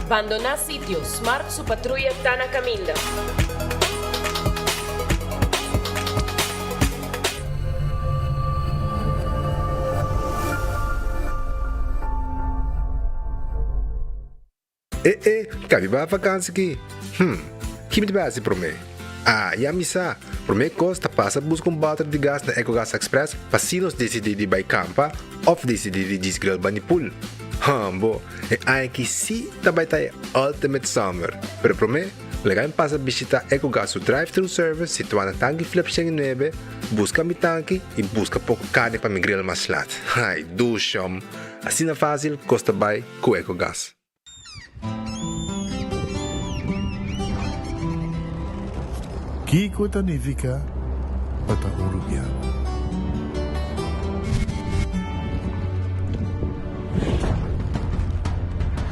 Abandona sitio Smart su patrulla Tana Caminda. Cabe ba vakansie aqui? Que me base para mim? Ya misa. Para mim costa passa buscar balde de gás na EcoGas Express para se nos decidir de ir campa ou decidir de desgrill banipul. Bo, aqui sim também tá Ultimate Summer. Pero para mim, legal passa visitar EcoGas o drive-thru service situado na tanque Flip 9, busca mi tanque e busca pouco carne para me grill mais lat. Ai, dushom. Assim na fácil, costa bem com EcoGas. Kiko Tanifica Bata Urubiano.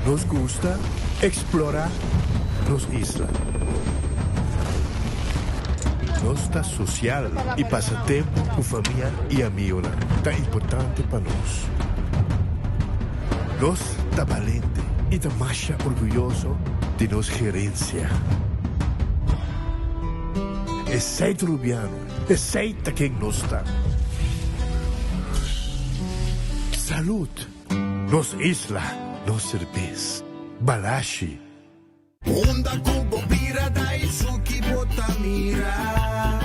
Nos gusta explorar los islas. Nos está social y pasatiempo con familia y amigos tan importante para nos. Nos está valente y está más orgulloso de nos gerencia. Aceite rubiano, aceita quem nos está. Salud, nos isla, nos cerveza, balashi. Onda kubo bira dai suki botamira.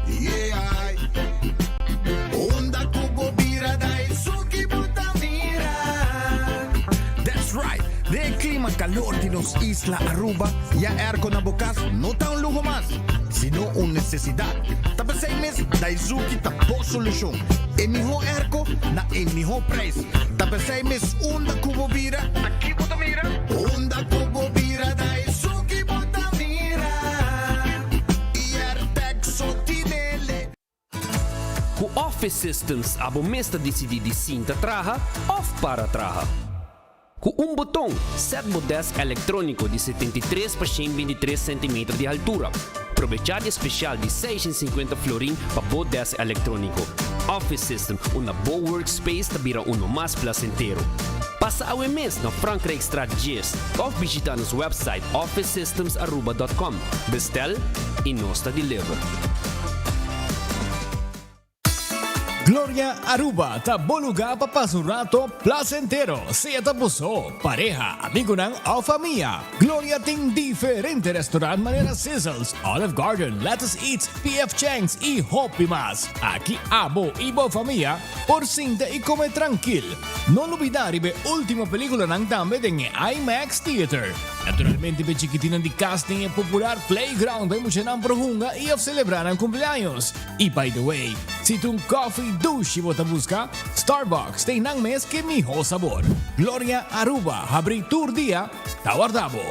Yeah. Onda kubo bira dai suki botamira. That's right. De clima calor de nos isla Aruba, ya erco na bocas no tá un lujo más, sino una necesidad. Tapa 6 meses da Izuki tapo solución. E mijo erco na e mijo preço. Tapa 6 meses onda kubo bira. Aqui botamira. Onda kubo bira da Izuki botamira. E Artexo tinele. Ku Office Systems abo mesta decidi de cinta traha of para traha. Com botão, set o desk eletrônico de 73 por 123 cm de altura. Aproveitar especial de 650 florin para o desk eletrônico. Office System, uma boa workspace que vira mais placentero. Passa ao mês na Frankrijk Straat 10 ou visita nosso website officesystems.aruba.com. Bestel e nós deliver. Gloria Aruba, ta boluga pa pasurato placentero. Sea tapuso, pareja, amigo ng o familia. Gloria ting diferente restaurant manera Sizzles, Olive Garden, Lettuce Eats, PF Chang's y Hopi Mas. Aquí abo ibo familia, por cinta y come tranquil. No olvidar ibe última película ng tambe ng IMAX Theater. Naturalmente be chiquitinan di casting e popular playground ay mucha ng prohunga y of celebrar ang cumpleaños. Y by the way, si tung coffee douche mo busca, Starbucks tem nang mes que miho sabor. Gloria Aruba, habri tour dia, tawardabo.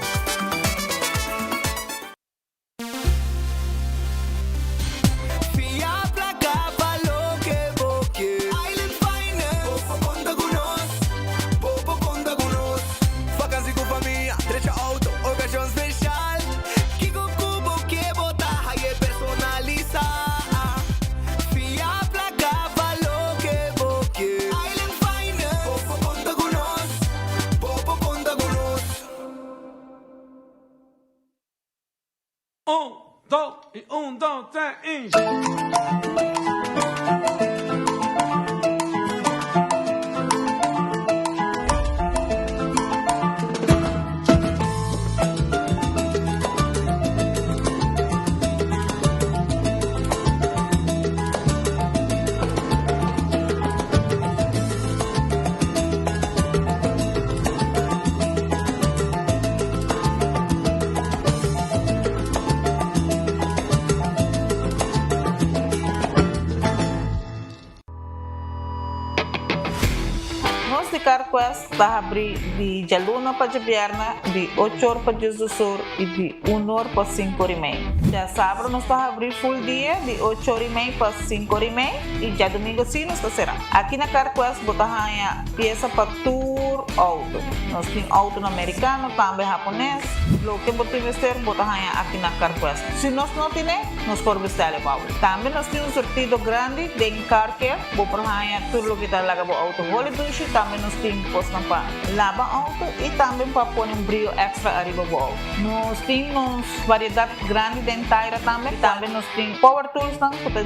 Un, dos, tres, y... Carquest está abrir de Jaluna para Javierna, de 8 horas para Jesus e de 1 hora para 5 horas e meia. Já sábado nós está abrir full dia, de 8 horas e meia para 5 horas e meia, e já domingo sim nós está será. Aqui na Carquest botar a peça para tour auto. Nós temos auto no americano, também japonês. Lo que botar investir botar aqui na Carquest. Se nós não temos, nós por vestir o auto. Também nós temos sortido grande de car care, botar tudo lo que está lá para auto. Vale do também também nós temos para lavar auto e também para pôr um brilho extra arriba do auto. Nós temos variedade grande de inteira também. Também nós temos power tools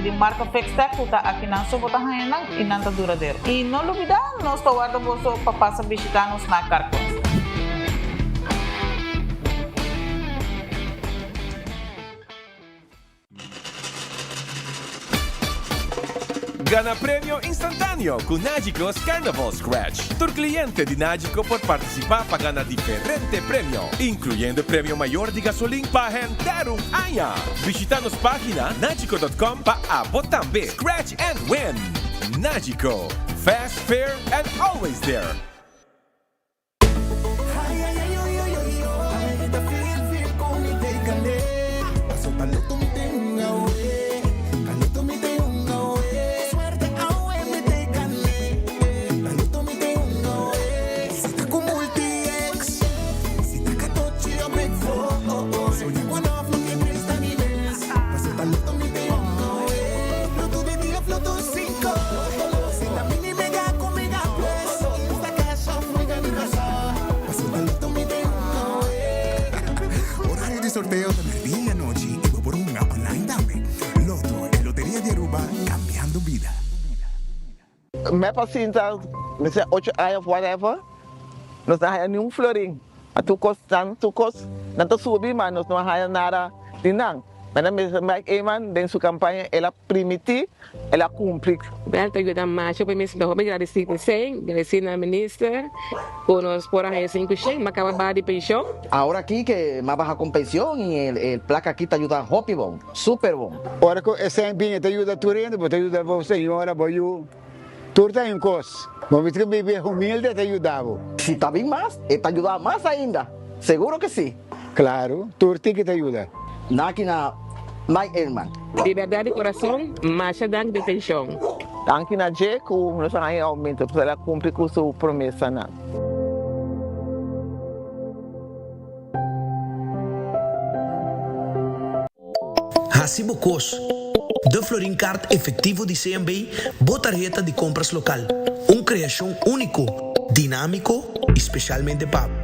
de marca Fextec, que está aqui na sua bota e não está duradouro. E não olvidar, nós estamos guardando para passar visitar-nos na Carcos. Gana premio instantáneo con Nagicos Carnival Scratch. Tu cliente de Nagico por participar para ganar diferente premio, incluyendo premio mayor de gasolina para entrar un año. Visita nuestra página nagico.com para votar también. Scratch and win. Nagico. Fast, fair, and always there. Sorteo de medianoche y por un online también. Loto, en Lotería de Aruba, cambiando vida. Mijn patiënten, we zijn 8 jaar of whatever, nos na haya ni un florin. A tu kost, dan te subi, maar nos no haya nada dinang. Mas Mike Eman, den su campaña, ela primiti, ela cumpre. Bel te ayuda más, yo permiso mejor me agradecer a minister, por nos por ahí 5 cheques, me acaba de pensión. Ahora aquí que más baja con pensión y el placa aquí te ayuda hopi bon, super bon. Ahora que ese bien te ayuda a tu renda, te ayuda a vos señora, voy tú te en cos. Vos que vive humilde te ayudaba. Si está bien más, te ayuda más ainda. Seguro que sí. Claro, tú que te ayuda. Náquina Mike Elman. De verdad de corazón, más dan de pensión. Dank na Jeku, nos haya aumento, pues ela cumpre con su promesa na. Hacibocos, de Florin Card efectivo de CMB, botarjeta de compras local. Uma criação único, dinâmico, especialmente pago.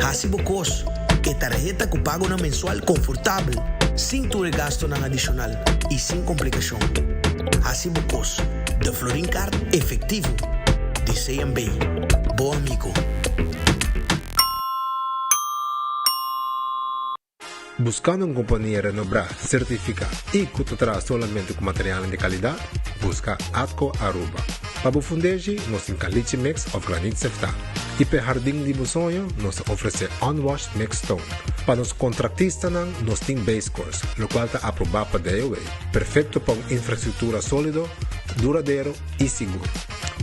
Hacibocos, que tarjeta que paga una mensual confortável, sem tu gasto nada adicional e sem complicação. Hacibocos, de Florin Card efectivo de CMB. Bom amigo. Buscando uma companhia renombrada, certificada e que te traz solamente com material de qualidade, busca Atco Aruba. Para o fundejo, nós temos caliche mix of granite sefta. E para jardim de sonho, nós oferecemos unwashed mix stone. Para os contratistas, nós temos base course, o qual está aprovado para DOA. Perfeito para uma infraestrutura sólida, duradouro e seguro.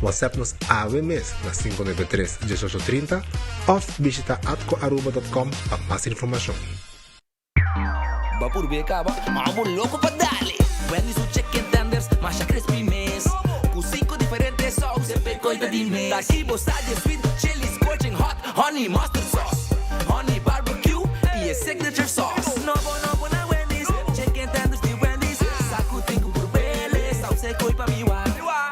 WhatsApp nos AVMS na 593-1830 ou visita atcoaruba.com para mais informação. Va por becaba, vamos loco pa' darle. Wendy's su chicken tenders, masha crispy mess. Con 5 diferentes sauces, pecoita di mes. Taquibo, sage, sweet, chili, scorching hot, honey, mustard sauce, honey barbecue, y es signature sauce. No, na Wendy's, chicken tenders de Wendy's. Saco tengo por bele, sauce coi pa' mi wa.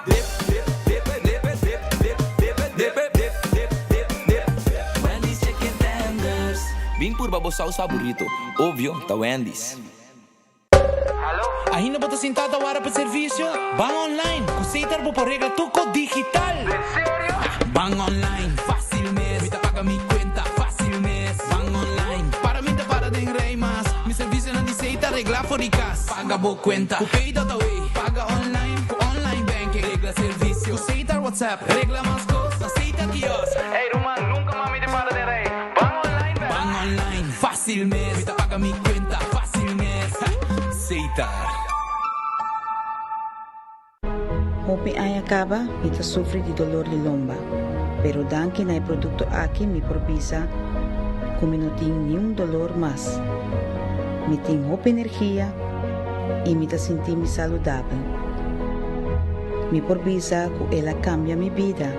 Dip, dip, dip, dip, dip, dip, dip, dip, dip, dip, dip, dip. Wendy's chicken tenders. Vim por babo sauce favorito, óbvio, tá Wendy's. Ainda bota sentada agora para serviço? Van online, aceitar por regra tuco digital. ¿En serio? Van online, fácil mes. Me paga mi cuenta, fácil mes. Van online, para mí te para de rei más. Mi serviço não aceita regla fóricas. Paga boa cuenta, o pay data way. Paga online banking. Regla serviço, aceita WhatsApp. Regla mais cosas, aceita kiosco. Hey, Roman, nunca mami te para de rei. Van online, fácil mes. Me paga mi cuenta, fácil mes. Aceitar. Hopi ay acaba, ita sufre de dolor de lomba. Pero dan que na producto aqui me propisa, como não tem nenhum dolor mais. Me tem hopi energia e me sentir me saudável. Me propisa que ela cambia minha vida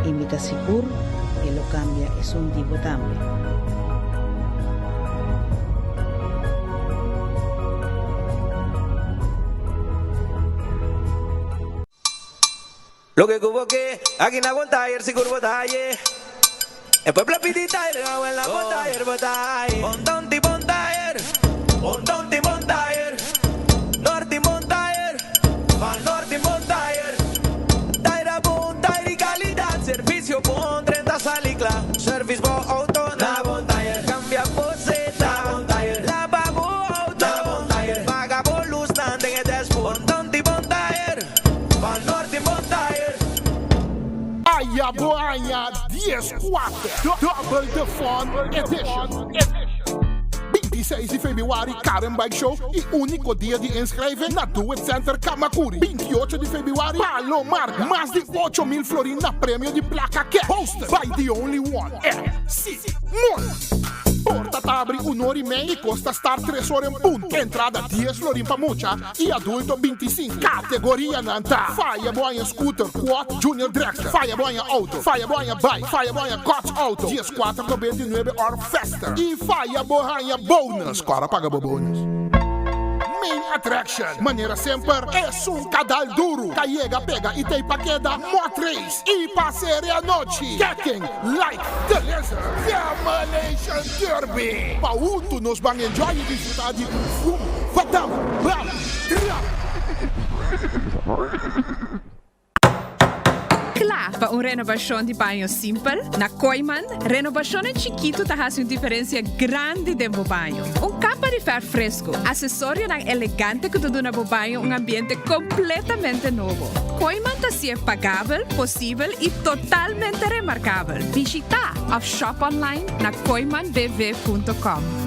e me seguro que ela cambia e son divo também. Lo que cubo que aquí na ayer si curvo talle. El pueblo pitita y le en la botayer. Montón timón taller. Montón timón taller. Norte timón taller. Van norte timón taller. Taira bon tairi calidad. Servicio bon 30 salicla. Service bo auto na bon taller. Cambia poseta. Bon taller. Lava bo auto. Na bon taller. Paga bo luz nande en el dashboard. Montón timón taller. Van norte timón taller. Aya Boaya 10-4 Double the Fun Edition 26 de februari Karen Bike Show e único dia de inscrever na Do It Center Kamakuri. 28 de februari Palomar, mais de 8.000 florins na prêmio de placa que hosted by the only one MC Mon. Porta abre 1h30 e custa estar 3 horas em ponto. Entrada 10 florim para mucha e adulto 25. Categoria Nanta. Faia Boia Scooter, Quad, Junior Dragster. Faia Boia Auto, Faia Boia Bike, Faia Boia Coach Auto. Dias 4,99 hora festa. E Faia Boia Bonus. Para paga bônus. Main attraction. Maneira sempre é cadal duro. Caiega, pega e tem paqueda. Motriz e passeire a noite. Getting like the laser. Demolition Derby. Pauto nos vão enjoy e desfrutar de fumo. Fatal. Bam. Klaar para uma renovação de banho simples? Na Koiman, renovação chiquito te faz uma diferença grande dentro do banho. Capa de fer fresco, acessório elegante que te dá no banho ambiente completamente novo. Koiman te é pagável, possível e totalmente remarcável. Visita ou shop online na koimanbv.com.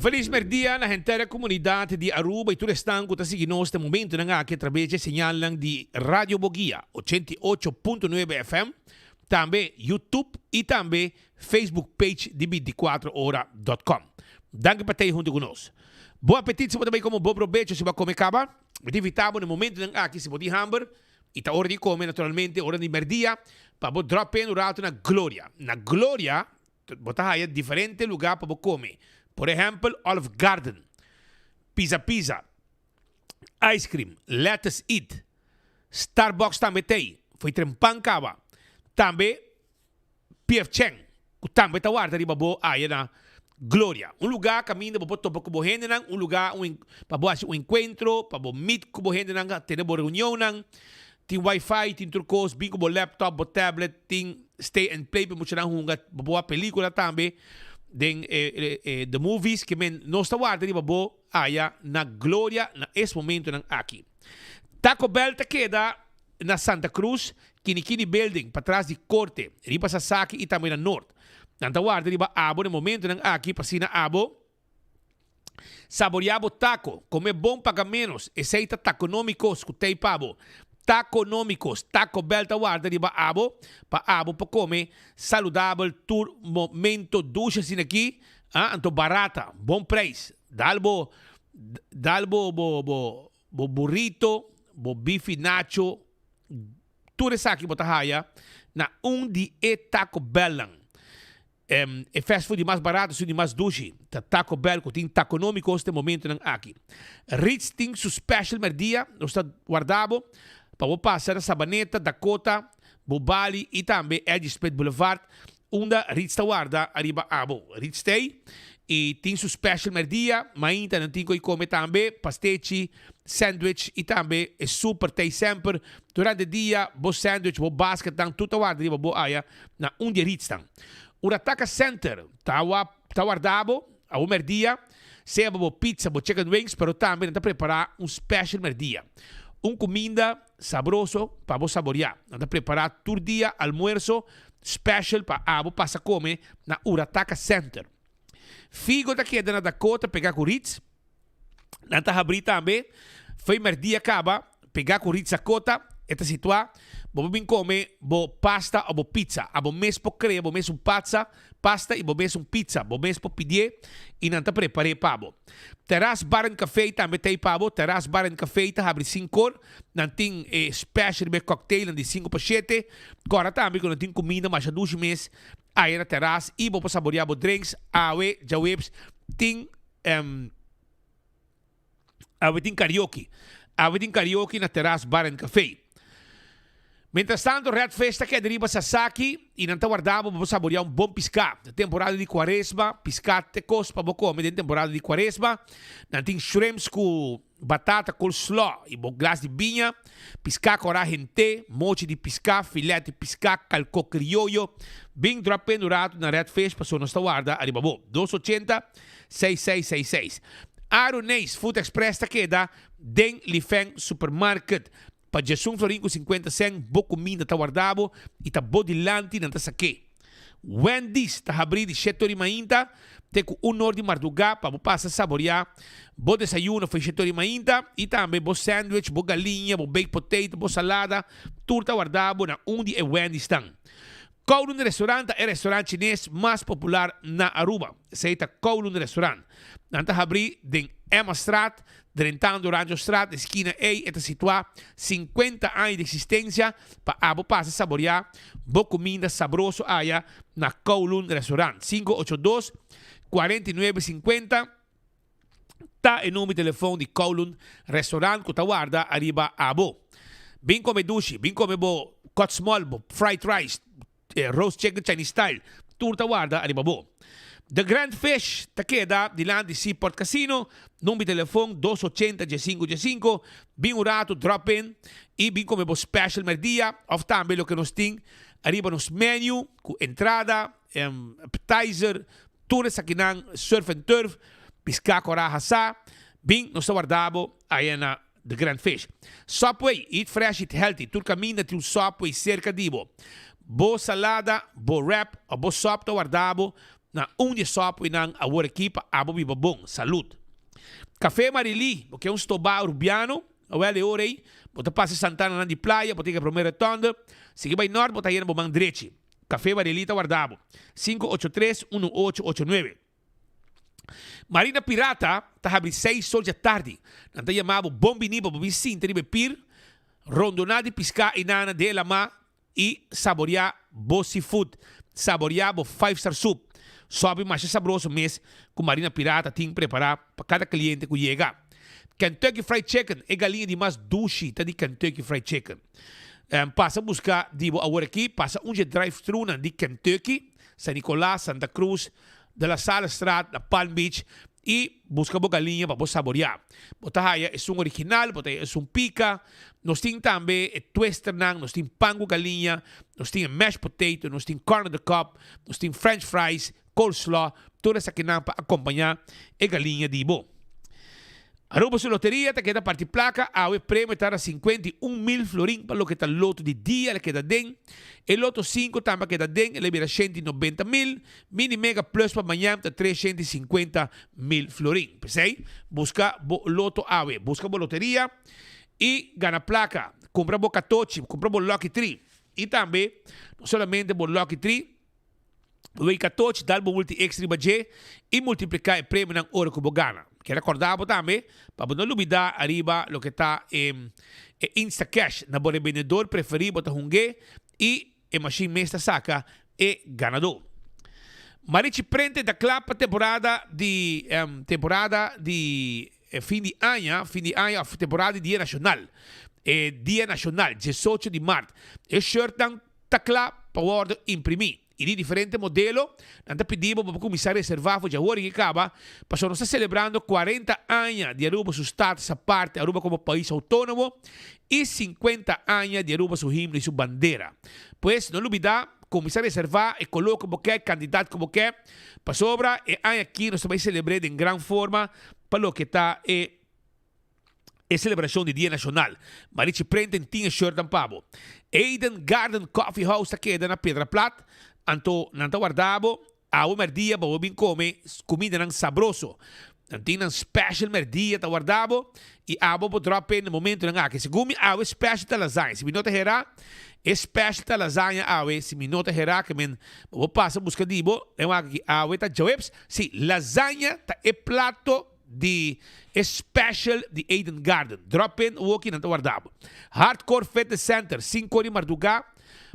Feliz merdia na inteira comunidade de Aruba e tudo estão que está seguindo neste momento aqui através de sinal de Rádio Boguia 88.9 FM, também YouTube e também Facebook page de 24hora.com. Danke para ter junto conosco. Bom apetite, se você também como bom proveito, se você comer caba. Me invitamos no momento aqui se você hamburger e tá hora de comer naturalmente, hora de merdia, para você drop in rato na Glória. Na Glória, você vai a diferente lugar para você comer. Por exemplo, Olive Garden, Pizza, Ice Cream, Let's Eat, Starbucks também tem, foi trempan caba, também P.F. Cheng, que também está guardado ali para na Glória. Lugar caminho para topo com gente, lugar para um encontro, para meet com gente, ter uma reunião, tem Wi-Fi, tem turcos, bem como laptop, tablet, tem stay and play para uma película também. The movies que não está guardando na Glória na esse momento aqui. Taco Bell te queda na Santa Cruz, Kinikini Building, para trás de Corte, riba Sasaki e também na Norte. Nanta guarda riba abo no momento aqui para sina abo. Saboreabo taco, come bom paga menos, aceita taconômicos, cutei pabo. Taconômicos, Taco Bell ta guarda riba abo para comer saudável tour momento ducha sin aqui, anto barata, bom preço, dalbo burrito, bo bife nacho, tudo isso aqui bota haya na di Taco Bell lang. E fast food mais barato, de mais dushi. Taco Bell, que tem taconômico neste momento nang aqui. Ritz tem su special merdia, nós está guardado, para passar a Sabaneta, Dakota, Bobali e também Edge Split Boulevard, onde Ritz está guarda, arriba abo. Ritz tem, e tem su special merdia, mas não tem que comer também, pastete, sandwich e também é super tem sempre. Durante o dia, bo sandwich, bo basket, dan tudo guarda, arriba bo aya, na onde Ritz está. O Ataka Center está guardado a um merdia, seja bo pizza, bo chicken wings, pero também está preparar special merdia. Comida sabroso para vos saborear. Está preparar todo dia almuerzo special para abo passa comer na Urataka Center. Figo da queda na Dakota pegar com Ritz. Nanta abrir também. Foi merdia acaba pegar com Ritz Dakota. Esta situa. Bo bem comer bo pasta ou bo pizza. Abo mesmo creia, bo mesmo pasta e bo mesmo pizza. Bo mesmo pedir e nanta preparei pabo. Terras Bar and Café também tem pabo. Terras Bar and Café tá abre 5 nanting special be cocktail de 5 para 7. Agora também quando tem comida mais de 2 meses. Aí na terras e bo para saborear bo drinks, awe, jawebs, tem awe tem karaoke. Awe tem karaoke na Terras Bar and Café. Mientras tanto, Red Festa que deriva Sasaki e não está guardado para saborear bom piscar. Na temporada de quaresma, piscar te costa para comer na temporada de quaresma. Não tem shrimps com batata, coleslaw e bom glass de vinha. Piscar com gente, mochi de piscar, filé de piscar, calco criollo. Bem drop pendurado na Red Festa, passou nossa guarda, arriba bom. 280-6666. Aronês Food Express que dá Den Lifeng Supermarket. Para Jesus Florinho 50 cent, boa comida está guardado e está bodilante não está saque. Wendy's está abrindo de 7h30, tem com 1 hora de madrugada para passar a saborear. Bom desayuno foi 7h30 e também bom sandwich, bom galinha, bom baked potato, bom salada, tudo está guardado na onde é Wendy's estão. Kowloon Restaurant é o restaurante chinês mais popular na Aruba. Se chama Kowloon Restaurant. Não está abrindo em Emma Straat, Drentando Oranjo Straat, esquina A, está situado 50 anos de existência para abo passar a saborear boa comida sabroso aí na Kowloon Restaurant. 582-4950 está em nome de telefone de Kowloon Restaurant que está guarda arriba abo. Bem come dushi, bem come bo cut small, bo fried rice, roast chicken Chinese style, tudo está guarda arriba bo. The Grand Fish, ta queda diante di Seaport Casino, numero di telefono 280-1515, bin urato drop-in, e bin come bo special merdia, of tambe lo che nos ting, arriba nos menu, cu entrada, appetizer, tour sa kinang surf and turf, pisca coraja sa, bin nos guardabo, aí na The Grand Fish. Subway, eat fresh, eat healthy, tur camina til Subway cerca dibo. Bo salada, bo wrap, o bo sop to guardabo, na onde sopo e na agora aqui para abo biba bom, saúde. Café Marili, porque é stobá urbiano, o ele orei, bota passa Santana na de praia, bota que primeira tonda, sigue vai norte, bota aí na bomang direito. Café Marili tá guardado. 583-1889. Marina Pirata tá abrindo 6 horas da tarde. Não tá chamado Bombini, Bombini Sinta, de Pir, rondonada de piscar e nana de lama e saborear bo seafood, saborear bo 5-star soup. Sobe mais saboroso mês com Marina Pirata tem que preparar para cada cliente que chega. Kentucky Fried Chicken é galinha de mais dushi, tá de Kentucky Fried Chicken. Passa a buscar dibo agora aqui, passa drive-thru de Kentucky, San Nicolás, Santa Cruz, de la Sala Strat, da Palm Beach e busca boa galinha para você saborear. Bota aí é original, bota aí é pica. Nós tem também twister nós tem pango galinha, nós tem mashed potato, nós tem corn on the cob, nós tem french fries, coleslaw, toda essa que para acompanhar a galinha de bo. Aruba su loteria, te queda parte placa, a o prêmio está a 51.000 florin para lo que está loto de dia, le queda den. El loto 5 também queda den, ele vira 190.000, mini mega plus para amanhã está 350.000 florin. Pensei, busca bo loto AWE, busca bo loteria e gana placa, compra bo catoche, compra bo Lucky Tree. E também, não somente bo Lucky Tree, o catoche dá bo multi extra budget e multiplicar o prêmio na hora que bo gana. que recordamos también, para no olvidar arriba lo que está en Instacash, na bom vendedor preferido para jungue y en machine mesta saca e ganador. Marichi prende da clapa temporada de fim de ano, temporada de Dia Nacional. Dia Nacional, 18 de março. E shirt dan tá claro para poder imprimir. E de diferente modelo, nós pedimos para começar a reservar já agora que acaba, para nós estar celebrando 40 anos de Aruba seu status essa parte, Aruba como país autônomo, e 50 anos de Aruba seu himno e sua bandeira. Pois, não olvidar, começar a reservar e coloca como quer, candidato como quer, para sobra, e aqui nós também celebramos em grande forma, para o que está a celebração do Dia Nacional. Marichi prende tinha shirt dan pabo. Eden Garden Coffee House aqui na Pedra Plata. Anto nanta guardavo a o merdia ba bem come comida nang sabroso. Nantina special merdia ta guardavo e abo po drop no momento nang que se gumi awe special ta lasanha. Se minota hera special ta lasanha awe se minota hera que men bo passa busca dibo é uma que awe ta jobs si lasanha ta e prato de special de Eden Garden. Drop in walking nanta guardavo. Hardcore Fitness Center 5 de Marduga.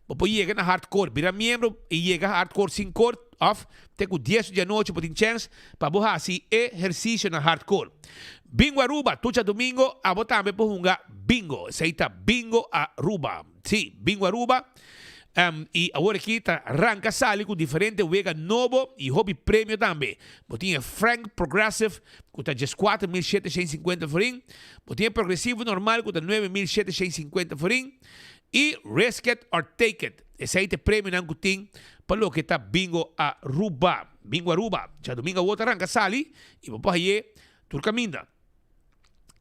Popo llega na hardcore, vira membro e llega hardcore 5 off, tenho 10 de noite para ter chance para borrar assim exercício na hardcore. Bingo Aruba, tudo domingo, a botar também para jogar bingo, seita Bingo Aruba. Sim, Bingo Aruba. E agora aqui tá arranca sali com diferente wega novo e hobby prêmio também. Botinha Frank Progressive, que tá 4.750 forinhos. Botinha Progressivo normal, que tá 9.750 forinhos. E Risk It or Take It. Esse aí tem prêmio na Gutim para o que está Bingo Aruba. Bingo Aruba. Já domingo o outro arranca sali e vou para aí turcaminda.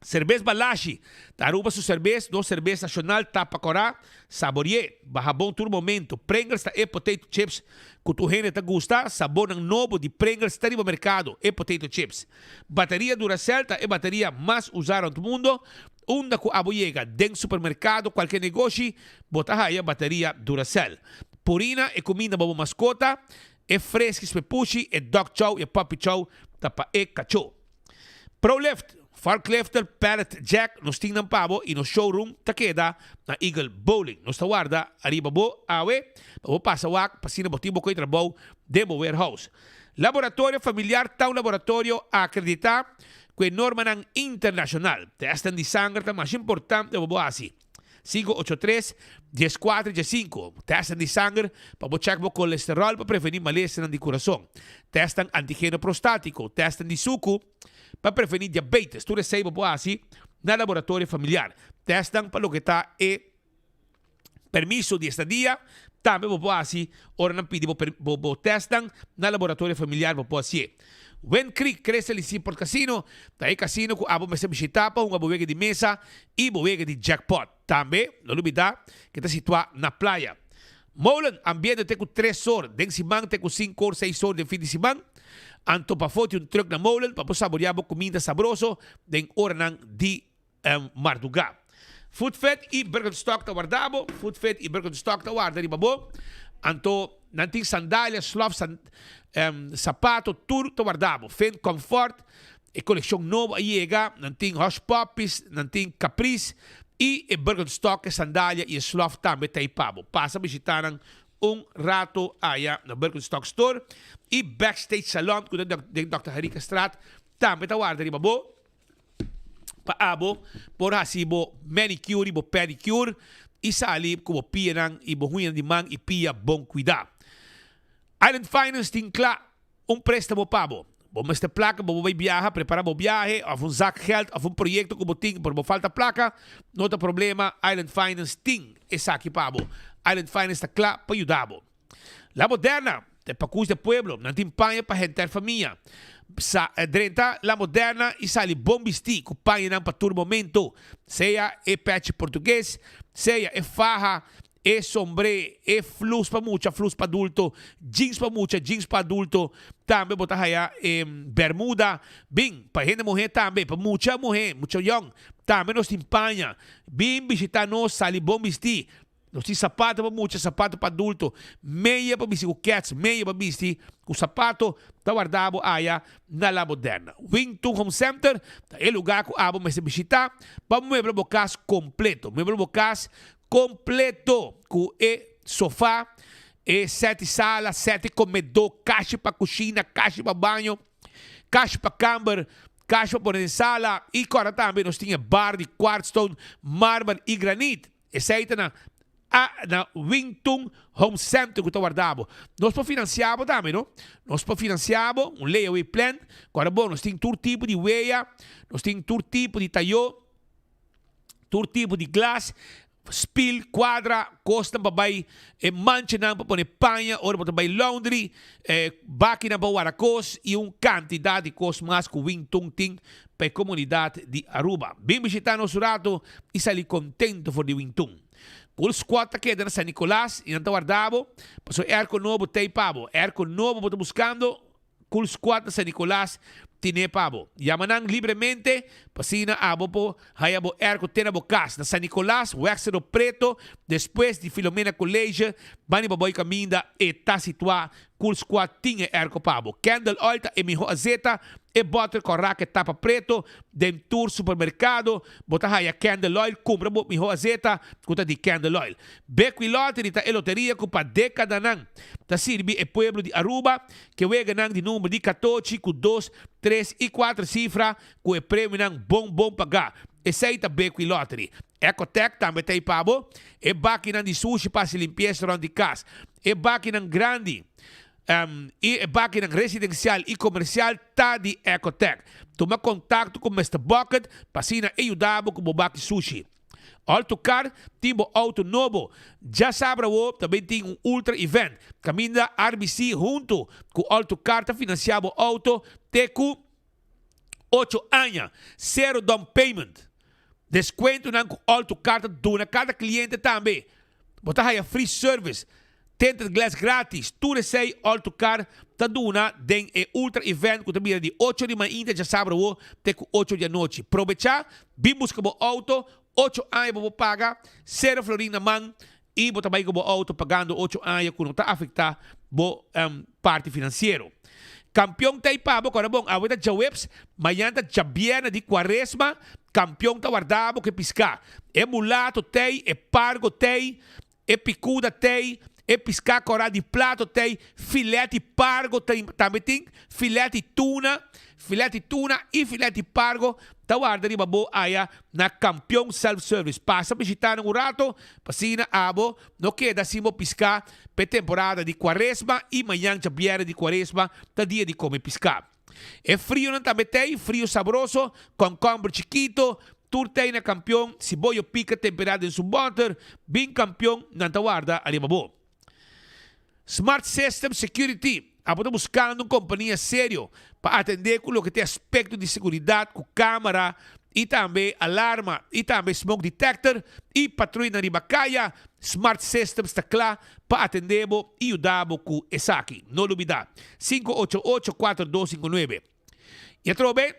Cerveza Balashi. Tá Aruba sua cerveza, do cerveza nacional, tapa corá, saborier, barra bom todo momento. Pringles tá e potato chips, que tu gente tá gusta, sabor novo de Pringles tá no mercado, e potato chips. Bateria Duracell tá e bateria mais usada no mundo. Onda com a boiega dentro do supermercado, qualquer negócio, bota aí a bateria Duracell. Purina e comida para mascota, e fresca, pepuchi, e dog chow, e puppy chow, tapa e cachorro. ProLift, Forklifter, Pallet Jack, nos tingnan pabo e no showroom takeda na Eagle Bowling. Nos tawarda, arriba bo, awe, bo pasa wak, pasina botibo ko trabaho, demo warehouse. Laboratório familiar, tá laboratório acreditar que norma ng internacional. Testan de sangre, tá mais importante, bo assim. 583-14-5. Testan de sangre para check o colesterol para prevenir malestar de coração. Testan antígeno prostático. Testan de suco para prevenir diabetes. Tu recebe assim na laboratório familiar. Testan para o que está permiso de estadia. Também assim, ora não pedimos testan na laboratório familiar assim. When Creek cresce ali sim por casino, daí casino com a bomba se visitapa, uma boega de mesa e boega de jackpot. Também, não olvidar que está situado na praia. Molen, ambiente tem com 3 horas, den simang tem com 5 horas, 6 horas de fim de semana. Anto pa foto um truck na Molen, para saborear comida sabroso, den hora de Marduga. Food Fed e Birkenstock ta guardabo, Food Fed e Birkenstock ta guarda di babo. Anto nanting sandálias, slops, sapato, tudo ta guardabo. Fen Comfort, e coleção nova chega, nanting Hush Puppies, nanting Caprice e Birkenstock, sandália e slof também ta ipabo. Passa a visitar rato aya na Birkenstock Store e Backstage Salon, com o Dr. Harika Straat, também ta guarda di babo. Paabo, por hasibo manicure, bo pedicure, isali como pia nang ibo huyan di mang ipia bom cuidar. Island Finance tinkla préstamo pabo. Bom esta placa, bo vai viaja, prepara bo viaje, of zak geld, of proyecto como ting, por bo falta placa, no te problema, Island Finance ting, esaki pabo. Island Finance ta kla pa ayudabo. La Moderna, te pacus de pueblo, nantin paña pa gente familia. Sa drenta la Moderna e sali bom vesti com pai não para todo momento, seja patch português, seja faja, sombre, flus para mucha, flus para adulto, jeans para mucha, jeans para adulto, também botar aí bermuda, bem, para gente mulher também, para mucha mulher, mucho young, também nos timpanha, bem visitar nós sali bom vesti. Nós temos sapato para muitos, sapato para adulto, meia para bici, o cats, meia para bici, o sapato está guardado aí na La Moderna. Wington Home Center é o lugar que abo mais visitar para meuble bocas completo. Meuble bocas completo com sofá, 7 salas, 7 comedor, caixa para cozinha, caixa para banho, caixa para câmara, caixa para pôr em sala e agora também nós tínhamos bar de quartzstone, mármore e granito. Esse aí está na Wington Home Center que está guardado. Nós para financiar também, não? Nós para financiar um layaway plan. Agora, bom, nós temos todo tipo de weia, nós temos todo tipo de talho, todo tipo de glass, spill, quadra, costa para vai mancha para pôr panha, ou para vai laundry, máquina para waracos e quantidade de coisas mais que o Wington tem para a comunidade de Aruba. Bem visitar nosso rato e sair contento por de Wington. Kul squad que na San Nicolás e não guardado, passou erco novo tem pavo, erco novo estou buscando, kul squad na San Nicolás tiene pavo. Yamanang livremente, pasina abo po, hayabo erco tena bocas na San Nicolás, Wexero Preto, depois de Filomena College, bani baboy caminda e tá situado, kul squad tinha erco pavo. Candle oil ta emiho azeta, e butter corraque tapa preto, dem tour supermercado, bota haya candle oil, compra bo miho azeta, kuta di candle oil. Bequi lottery ta loteria ku pa década nang. Ta sirbi e pueblo de Aruba, que wega nang di número de 14, ku 2, 3 e 4 cifra, ku e prêmio nang bom pagar. Esse aí ta Bequi lottery. Ecotec também tem pabo, e baki nang di sushi pa si limpieza ron di casa. E baki nang grande. E baki ng residencial e comercial tá de Ecotec. Toma contato com Mr. Bucket para sina ajudar com o baki sushi. Autocar, timbo auto novo. Já sabe o também tem ultra event. Caminha RBC junto com Autocar tá financiado auto teco 8 anos, 0 down payment. Desconto com Autocar tá dona cada cliente também. Botar aí free service. Tinted glass grátis, tudo sei Autocar tá duna den ultra event que também de 8 de manhã já sabe o até 8 da noite. Aproveitar, bim busca o auto, 8 anos vou pagar, 0 florin na mão e botar aí o auto pagando 8 anos que não tá afetar bo parte financeiro. Campeão tá aí pabo, agora bom, a volta já webs, manhã tá já biena de quaresma, campeão tá guardado que piscar. É mulato tem, é pargo tem, é picuda tem, e piscar corá de plato tem, filete pargo tem, também tem, filete tuna e filete pargo, tá guarda de babo aya na campeão self-service. Passa visitar um rato, passina abo, no queda simo piscar, pe temporada de quaresma e manhã já biera de quaresma, tá dia de comer piscar. É frio não também tem, frio saboroso, com combo chiquito, turtei na campeão, cibollo pica temperado em su butter, bem campeão, não tá guarda ali babo. Smart System Security. Estamos buscando uma companhia séria para atender com o que tem aspecto de segurança, com câmera e também alarma e também smoke detector e patrulha de bacaia. Smart System está claro para atender e ajudar com esse aqui. Não duvida. 588-4259. E trove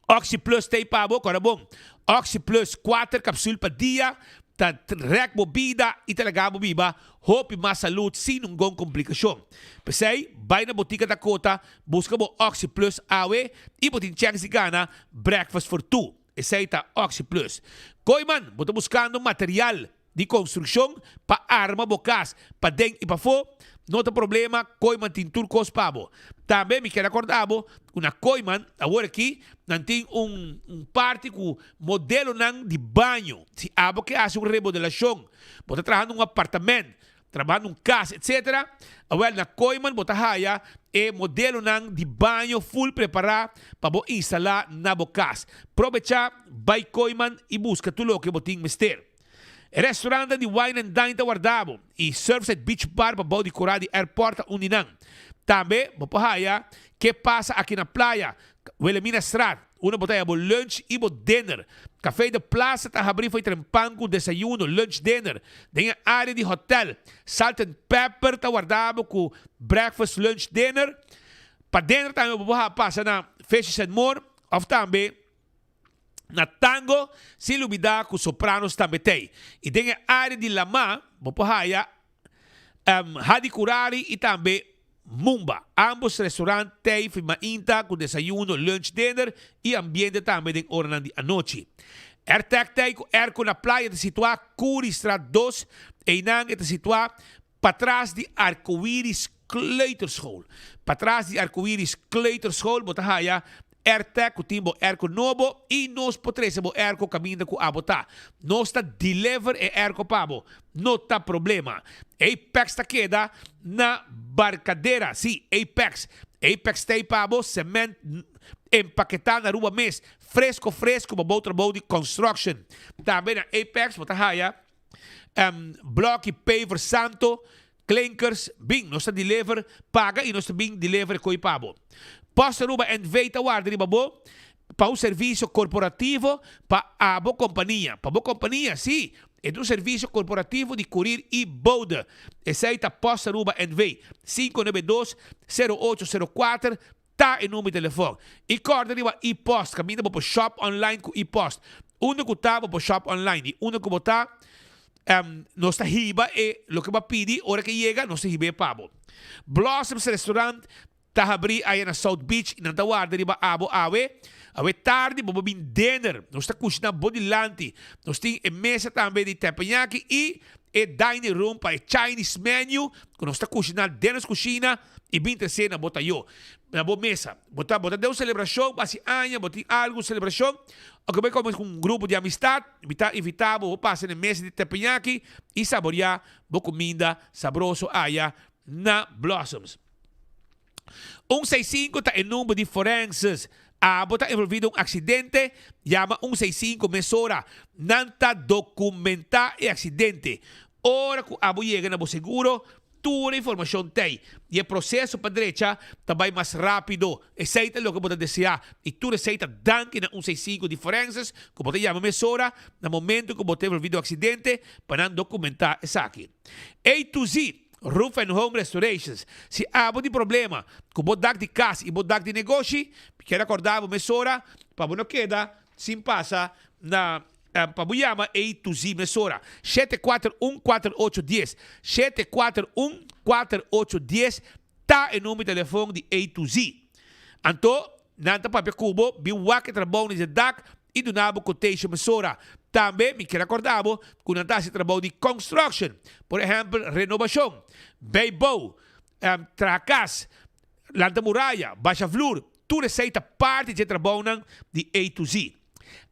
Oxy Plus tem para agora bom. Oxy Plus 4 cápsulas por dia. Ta rek bebida e talaga bebida, hope mais saúde sem nenhuma complicação. Pensei, vai na botica da Cota, busca o Oxy Plus AWE e botin chance de gana breakfast for two. Esse aí tá Oxy Plus. Koiman, bota buscando material de construção para arma bocas, para dentro e para fora. Não tem problema, Koiman tem turcos pabo. Também me quero acordar, uma Koiman, agora aqui, não tem parte com modelo de banho. Se abo que faz remodelação, você trabalhando em apartamento, trabalhando em casa, etc. Agora na Koiman, você haya modelo de banho full preparado para instalar na casa. Aproveita, vai Koiman e busca tudo o que você tem mister. Restaurante de Wine and Dine está guardado e Surfside Beach Bar para body decorar de aeroporto Uninang. Também, bopahaya, que passa aqui na praia, Wilhelmina Strat, uma botella de lunch e dinner. Café de Plaza está abrindo foi trempando com desayuno, lunch, dinner. Tem a área de hotel, Salt and Pepper está guardado com breakfast, lunch, dinner. Para dinner também, bopahaya, passa na Fishes and More, ou também Na tango, si lumida ku sopranos também tem. E tem a área de lama, bopohaya, hadi curari e também Mumba. Ambos restaurantes têm mainta com desayuno, lunch, dinner e ambiente também de hora de noite. Tem com na praia de situar Curi Straat 2 e nang te situar para trás de Arco-Íris Kleuterschool. Para trás de Arco-Íris Kleuterschool, botahaya Ertek, o timbo erco novo e nós potresemos erco caminho com abota. Nós está deliver e erco pabo. Não tá problema. Apex tá queda na barcadeira. Sim, Apex. Apex tem pabo, cement empaquetado na rua mês. Fresco, para trabalho de construction. Também na Apex, botahaya block paver santo, clinkers, bing, nós está deliver, paga e nós está bing deliver com pabo. Posso ruba enveita guarda babo para um serviço corporativo para a boa companhia. Para a boa companhia, sim, é um serviço corporativo de curir e boda. Aceita posso ruba envei 592-0804 tá em número de telefone. E corda riba e-post, caminha para o shop online com e-post. Único tá para o shop online e único botar nossa riba e lo que va pedir hora que llega nossa riba é pabo. Blossoms Restaurant tá abrir aí na South Beach na Tawarda riba abo awe tarde bobo bin dinner nós tá cozinhando bodilante nós tem mesa também de teppanyaki e dining room para Chinese menu que nós tá cozinhando dentro da cozinha e bem terceira bota eu na boa mesa bota de uma celebração base anos bota algo celebração acabei com um grupo de amistade invitar vou passar na mesa de teppanyaki e saborear boa comida saboroso aí na Blossoms. 165 está em número de forenses. Está envolvido um acidente. Llama 165 mesora. Nanta documentar o acidente. Ora que a chega na seguro, toda a informação tem. E o processo para a direita também mais rápido. Aceita o que você desejar. E tu aceita danke na 165 de forenses. Que você chama mesora. No momento que você envolvido um acidente. Para não documentar isso aqui. A to Z. Roof and Home Restorations. Se há de problema com o de casa e o de negócio, quer acordar a mesora, para não queda, sim passa na para o chama A to Z mesora. 741-4810. 741-4810 tá em número de telefone de A to Z. Então, nanta papel cubo, biwak trabalho de DAC e do nabo quotation mesora. Também me quero acordar com a taxa de trabalho de construction. Por exemplo, renovação, beibo, tracas, lanta muralha, baixa flor, tudo aceita parte de trabalho de A to Z.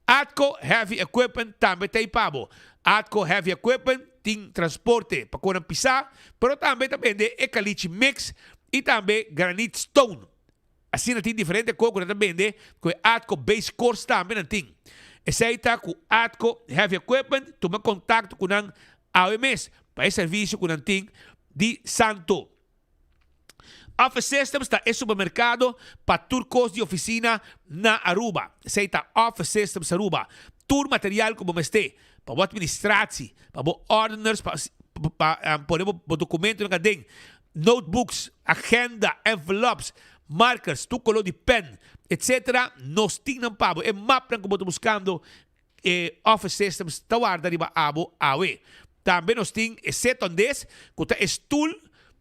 Atco Heavy Equipment também tem pabo. Atco Heavy Equipment tem transporte para quando pisar, mas também vende Ecaliche Mix e também Granite Stone. Assim, tem diferente coisa que vende com Atco Base Course também tem. Aceita com Atco Heavy Equipment, toma contato com a AOMS para esse serviço com o de Santo. Office Systems está em supermercado para turcos de oficina na Aruba. Aceita Office Systems Aruba. Tur material como este, para o administração, para o ordiners, para o documento na cadeia, notebooks, agenda, envelopes, markers, tu color de pen, etc. Nós tínhamos pabo. É mapa que estamos buscando Office Systems tawar dari ba abo awe. Também nós tínhamos exceto ondes, que é stool,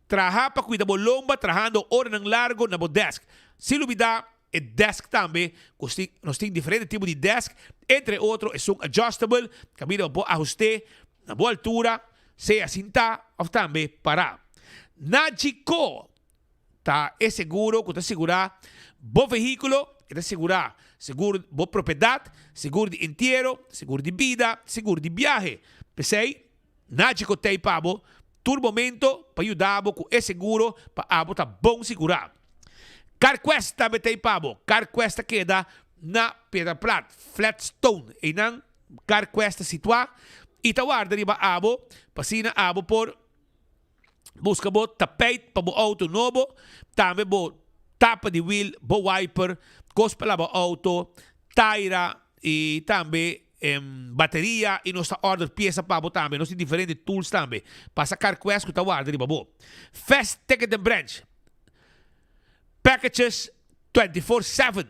trabalhar para cuidar da lomba, trabalhando hora ng largo na desk. Se lubida, é desk também, nós tínhamos diferentes tipos de desk, entre outros, é um adjustable, caminho para ajuste, na boa altura, se assentar, ou também parar. Nagico, tá é seguro, que está segurar bom veículo, está segurar seguro boa propriedade, seguro de inteiro, seguro de vida, seguro de viagem. Pensei, Nagico tem pabo, todo momento para ajudar com esse seguro para abo tá bom segurar. CarQuest também tem pabo. CarQuest queda na Pedra Plata, Flatstone, e não CarQuest situado e tawar dari ba abo, pasina abo por busca bo tapete para o auto novo, também bo tapa de wheel, bo wiper, cospa para o auto, taira e também bateria e nossa order peça para bo também, nós temos diferentes tools também, para sacar quest que tawar dari ba bo. Fast Ticket and Branch, packages 24/7,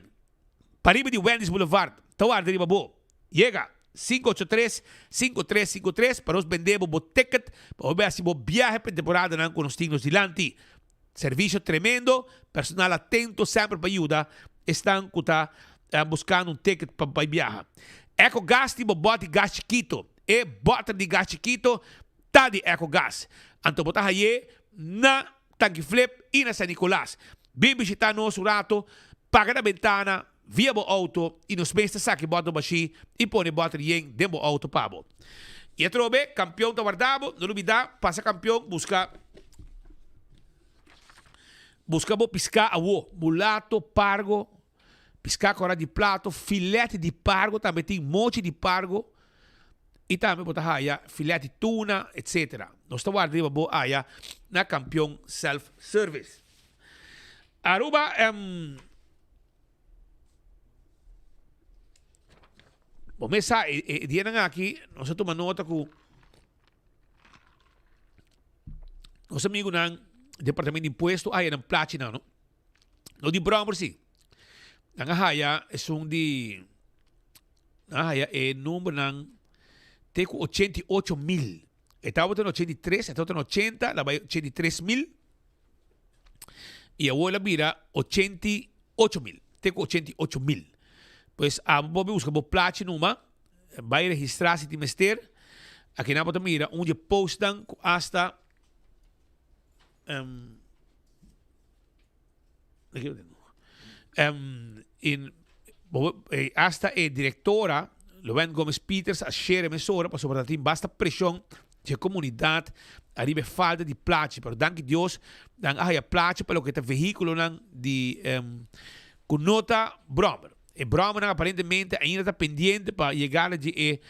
para de Wendy's Boulevard, Tawarde riba bo. Llega 583-5353 para os vendemos o ticket para ver se o viaje para temporada não com os tignos dilante. Serviço tremendo, personal atento sempre para ajudar. Estão buscando ticket para viajar. Eco Gas tipo bote gás chiquito. E bota de gás chiquito tá de Eco Gas. Então botar aí na Tanque Flip e na San Nicolás. Vem visitar nosso rato, paga na ventana, via o auto e nos pensa saque bota baixi e põe bota de dentro do auto pabo. E trobe, campeão tá guardado, não duvida, passa campeão, busca bo piscar a mulato, pargo, piscar cora de plato, filete de pargo, também tem monte de pargo, e também botar aí filete de tuna, etc. Nós estamos guardando aí na campeão self-service. Aruba, começa dia na aqui, nós tomamos nota com nosso amigo na departamento de imposto, aí na platina, não? No de Bromber, sim. Na haya é de na haya é número na tem 88 mil. Estava tendo 83, estava tendo 80, lá vai 83 mil. E agora vira 88 mil. Tem 88 mil. Pois a Bobby busca o platinum, vai registrar-se de mester. Aqui na bota mira, onde postam hasta hasta a diretora Loven Gomes Peters a share emissora para sobretudo basta pressão de comunidade arriba falta de placa, pero danke Deus dan haya placa para o que está veículo de com nota Brommer. E Brommer aparentemente ainda está pendente para chegar de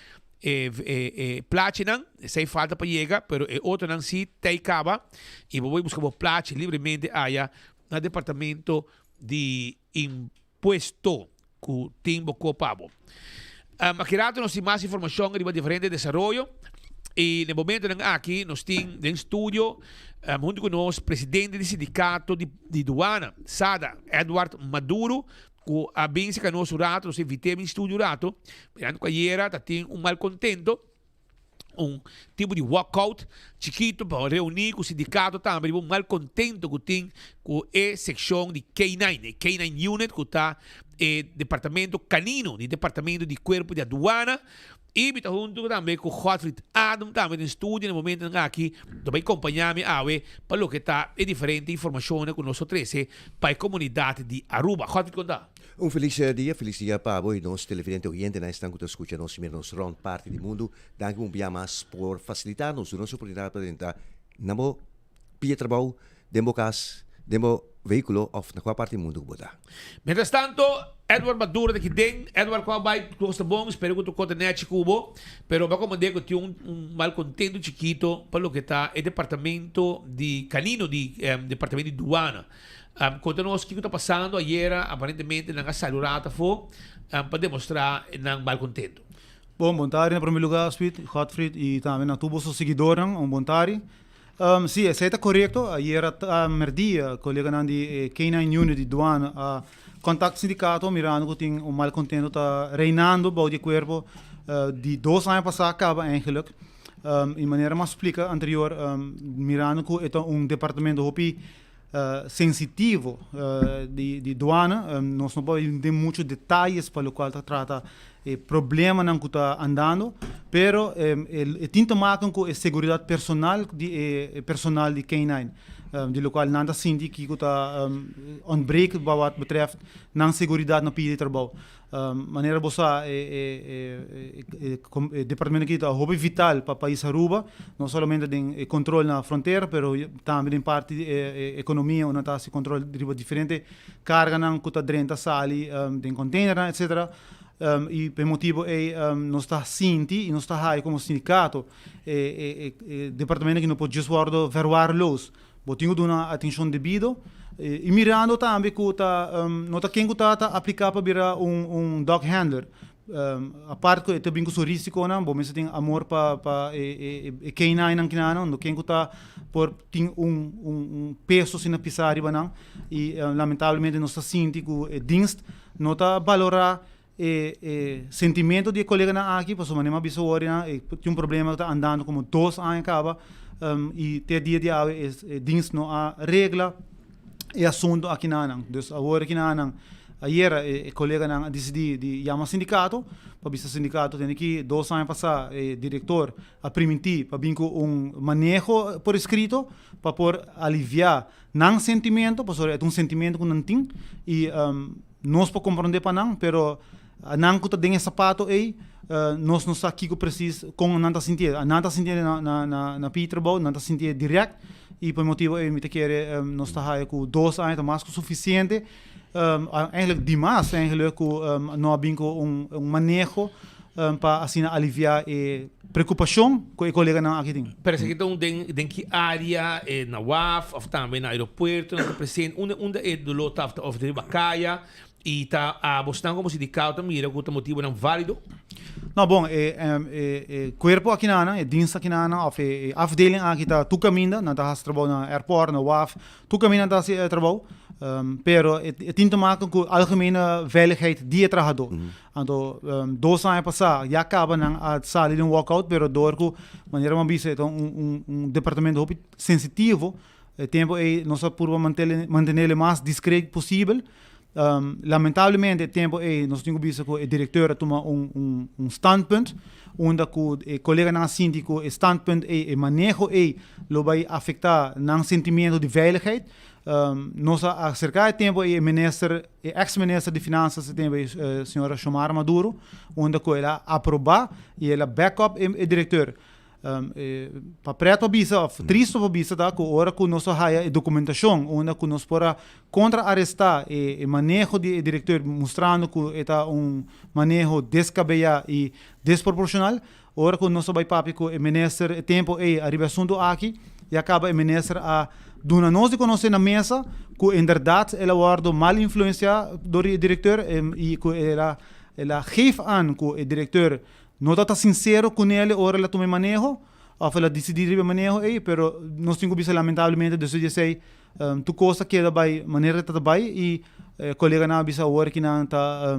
platinum, sem falta para chegar, pero outro não se tem caba e vou buscar o placa livremente aí no departamento de imposto que o timbo copabo. Aqui nós temos mais informação sobre diferentes desenvolvimentos e no momento aqui nós temos no estúdio junto com nós presidente do sindicato de Duana, SADA, Edward Maduro, que a bem se nosso rato, nós invitamos no estúdio rato, mirando que ayer tem mal contento, tipo de walkout chiquito para reunir com o sindicato também, mal contento que tem com a secção de K9, K9 Unit, que está departamento canino, de departamento de corpo de aduana, e está junto também com Godfried Adam, também no estúdio, no momento aqui, também acompanhar-me para o que está diferente informação com nós 13 para a comunidade de Aruba. Godfried, conta. Feliz dia para voi, nós televidente oyente, nós estamos escutando nos round parte do mundo, danke mais por facilitar nos nossa oportunidade para tentar namo pia trabalho, demo cas, demo veículo of na qual parte do mundo botar. Mientras tanto, Edward Maduro daqui dentro, Edward qual vai gosta bom, espero que tu conta net cubo, pero vai como digo tem mal contento chiquito para o que está o departamento de canino de departamento de Duana. Conta-nos o que está passando ayer, aparentemente na salurata foi para demonstrar não mal contento. Bom tarde, em primeiro lugar, Godfried e também na todos os seguidores, bom tarde. Sim, isso está correto. Ayer, merdia, colega de K9 Unit de Duana, contato sindicato, mirando que tem mal contento, está reinando o corpo de 2 anos passados, acaba eigenlijk. De maneira mais explica anterior, mirando que é departamento hopi sensitivo de Duana, nós não podemos ter muitos detalhes para o qual trata problema não que está andando, pero tem que marcar com a segurança personal de K9, de local nada sindi que está ontbreekt wat betreft não segurança no pide trabalho. Maneira bossa departamento que está hobby vital para o país Aruba, não somente tem controle na fronteira, pero também em parte economia, onde está se controle de diferente carga não que está dentro da sala, tem container, etc. E per motivo não está sinti e não está aí como sindicato departamento que não pode só verwar los botinho de uma atenção devida e mirando também que nota quem está aplicar para virar dog handler a parte que também que risco não bom mas tem amor para K9 não kinano no quem está por tem peso sem pisar riba não e lamentavelmente não está sinti que dienst não está valorar sentimento de colega na aqui, para manema bisa ori na tinha problema tá andando como 2 anos acaba e ter dia de ave dienst no a regla e assunto aqui na nang. Dus agora aqui na nang ayer colega nang decidi de chamar sindicato, para bisa sindicato tem que 2 anos passar diretor a permitir para vir com manejo por escrito para por aliviar nang sentimento, para é sentimento que não tem e nós para compreender para não, pero nang kuta dengue sapato nós não aqui que preciso com nanta sentir na Pieterbouw, nanta sentir direct e por motivo me te querer nós está aí com 2 anos mais que suficiente eigenlijk demais eigenlijk com não bem com manejo para assim aliviar preocupação com o colega não aqui tem. Parece que tem que área na UAF ou também no aeroporto, no presente, onde é do lote of de Bacaia e tá a bostan como sindicato mira com o motivo não válido. Não bom, corpo aqui na dienst aqui na of afdeling aqui tá tu caminha, na tá trabalho na airport, na UAF, tu caminha tá trabalho. Pero het tem te maken com algemene veiligheid die het trajado. Então, 2 anos passar, já acaba na sair de walkout, pero door que maneira uma bisa departamento sensitivo, tempo nós por manter mais discreto possível. Lamentavelmente, tempo nós temos bisa que o diretor toma standpunt, onde o colega na síndico standpunt manejo lo vai afetar na sentimento de veiligheid. Nós acerca de tempo ex-minister de Finanças tempo senhora Xiomara Maduro, onde ela aprovar e ela backup o diretor. Para preto bisa, triste para bisa tá que ora que nós há documentação onde que nós pora contra-arrestar e manejo de diretor mostrando que é manejo descabellado e desproporcional. Ora que nós vai papi que o minister tempo arriba assunto aqui e acaba o minister a dona nós de conhecer na mesa que inderdaad ela guarda mal influenciado do diretor e que ela geeft aan que o diretor não está sincero com ele, ora ela toma manejo, ou ela decidir manejo, pero nós temos que lamentavelmente decidir tu coisa que é by maneira tá by e colega na bisa ora que não tá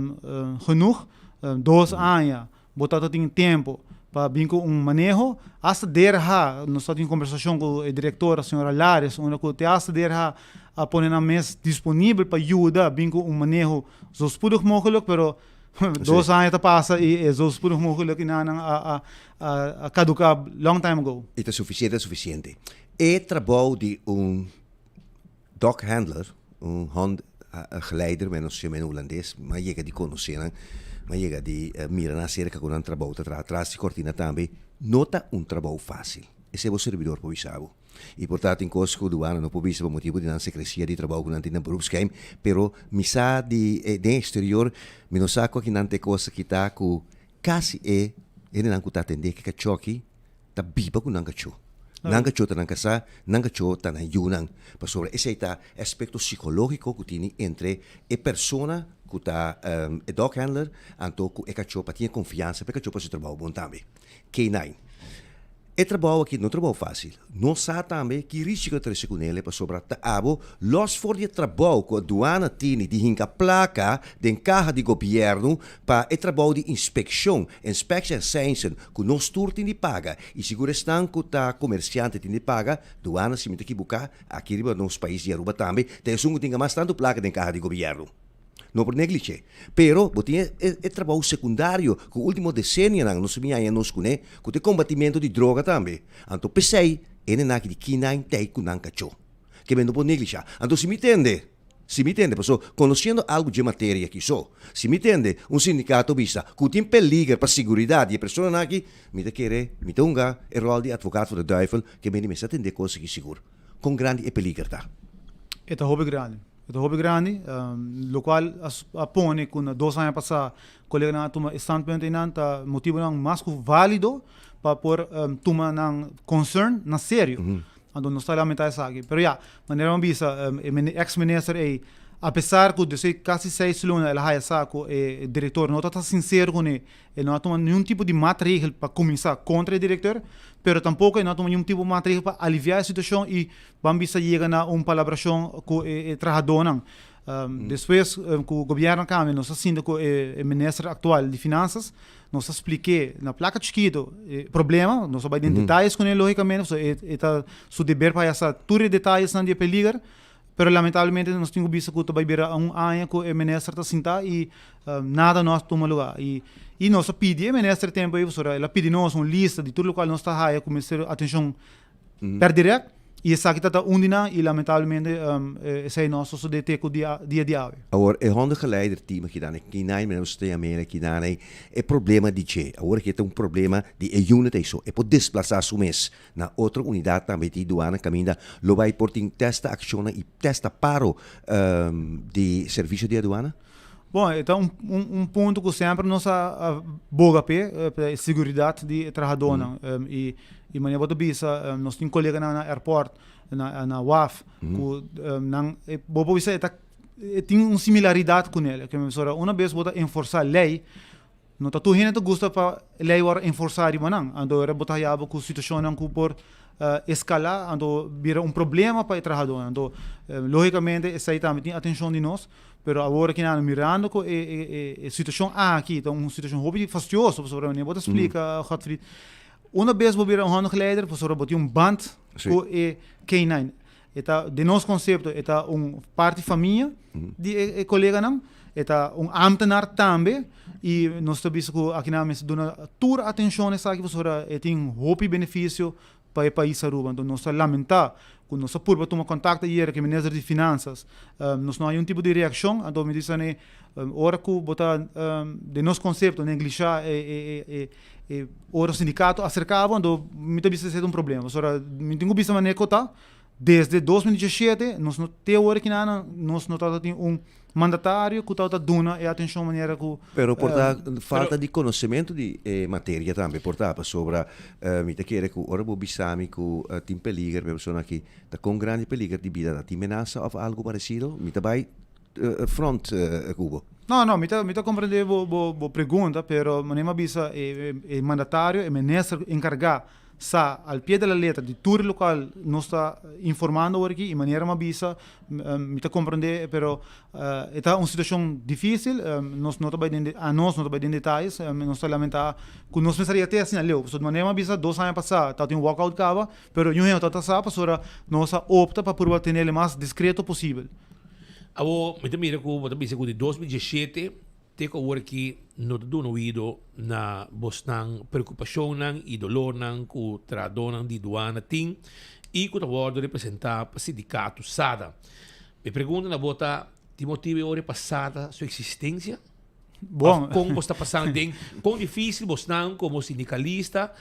genoeg 2 anos, botar tem tempo para vir com manejo, hasta derha, nós temos conversação com o diretor, a senhora Lares, onde que hasta derha a pôr na mesa disponível para ajudar, vir com manejo so spoedig mogelijk, pero 2 anos passa e é so spoedig mogelijk que não a caducar long time ago. É suficiente. É trabalho de dog handler, geleider, menos chama holandês, mas chega de conhecer, mas chega de mirar na cerca com um trabalho atrás de cortina também, nota trabalho fácil. Esse é o servidor para o e portanto em coisas que o ano não pode ser por motivo de não secrecia de trabalho que não tem beroepsgeheim, pero misa de exterior, me não saco que não tem coisa que está com quase ele não está atender que cachoque tá biba com não cacho. Não cacho tá não casa, não cacho tá na yunang. Para sobre esse aspecto psicológico que tem entre a persona que está dog handler, anto que cacho para ter confiança, para cacho para se trabalho bom também. K9. É trabalho aqui, não é trabalho fácil. Não sabe também que risco de com ele para sobrar abo, los for de trabalho que a aduana tem de hinca placa de carro de governo para o trabalho de inspeção ciência que nós todos tem de paga e seguro estão que o comerciante tem de paga, aduana se me tem que buscar aqui no nosso país de Aruba também, tem um que tem mais tanto placa de carro de governo. Não por negligência. Pero, botinha é trabalho secundário que o último decênio não se vinha nos conhe, que tem combatimento de droga também. Então, pensei, ele não de quinain tem que não cachou. Que não por negligência. Então, se me entende, porque conhecendo algo de matéria aqui só, se me entende, sindicato vista, que tem peligro para a segurança de pessoas aqui, me te querer, me te unga, o rol de advogado do duivel, que me me atende coisa que seguro. Com grande e peligro tá. É hobby grande. É hobby grande, lo qual apone com 2 anos passar, colega na toma standpoint tá motivo não mais válido para por toma não concern na sério. Então não está lamentar isso aqui. Pero já, maneira uma bisa, ex-minister apesar que de quase 6 anos ela vai saco o diretor não está sincero com ele não toma nenhum tipo de matriz para começar contra o diretor, pero tampouco não toma nenhum tipo de matriz para aliviar a situação e vamos bisa chega na palabração com o trabalhador não. Depois, com o governo cambia, nós assim com o ministro atual de finanças, nós expliquei na placa chiquito problema, nós vai em detalhes com ele logicamente, então o dever para essa tour de detalhes não de peligar, pero lamentavelmente nós temos visto que vai virar ano que o ministro está sentado e nada nós toma lugar e nós pedimos o ministro tempo aí, ela pede nós uma lista de tudo o qual nós está aí começar atenção per direct. E essa aqui está undina e lamentavelmente esse é nosso so de teco dia dia. Agora é onde geleider team que dan que nai men os te amere que dan é problema de che. Agora que tem problema de unit isso é pode desplazar su mês na outra unidade também de doana caminda lo vai porting testa acciona e testa paro de serviço de aduana. Bom, então ponto que sempre nós boga é segurança de trabalhador e maneira bota bisa nós temos colega na airport na WAF que bobo bisa tem uma similaridade com ele que uma vez bota enforçar lei não tá tu hina tu gosta para lei war enforçar manang ando era bota yabo com situação não por escalar ando vira problema para o trabalhador ando logicamente essa aí também tem atenção de nós pero agora que nós mirando com a situação aqui então uma situação hobby fastidiosa sobre a bota explica Gottfried. Uma vez vou virar geleider, professor, botei band com o K9. Eta de nosso conceito, eta parte família de colega não, eta ambtenaar também e nós estamos que aqui na mesa dona toda atenção nessa aqui, professor, tem hobby benefício para o país Aruba. Então nós lamentar quando nós por tomar contato aí com o ministro de finanças, nós não há tipo de reação, então me dizem ora que botar de nosso conceito neglijar ora o sindicato acercava, então me tem visto problema. Ora me tenho visto maneira que tá desde 2017 nós não tem hora que nós não tá tem mandatário que está dando a atenção maneira que pero falta de conhecimento de matéria também portava sobre me te quer que ora bo bisami que tem peligro pessoa que está com grande peligro de vida da amenaça ou algo parecido me te vai front Cubo. No, mi ta comprende bo pergunta, pero manema bisa e mandatario e ministro encargado sa al pie della letra di tutto lo qual non sta informando aqui in maniera ma bisa mi ta comprende pero è una situazione difficile non sta bei in detalhes non sta lamenta con non pensaria te assim leo so manera ma bisa 2 anos passado tá tem um walkout cava pero eu tá sa para nós opta para por ter ele mais discreto possível. Avo, mi mira ku, mi bisa ku di 2017, teko worki no do ido na bosnang preocupação e dolor nang ku tradonang di duana ting e ku tawado representar pa sindicato SADA. Me pergunta na bota ti motivi ore passata sua existência? Bom, como está passando den, quão difícil bosnang como sindicalista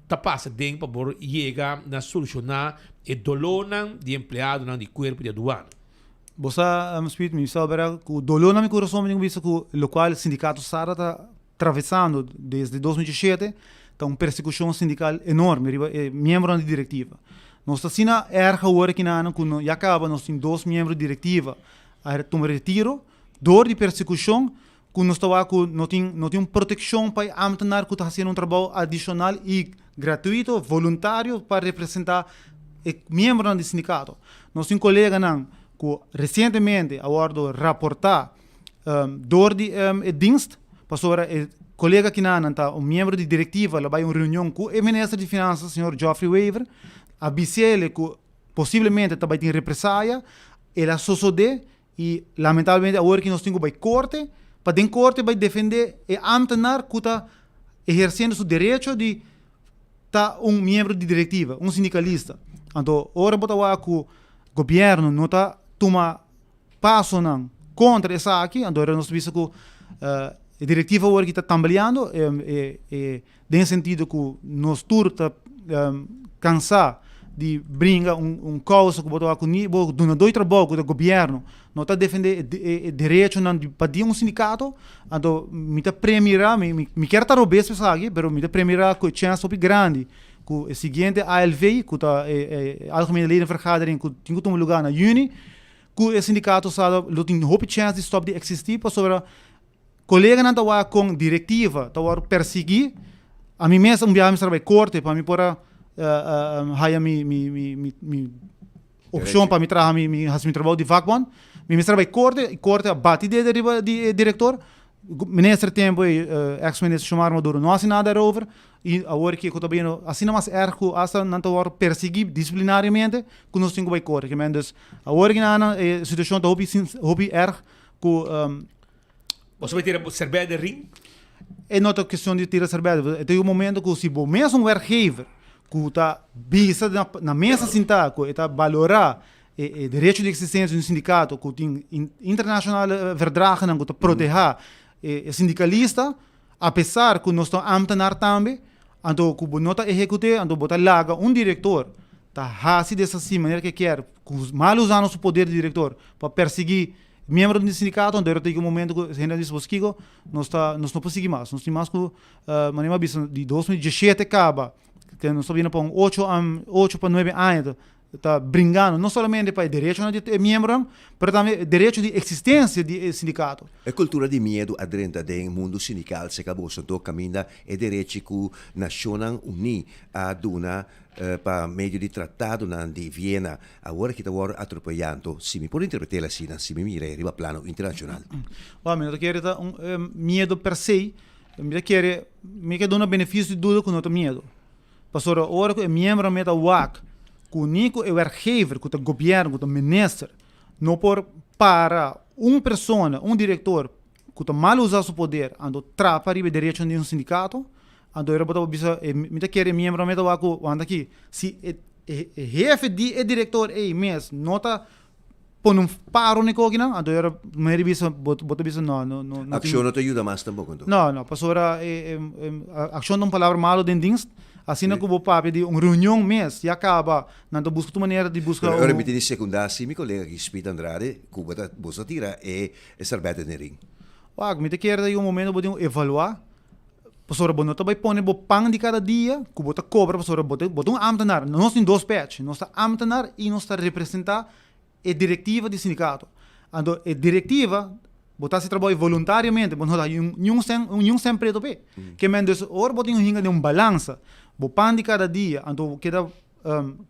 tá passa den para por chegar na solucionar e dolor nang di empleado nang di corpo de aduana. Você speed me sabe que o dolor na minha coração me visto que o local sindicato SADA está atravessando desde 2017 está uma persecução sindical enorme membro da diretiva nós está sina erga hora que na quando já acaba nós tem 2 membros da diretiva a tomar retiro dor de persecução quando nós está com não tem proteção para ambtenaar que está fazendo trabalho adicional e gratuito voluntário para representar membro do sindicato nós tem colega não que recentemente abordo reportar door de dienst pastora colega que nanta membro de diretiva lá vai uma reunião com o ministro de finanças senhor Geoffrey Weaver avisele que possivelmente também tem represália ela sosode e lamentavelmente agora que nós temos vai corte para den corte vai defender e ambtenaar que está exercendo seu direito de tá membro de diretiva sindicalista então ora botar que o governo não está toma passo não contra essa aqui, agora nós vimos que a diretiva hoje está tambaleando tem sentido que nós todos está cansar de brincar causa que botou aqui nível do dois trabalho do governo não está defender direito não de pedir sindicato, então me está premirar me quer estar obeso essa aqui, pero me está premirar com chance super grande que o seguinte ALV que está algemene ledenvergadering que tem um lugar na juni que o sindicato SADA tem hope chance de stop de existir para sobre colega não está com diretiva está perseguir a mim mesmo viagem para corte para mim para haya mi opção para me trazer meu trabalho de vakman. Me trabalho corte a batida de diretor. Minister tempo ex-minister chamaram do não assinada over e agora que eu também assina mais ergo hasta não tá hora perseguir disciplinariamente que nós temos que corte que mendes agora que na situação tá hobby erg que você vai tirar cerveja de ring? É não é questão de tirar cerveja. Tem um momento que se o mesmo werkgever que está bisa na mesa sentar que está valorar o direito de existência do sindicato que tem internacional verdragen que está proteger o sindicalista, apesar que nós estamos ambtenaar também, então que o nota executivo, então botar laga diretor tá assim dessa maneira que quer, mal usando o poder do diretor para perseguir membro do sindicato, onde tem um momento que a gente diz que nós não conseguimos mais. Nós temos que, maneira de 2017 acaba, que nós estamos vindo para 8 para 9 anos, está brincando não somente para o direito de membro, mas também o direito de existência do sindicato. A cultura de medo dentro do mundo sindical se acabou sendo caminho e direito que a Nação Unida a dona para meio de tratado de Viena, agora que está atropellando, se me pode interpretar assim, se me mira arriba plano internacional. Eu quero medo per se, eu quero dar benefício de dúvida com o medo. Pastor, agora que o membro meta WAC, que o único werkgever, que o governo, que o ministro, não por para pessoa, diretor, que mal usa seu poder, ando trapa ribe direito de sindicato, ando era botar bisa, me quer membro meta waku, anda aqui, se chefe de diretor mês nota por paro nem coisa não, ando era me bisa botar bisa não. Ação não te ajuda mais também. Não, pastor, ação não palavra malo de dienst. Assim que o papo de reunião mês e acaba, não busca uma maneira de buscar. Agora me diz secundário, se meu colega que Spita Andrade, Cuba da bolsa tira e cerveja de ring. Me quer daí momento para evaluar. Pastor, bom, também põe o pão de cada dia, que bota cobra, pastor, bota ambtenaar. Nós temos dois patches, nós está ambtenaar e nós está representar a diretiva do sindicato. Então, a diretiva botar se trabalho voluntariamente, bom, não um sempre do pé. Que mendes, ora botar um balança. O pão de cada dia, então queda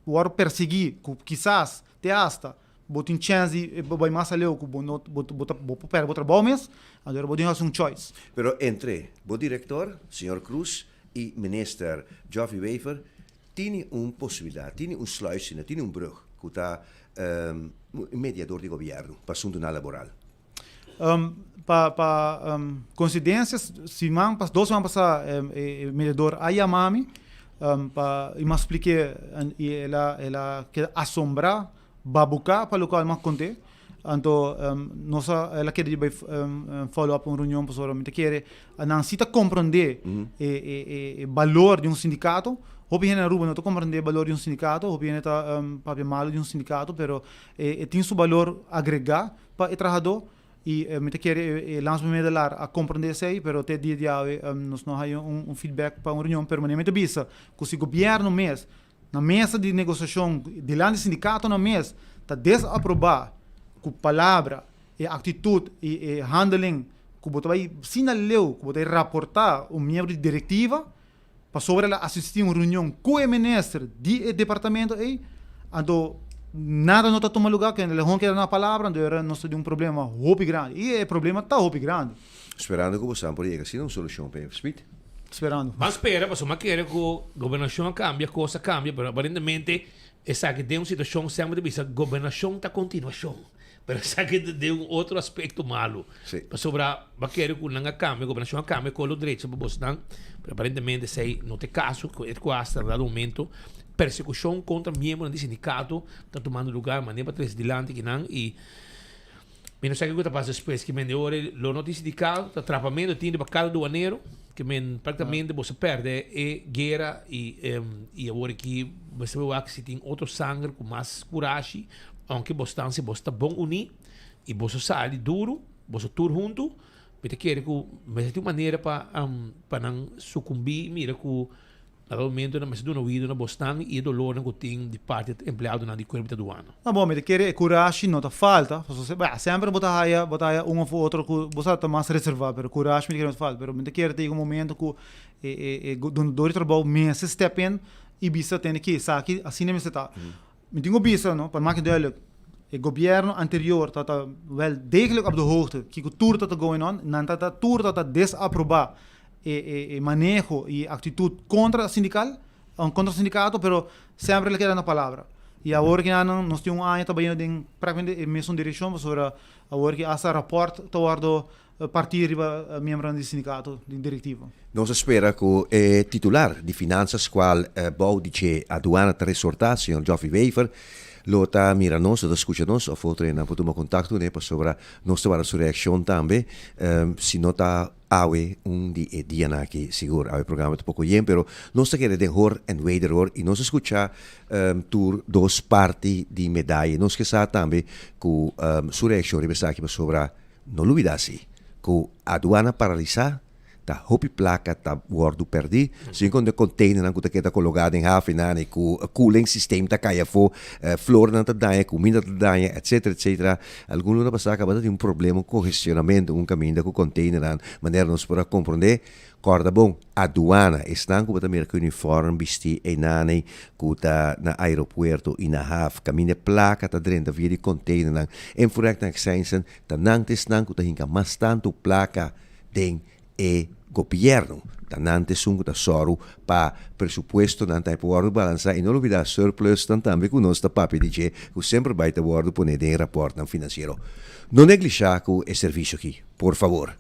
o perseguir, que quizás te hasta, botar chance de vai mais além, que botar trabalho mesmo, agora botar fazer choice. Pero entre o diretor, Sr. Cruz, e minister Geoffrey Wever, tem possibilidade, tem sluiting, tem brug, que está mediador de governo para assunto laboral. Para coincidências, se duas semanas passar mediador Ayamami, e me expliquei e ela quer assombrar babucar para o local mais conte então ela quer follow up uma reunião para me quer não se compreender o valor de sindicato hobby na Aruba não compreender o valor de sindicato hobby está papel malo de sindicato pero tem seu valor agregar para o trabalhador e me quer lançar me dar a compreender isso aí, pero até dia nós não há feedback para uma reunião permanente bisa, que se o governo mês na mesa de negociação de lá do sindicato na mesa está desaprovar com palavra e atitude e handling que você vai sinaleu que você vai raportar membro de diretiva para sobre ela assistir uma reunião com o ministro do departamento aí, então nada não está tomando lugar, que ele não quer na palavra, nós temos problema muito grande. E o problema está muito grande. Esperando que você possa chegar a uma solução para Smith. Esperando. Mas espera, mas uma quer que a governação cambie, a coisa cambia, mas aparentemente, essa que tem uma situação sempre de a governação está continuação. Mas essa que tem outro aspecto malo. Mas sobre a quer que não cambie, a governação cambia com os direitos para você, mas aparentemente, se não tem caso, é quase a dado momento, persecução contra membros do sindicato está tomando lugar, mas nem para trás delante que não e não sei o que está passando depois que me ora o nosso sindicato está atrapamento tem de cada aduaneiro que praticamente você perde e guerra e agora que você vê que se tem outro sangue com mais coragem aunque você está bom unir e você sai duro você tur junto mas quer que mas tem maneira para não sucumbir mira que Realmente, mas do ouvido na Boston e dolor que tem de parte do empregado na corpo do ano. Ah, bom, mas querer coragem não tá falta. Sempre botar um ou outro que você tá mais reservado, pero coragem me não falta. Pero me querer ter um momento que do trabalho me se step in e bisa tem que sair assim nem se tá. met die visa, no, para maken duidelijk. Het governo anterior dat wel degelijk op de hoogte. Kijk, tour dat going on, dat tour dat desaproba manejo y actitud contra sindical, contra sindicato, pero sempre le queda una palabra. Y ahora que nos tiene un año también de prácticamente misma dirección, sobre ahora que hace rapport toward partir membro del sindicato directivo. Nós espera que o titular de finanças, qual bom dice aduana de resortação, Geoffrey Wever, lota mira nós, ou escuta nós, ou outra não podemos contato, né, para sobre nós tomar a sua reação também, se nota awe de dia na que seguro, awe programa de pouco tempo, pero nós queremos de hor en wederhor e nós escutar tour dos partes de medalha, nós que sabe também que sua reação reversa aqui sobre não olvidar-se que a aduana paralisar ta hopi placa ta wordu perdi sin con de container nan kuta keta colocado em half nani ku cooling system ta kaya fo flor nan ta daia comida ta daia etc alguno na passa acaba de um problema com gestionamento caminho com container nan maneira nos para compreender corda bom aduana estão com também com uniforme bisti e nani kuta na aeroporto in a half caminho placa ta dentro via de container nan en furek na sensen ta nan tes nan kuta hinka mas tanto placa den governo tanante sungo da soru pa presupuesto nanta por balança e não olvidar surplus também com nós da papi dice que sempre vai ter word pone de rapporto financeiro não neglijar que é serviço aqui por favor.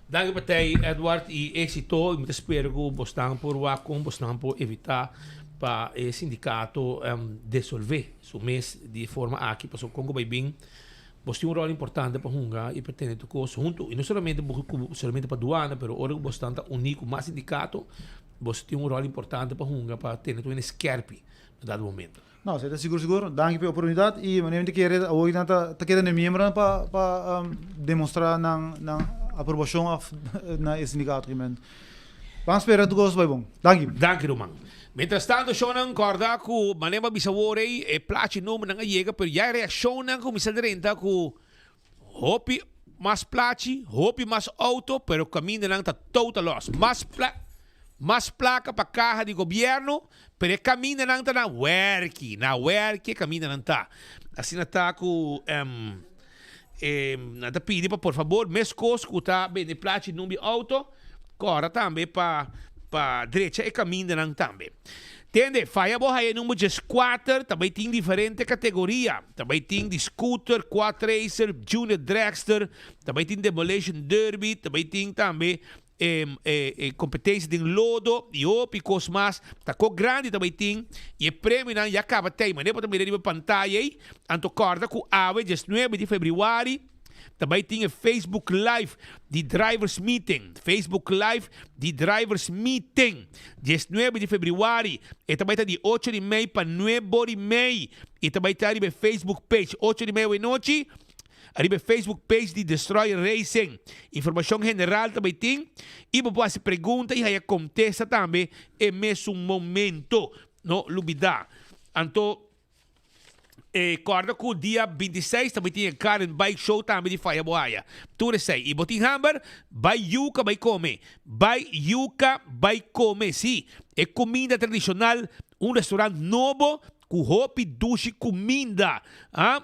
Dank partij Edward e éxito e espero que bostan por wakom bostan por evitar para o sindicato dissolver su mês de forma aqui para o Congo vai bem. Você tem rol importante para Hunga e pretende tu coisa junto e não somente para aduana, pero ora bastante único, mais sindicato, você tem rol importante para Hunga para ter tu esquerpe no dado momento. Não, você está seguro. Danke pela oportunidade e maneira que querer hoje tá querendo membro para demonstrar na aprovação na sindicato que men. Vamos esperar tu coisa vai bom. Danke Roman. Mientras tanto, siya nang korda ko manema bisawore placi nome nang ayega pero ya reaksyon nang kumisa renta ko hopi mas placi, hopi mas auto pero camina lang ta total loss. Mas placa pa caja de gobyerno pero camina lang ta na werki camina lang ta. Assim na ta ko nada pidi pa por favor mes cos ko ta bene placi nome auto cora tambe pa direita e caminho não também. Entende? Faia boa aí número 4, também tem diferente categoria. Também tem de scooter, quad racer, junior dragster, também tem demolition derby, também tem também competência de lodo e opicos mais. Tá com grande também tem e prêmio não já acaba tem, mas depois também de pantalla aí. Anto corda com ave 19 de fevereiro. Também tinha Facebook Live de Drivers Meeting. Facebook Live de Drivers Meeting. 19 de fevereiro. E também está de 8h30 para 9h30. E também está ali no Facebook Page. 8h30 da noite. Ali no Facebook Page de Destroy Racing. Informação general também tem. E você se pergunta e aí acontece também. É mesmo momento. Não lubida. Então, corda com o dia 26 também tinha Karen Bike Show também de Faia Boaia. Tudo sei. E botin hamburger, vai yuca, vai comer. Vai yuca, vai comer. Sim, é comida tradicional. Restaurante novo com hopi, duche, comida.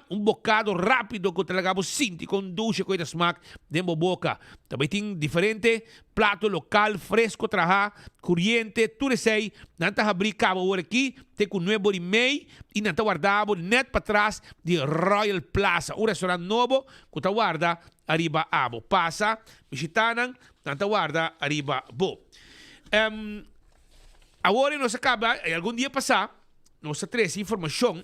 Bocado rápido que talagamos sinti com duche, coisa smack dentro da boca. Também tem diferente prato local, fresco, traja, corriente, tudo sei. Não tá abrir cabo por aqui, tem com 9h30 e não tá guardado net para trás de Royal Plaza, restaurante novo que tá guarda arriba abo. Passa, visitanan, não tá guarda arriba bo. Agora nós acaba, algum dia passar, nós traz informação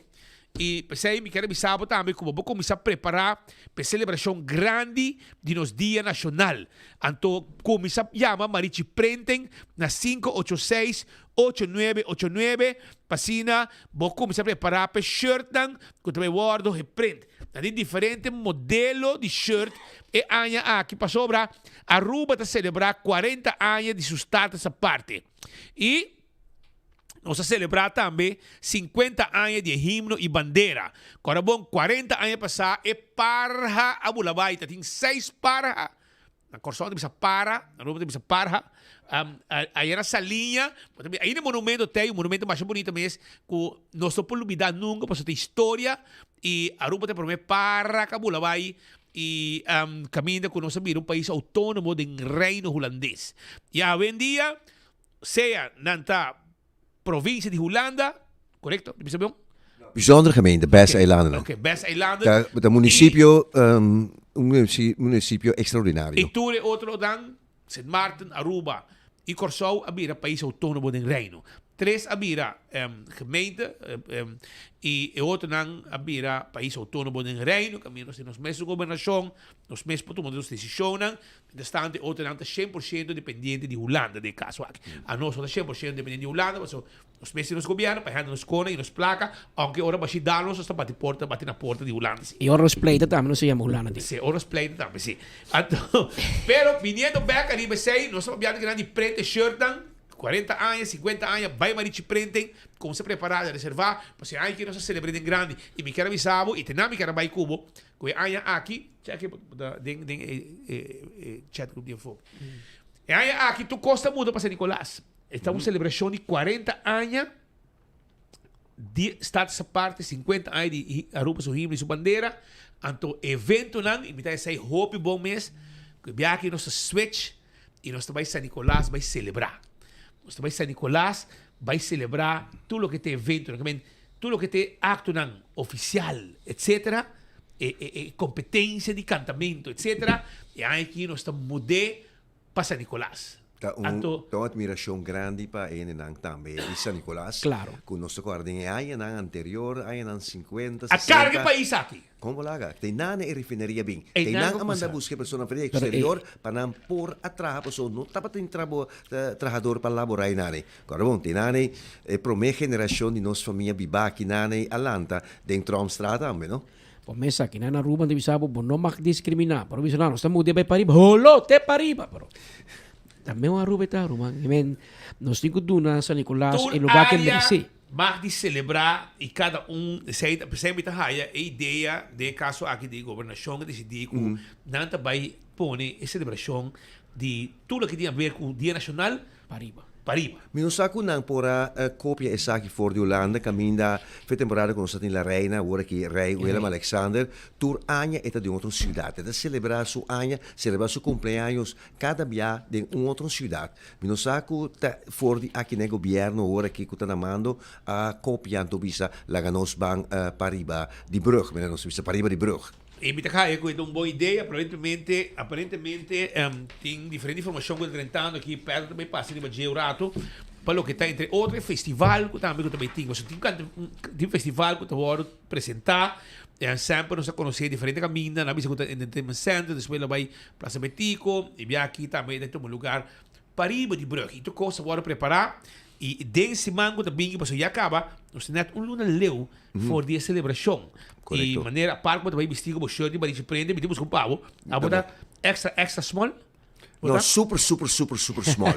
e pensei me quero avisar também como vou começar a preparar para a celebração grande de nos Dia Nacional. Então, começar a chamar Marichi Prenten na 586-8989 Pasina, vou começar a preparar para shirt que também guardo e print. Tem diferente modelo de shirt e aña aqui para sobra. Aruba está celebrar 40 anos de sua start essa parte. E nós celebramos também 50 anos de himno e bandeira. Agora, bom, 40 anos passar é parha a Bulabay. Tem 6 parha. Na Corsão tem para, na Roma tem parha. Aí era salinha, aí no monumento tem, o monumento mais bonito mesmo, que não se pode olvidar nunca, porque tem história, e Aruba tem por mim para Cabula vai, e caminha com nós um país autônomo do reino holandês. E hoje em dia, seja na província de Holanda, correto? Bijzondere gemeente, Bes-eilanden. Ok, Bes-eilanden. Het municipio, un municipio extraordinario. E tu outro dan, Sint Maarten, Aruba e Curaçao, abira país autônomo do reino. 3 abira gemeente e outro dan abira país autônomo do reino, caminho nos mesmos governação, nos mesmos tomamos decisões, bastante outro dan 100% dependente de Holanda, de caso aqui. A nós somos 100% dependente de Holanda, mas os mesmos governos, para nos cona e nos placa, aunque ora vai dar-nos esta bate na porta de Holanda. E ora os pleita também não se chama Holanda. Sim, ora os pleita também, sim. Pero, viniendo back ali, nós estamos vendo grande prende shirt dan, 40 anos, 50 anos, vai marichi prendem, como se preparar a reservar, porque aí que nós celebramos grande, e me quero avisar, e tem me quero vai cubo, que aí aqui, check chat group de fogo. E aí aqui tu costa muda para San Nicolás. Estamos celebração de 40 anos de Estado essa parte, 50 anos de Aruba, sua himno e sua bandeira, então evento não, imitar esse hope bom mês, que aqui nós switch, e nós também San Nicolás vai celebrar. Nós também San Nicolás vai celebrar tudo o que tem evento, tudo o que tem acto oficial, etc., competência de cantamento, etc., e aí aqui nós estamos mudando para San Nicolás. Uma admiração grande para ele também, de San Nicolás. Claro. Com nosso guardião, aí na anterior, aí na 50, 60. A carga país aqui. Como lá, tem nada em refineria bem. Tem nada a mandar buscar pessoa para exterior para não pôr atrás, pessoa não está para ter trabalhador para laborar nada. Agora bom, tem nada para minha geração de nossa família viva aqui nada Atlanta, dentro da estrada também, não? Pomesa aqui na Aruba não sabe, não mag discriminar, pero bisa nós estamos de pariba, holo te pariba, pero também uma Aruba está Aruba, nós temos que na San Nicolás em lugar que merece. Mas de celebrar e cada sempre está a ideia de caso aqui de governação que decidir que não vai pôr a celebração de tudo que tem a ver com o Dia Nacional Pariba. Mino saco não por a cópia essa aqui for de Holanda, caminha foi temporada com o La Reina, agora que rei Willem Alexander, tur año eta de outra cidade, de celebrar su año, celebrar su cumpleaños cada dia de outra cidade. Mino saco for de aqui no governo agora que está namando a cópia do bisa la ganos bang Pariba de Brugge, menos bisa Pariba de Brugge. E me está com uma boa ideia, aparentemente tem diferente informação que eu estou tentando aqui perto também passa de Badia Urato, para o que está entre outro festival que também tem, você tem festival que eu vou apresentar, sempre nós conhecemos diferentes caminhos, na visa que Entertainment Center, depois ela vai Praça Betico, e aqui também dentro de um lugar Pariba de Brugge, então coisa vou preparar. E desse mango também que já acaba, nós temos luna leu for dia celebração. E de maneira parte quando vai vestir como shirt e vai te prender, metemos com pavo, a botar extra small. No, super small.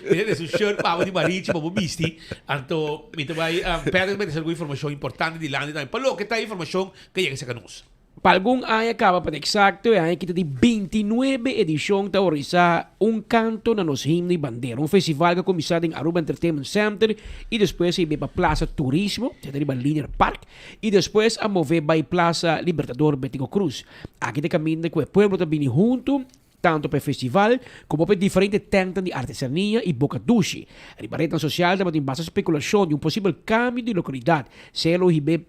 Vedete su shirt pavo di marítimo, vou vestir. Então, me vai perder alguma informação importante de lá também. Para o que tá informação que chega a nós. Para algum ano acaba para exato, é ano que tem 29 edição da organizar canto na nos himno e bandeira, festival que começado em Aruba Entertainment Center e depois vai para Plaza Turismo, que é para Linear Park, e depois a mover para Plaza Libertador Betico Cruz. Aqui tem caminho que o povo também junto, tanto para o festival como para diferentes tendas de artesania e boca duche. A rede social também tem bastante especulação de possível cambio de localidade, se o IB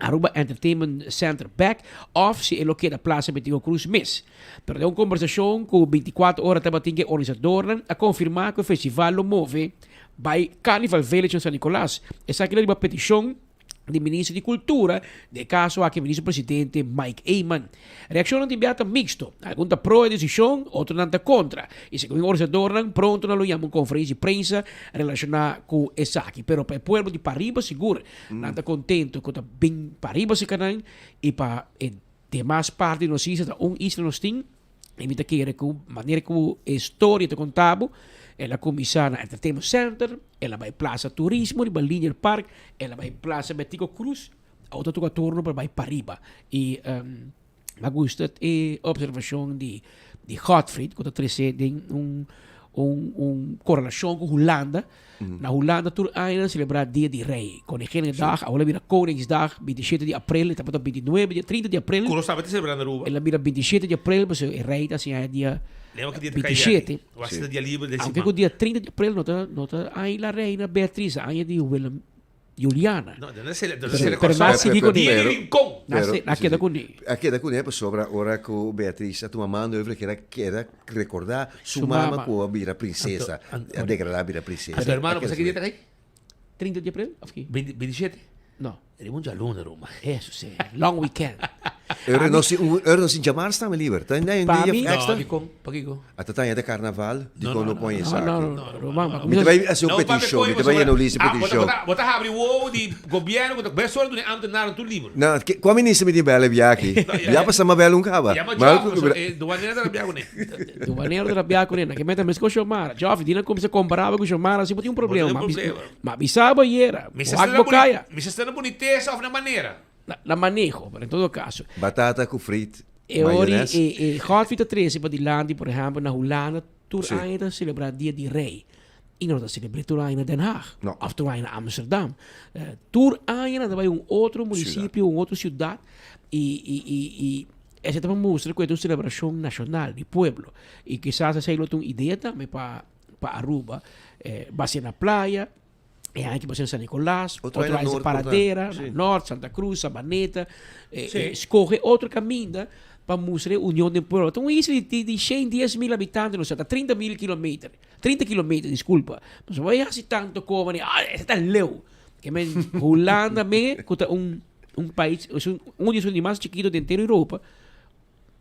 Aruba Entertainment Center back of se ele quer a Plaza Betico Cruz miss. Pero de uma conversação com 24 horas também tem que organizador a confirmar que o festival lo move by Carnival Village em San Nicolás. Essa aqui é uma petição do ministro de Cultura, de caso aqui ministro presidente Mike Eyman. Reação de imediata mixto, algum está pro a decisão, outro não está contra. E segundo o organizador, pronto não llamam conferência de prensa relacionada com essa aqui. Pero para o povo de Pariba, seguro, não está contento com bem Pariba se canal e para demais parte de notícias da isla nos tem, imita que era com maneira que a história te contava. Ela começa na Entertainment Center, ela vai Plaza Turismo, vai Linear Park, ela vai Plaza Betico Cruz, outra turno para vai Pariba. E me gusta a observação de de Godfried, que tem correlação com Holanda. Na Holanda, tour ainda celebrar Dia de Rei. Koninginnedag, agora vira Koningsdag, 27 de abril, está para 29, 30 de abril. Como estava celebrando Aruba? Ela vira 27 de abril, mas o rei assim é dia Lembra que dia 27. Eu acho que é dia livre desse Aunque o dia 30 de abril, nota aí a reina Beatriz, aí de Juliana. No, non è se Per Massi dico Dia de Rincón. Queda con lei. Queda con lei, sopra ora con Beatrice, a tua mamma dove queda ricordare su mamma. mamma può abire princesa, a degradare la princesa. A tu hermano, cosa che dieta kai? 30 de abril? 27? No. Eravamo già luna, Roma. Eso sì, long weekend. Non si chiamare sta liever. Dan nee, die extra. Pagiko. A tatanya de carnaval, di kono po in sa. No. Mi vai a un petition, mi vai a no lisi petition. Bota abri uovo di governo, bota per solo di ambtenaar tu libro. No, qua ministro mi di belle viaki. Ja pa sama belle un kaba. Ja, maar douaneiro da biago ne. Douaneiro da biago ne, que meta mesco chamara. Jovem, dina como se comprava com chamara, se tinha um problema. Mas bisaba era. Mi se sta na boniteza of na maneira. La manejo, pero en todo caso. Batata com frito. E ora, Godfried 13 para Dilandi, por exemplo, na Holanda, tur ainda celebrar Dia de Rei. E não está celebrando tur ainda Den Haag. No. Of tur ainda Amsterdam. Tur ainda vai outro município, outra cidade. E essa também mostra que é uma celebração nacional, de pueblo. E quizás essa é uma ideia também para Aruba. Vai ser na praia. E anche per San Nicolás, outro é Paradeira, Norte, Santa Cruz, Sabaneta, escorre outro caminho para mostrar a união do povo. Então, isso de 110 mil habitantes, não sei, 30 mil quilômetros. 30 quilômetros, desculpa. Mas não vai assim tanto como, esse está leu. Que Holanda é um país, um dos mais chiquitos da inteira Europa,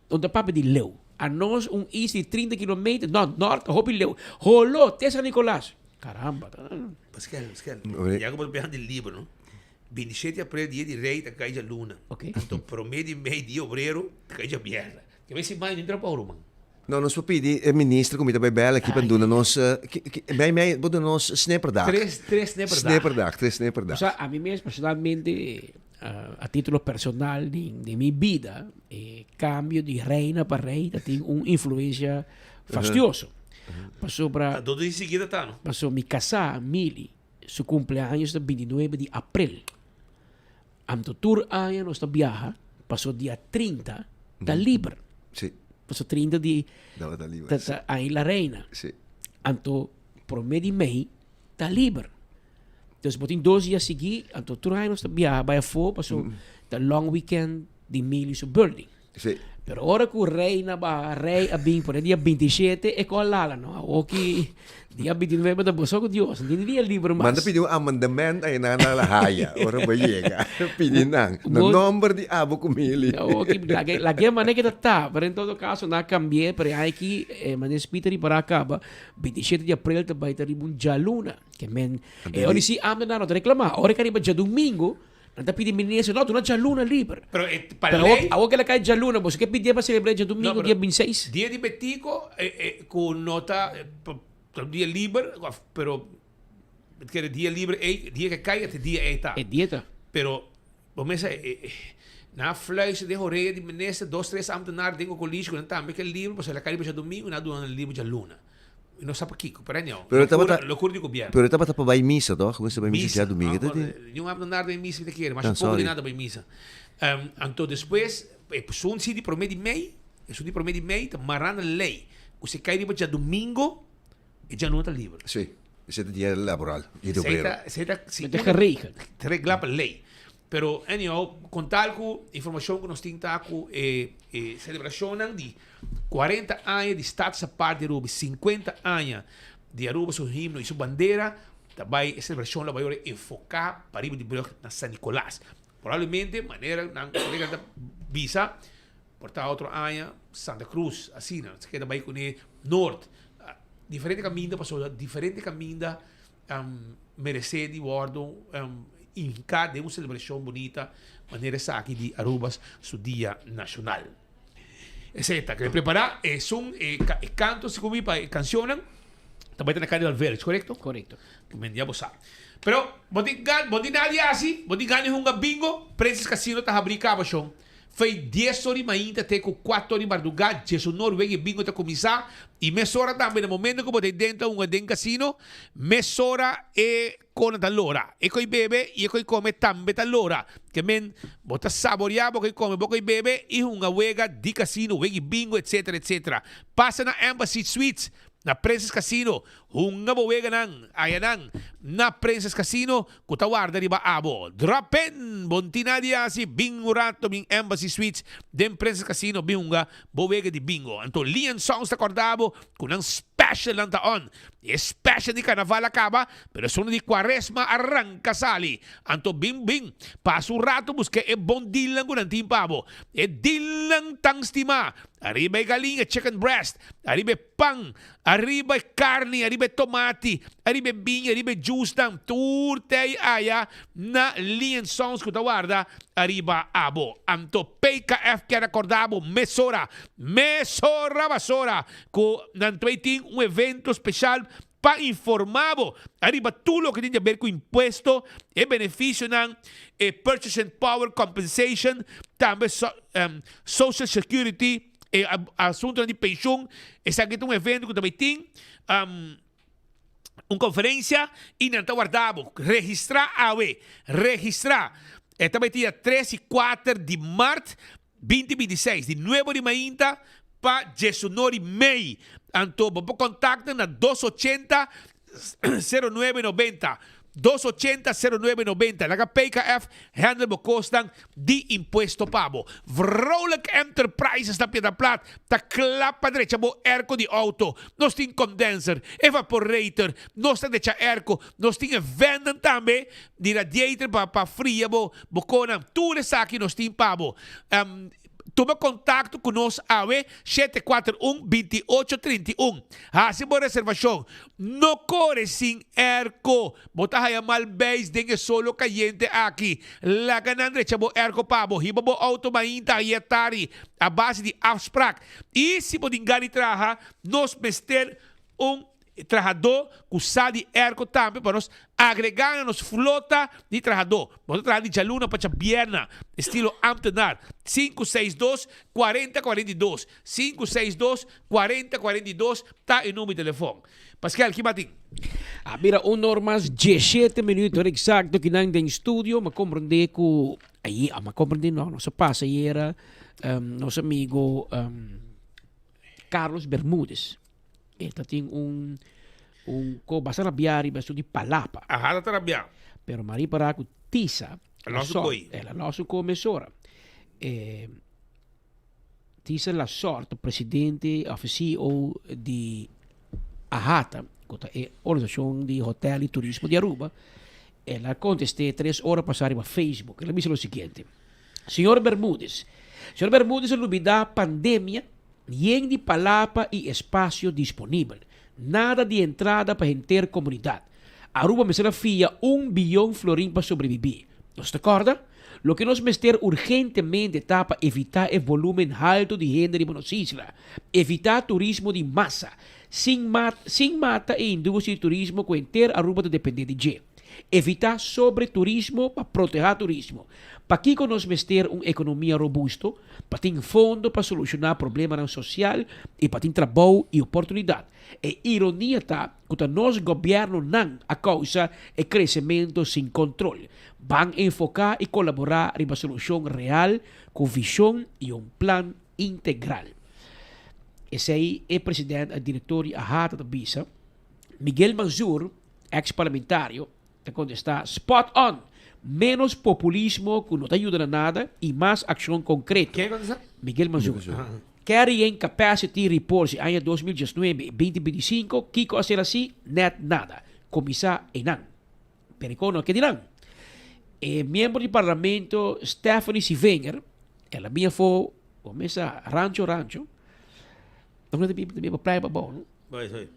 onde o papo de leu. A nós, isso de 30 quilômetros, norte, hopi leu. Rolou, até San Nicolás. Caramba. Pascal. Já como eu del livro, não? 27 de abril, dia de rei, tá cai a luna. Ok. Então, promedio meio dia obreiro, tá cai a merda. Que vai se mais não entra para o Roman. No, nos papidi é ministro como também bela aqui para dona nós bem bota nós snapperdag. Três snapperdag. Três snapperdag. O sea, a mí mesmo personalmente a título personal de mi vida, cambio de reina para rei, tem uma influência fastidiosa. Passou para. Todo em seguida tá, não? Passou me casar, Mili, seu cumpleaños de 29 de abril. Anto tour año nós viaja, passou dia 30 da Libre. Sim. Passou 30 de da Libre. Aí la reina. Sim. Anto promedio mei da Libre. Então, botin 2 dias seguir, anto tour año nós viaja, vai fora, passou da long weekend de Mili seu birthday. Sim. Pero ora que o rei a bem por dia 27 é com lá, não? O que dia 29 da bolsa com Deus, não dia livre mais. Manda pedir um amendamento aí na lahaya, ora vai chegar. Pedir no número de abo com Mili. O que la que maneira que tá, pero em todo caso na cambiar, pero aí que manes Peter e para acaba 27 de abril vai ter um jaluna, que men ora se amena não reclamar, ora que arriba já domingo. Não pedi ministro, não, tu não tinha luna livre. Pero lei... Agora que ela cai de luna, você quer pedir para celebrar dia domingo, dia 26? Dia de Betico, com nota, dia livre, pero, que dia livre, dia que cai, até dia está. É dieta. Pero, vamos dizer, na fluis de horeia de ministro, 2, 3 ambtenaar, dengo colégio, não tá, que livre, você ela cai para domingo, não doa livre de luna. Não sabe Kiko, pero não. Loucura de governo. Pero estava para ir missa, toch? Você vai missa domingo, tá? Não há nada em missa de querer, mas um pouco de nada para missa. Então depois, pessoa se de promedio mei, marana lei. Você cai para domingo e já não está livre. Sim. Esse é dia laboral, dia de obrero. Sim, tem que regra. Regla para lei. Pero, anyhow, contar com informação que nós temos com celebração de 40 anos de status a parte de Aruba, 50 anos de Aruba, seu himno e sua bandeira, também a celebração vai enfocar para ir de na San Nicolás. Provavelmente, maneira, na colega da Visa, portar outro ano, Santa Cruz, assim, não se queda bem com o Norte. Diferente caminho, passou diferente caminho, merecer de bordo, em cada uma celebração bonita, maneira essa aqui de Arubas, seu dia nacional. Etc. Que preparar são cantos que para cancionam, também tem na Carnival Village, correto? Correto. Que me diabo sabe. Pero, bom dia assim, bom dia um bingo, Princess Casino tá abrir cabo chão. Foi 10 horas ainda até com 4 horas de madrugada, Jesus Norweg e bingo tá começar. E mesora também no momento que você dentro um casino, mesora e com a lora. E coi bebe e coi come também a lora. Que men, bota saborear, coi come, coi bebe e uma wega de casino, wegi bingo, etc, etc. Passa na Embassy Suites, na Princess Casino, hunga bawega nang, ayanang, na Princess Casino, kutawarda riba abo. Dropen, bontinadia si bingo rato ming Embassy Suites, den Princess Casino, binga, bawega di bingo. Anto lian songs na kordabo, kunang special lang taon. Special di Carnaval acaba, pero sono di Quaresma arranca sali. Anto bing bing, paso un rato busque e bon dilang kunang timpabo. E dilang tang stima. Arriba galing e chicken breast, arriba pang, arriba carne, arriba tomate, arriba vinho, arriba juice tang turte aya na lian songs ko tawarda, arriba abo. Anto PKF que recordavo mesora basora ko nantuiting un evento special pa informavo arriba tudo que tem a ver com imposto e benefício ng purchasing power compensation, também social security e assunto de pensão. Esse aqui é um evento que também tem uma conferência e não está guardado. Registrar registrar. Também dia 3 e 4 de março 2026, de 9 de maio para 19 de maio. Então, vamos contactar na 280-0990. 280-0990. Laga PKF, handel bekosting die impuesto pabo. Vrolijk Enterprises na Pietraplat. Ta klapa derecha bo airco di auto. Nos ting condenser, evaporator. Nos ting derecha airco. Nos ting venden tambe di radiator pa fria bo. Bocona. Tudo isso aqui nos ting pabo. Toma contato conosco AWE 741-2831. Hasi mo reservasyon. No corre sin erco. Bota haya mal base dinge solo caliente aqui. Laganan derecha mo erco pabo. Hiba mo auto mainta yatari. A base de afspraak. E se podem traha, nos mester trajador que sabe erco também para nós agregar nos flota de trajador. Vamos trabalhar de jaluna para Bierna, estilo Amtenar. 562-4042. 562-4042 está em número de telefone. Pascal, que bating? Mira, normas 17 minutos exacto que nang den studio, ma comprende que aí, ma comprende não, nosso passageira, nosso amigo Carlos Bermúdez. Esta tem ko basta rabiari basto di palapa. Ahada tarabia. Pero mari para ku tisa. La nosso comissora. Tisa la sorte presidente of CEO di Ahata, que é organização de hotel e turismo de Aruba. Ela contestou 3 horas passar no Facebook. Ela disse o seguinte: Senhor Bermúdez, olvidar pandemia, nem de palapa e espaço disponível. Nada de entrada para intercomunidade. Aruba me será fia 1 bilhão florim para sobreviver. ¿Nos recorda? Lo que nos mester urgentemente está para evitar o volume alto de gente de Buenos Islas. Evitar turismo de massa. Sin mata e indústria de turismo com inteira Aruba de depender de gente. Evitar sobreturismo para proteger turismo. Para que nos mester uma economia robusta, para ter fundo para solucionar problemas social e para ter trabalho e oportunidade. E ironia está que o nosso governo não a causa é crescimento sem controle. Vão enfocar e colaborar em uma solução real com visão e plano integral. Esse aí é o presidente e diretor da Ahata da Bisa, Miguel Manzur, ex-parlamentário, quando está spot on. Menos populismo que não te ajuda a nada e mais ação concreta. Quem é que Miguel Manzur. Carrying Capacity Report em ano 2019-2025, Kiko a ser assim, net nada. Começar em ano. Pericono, que dirão? Membro do parlamento Stephanie Sivenger, ela minha foi, começa rancho, não é de praia para bom, não? Vai.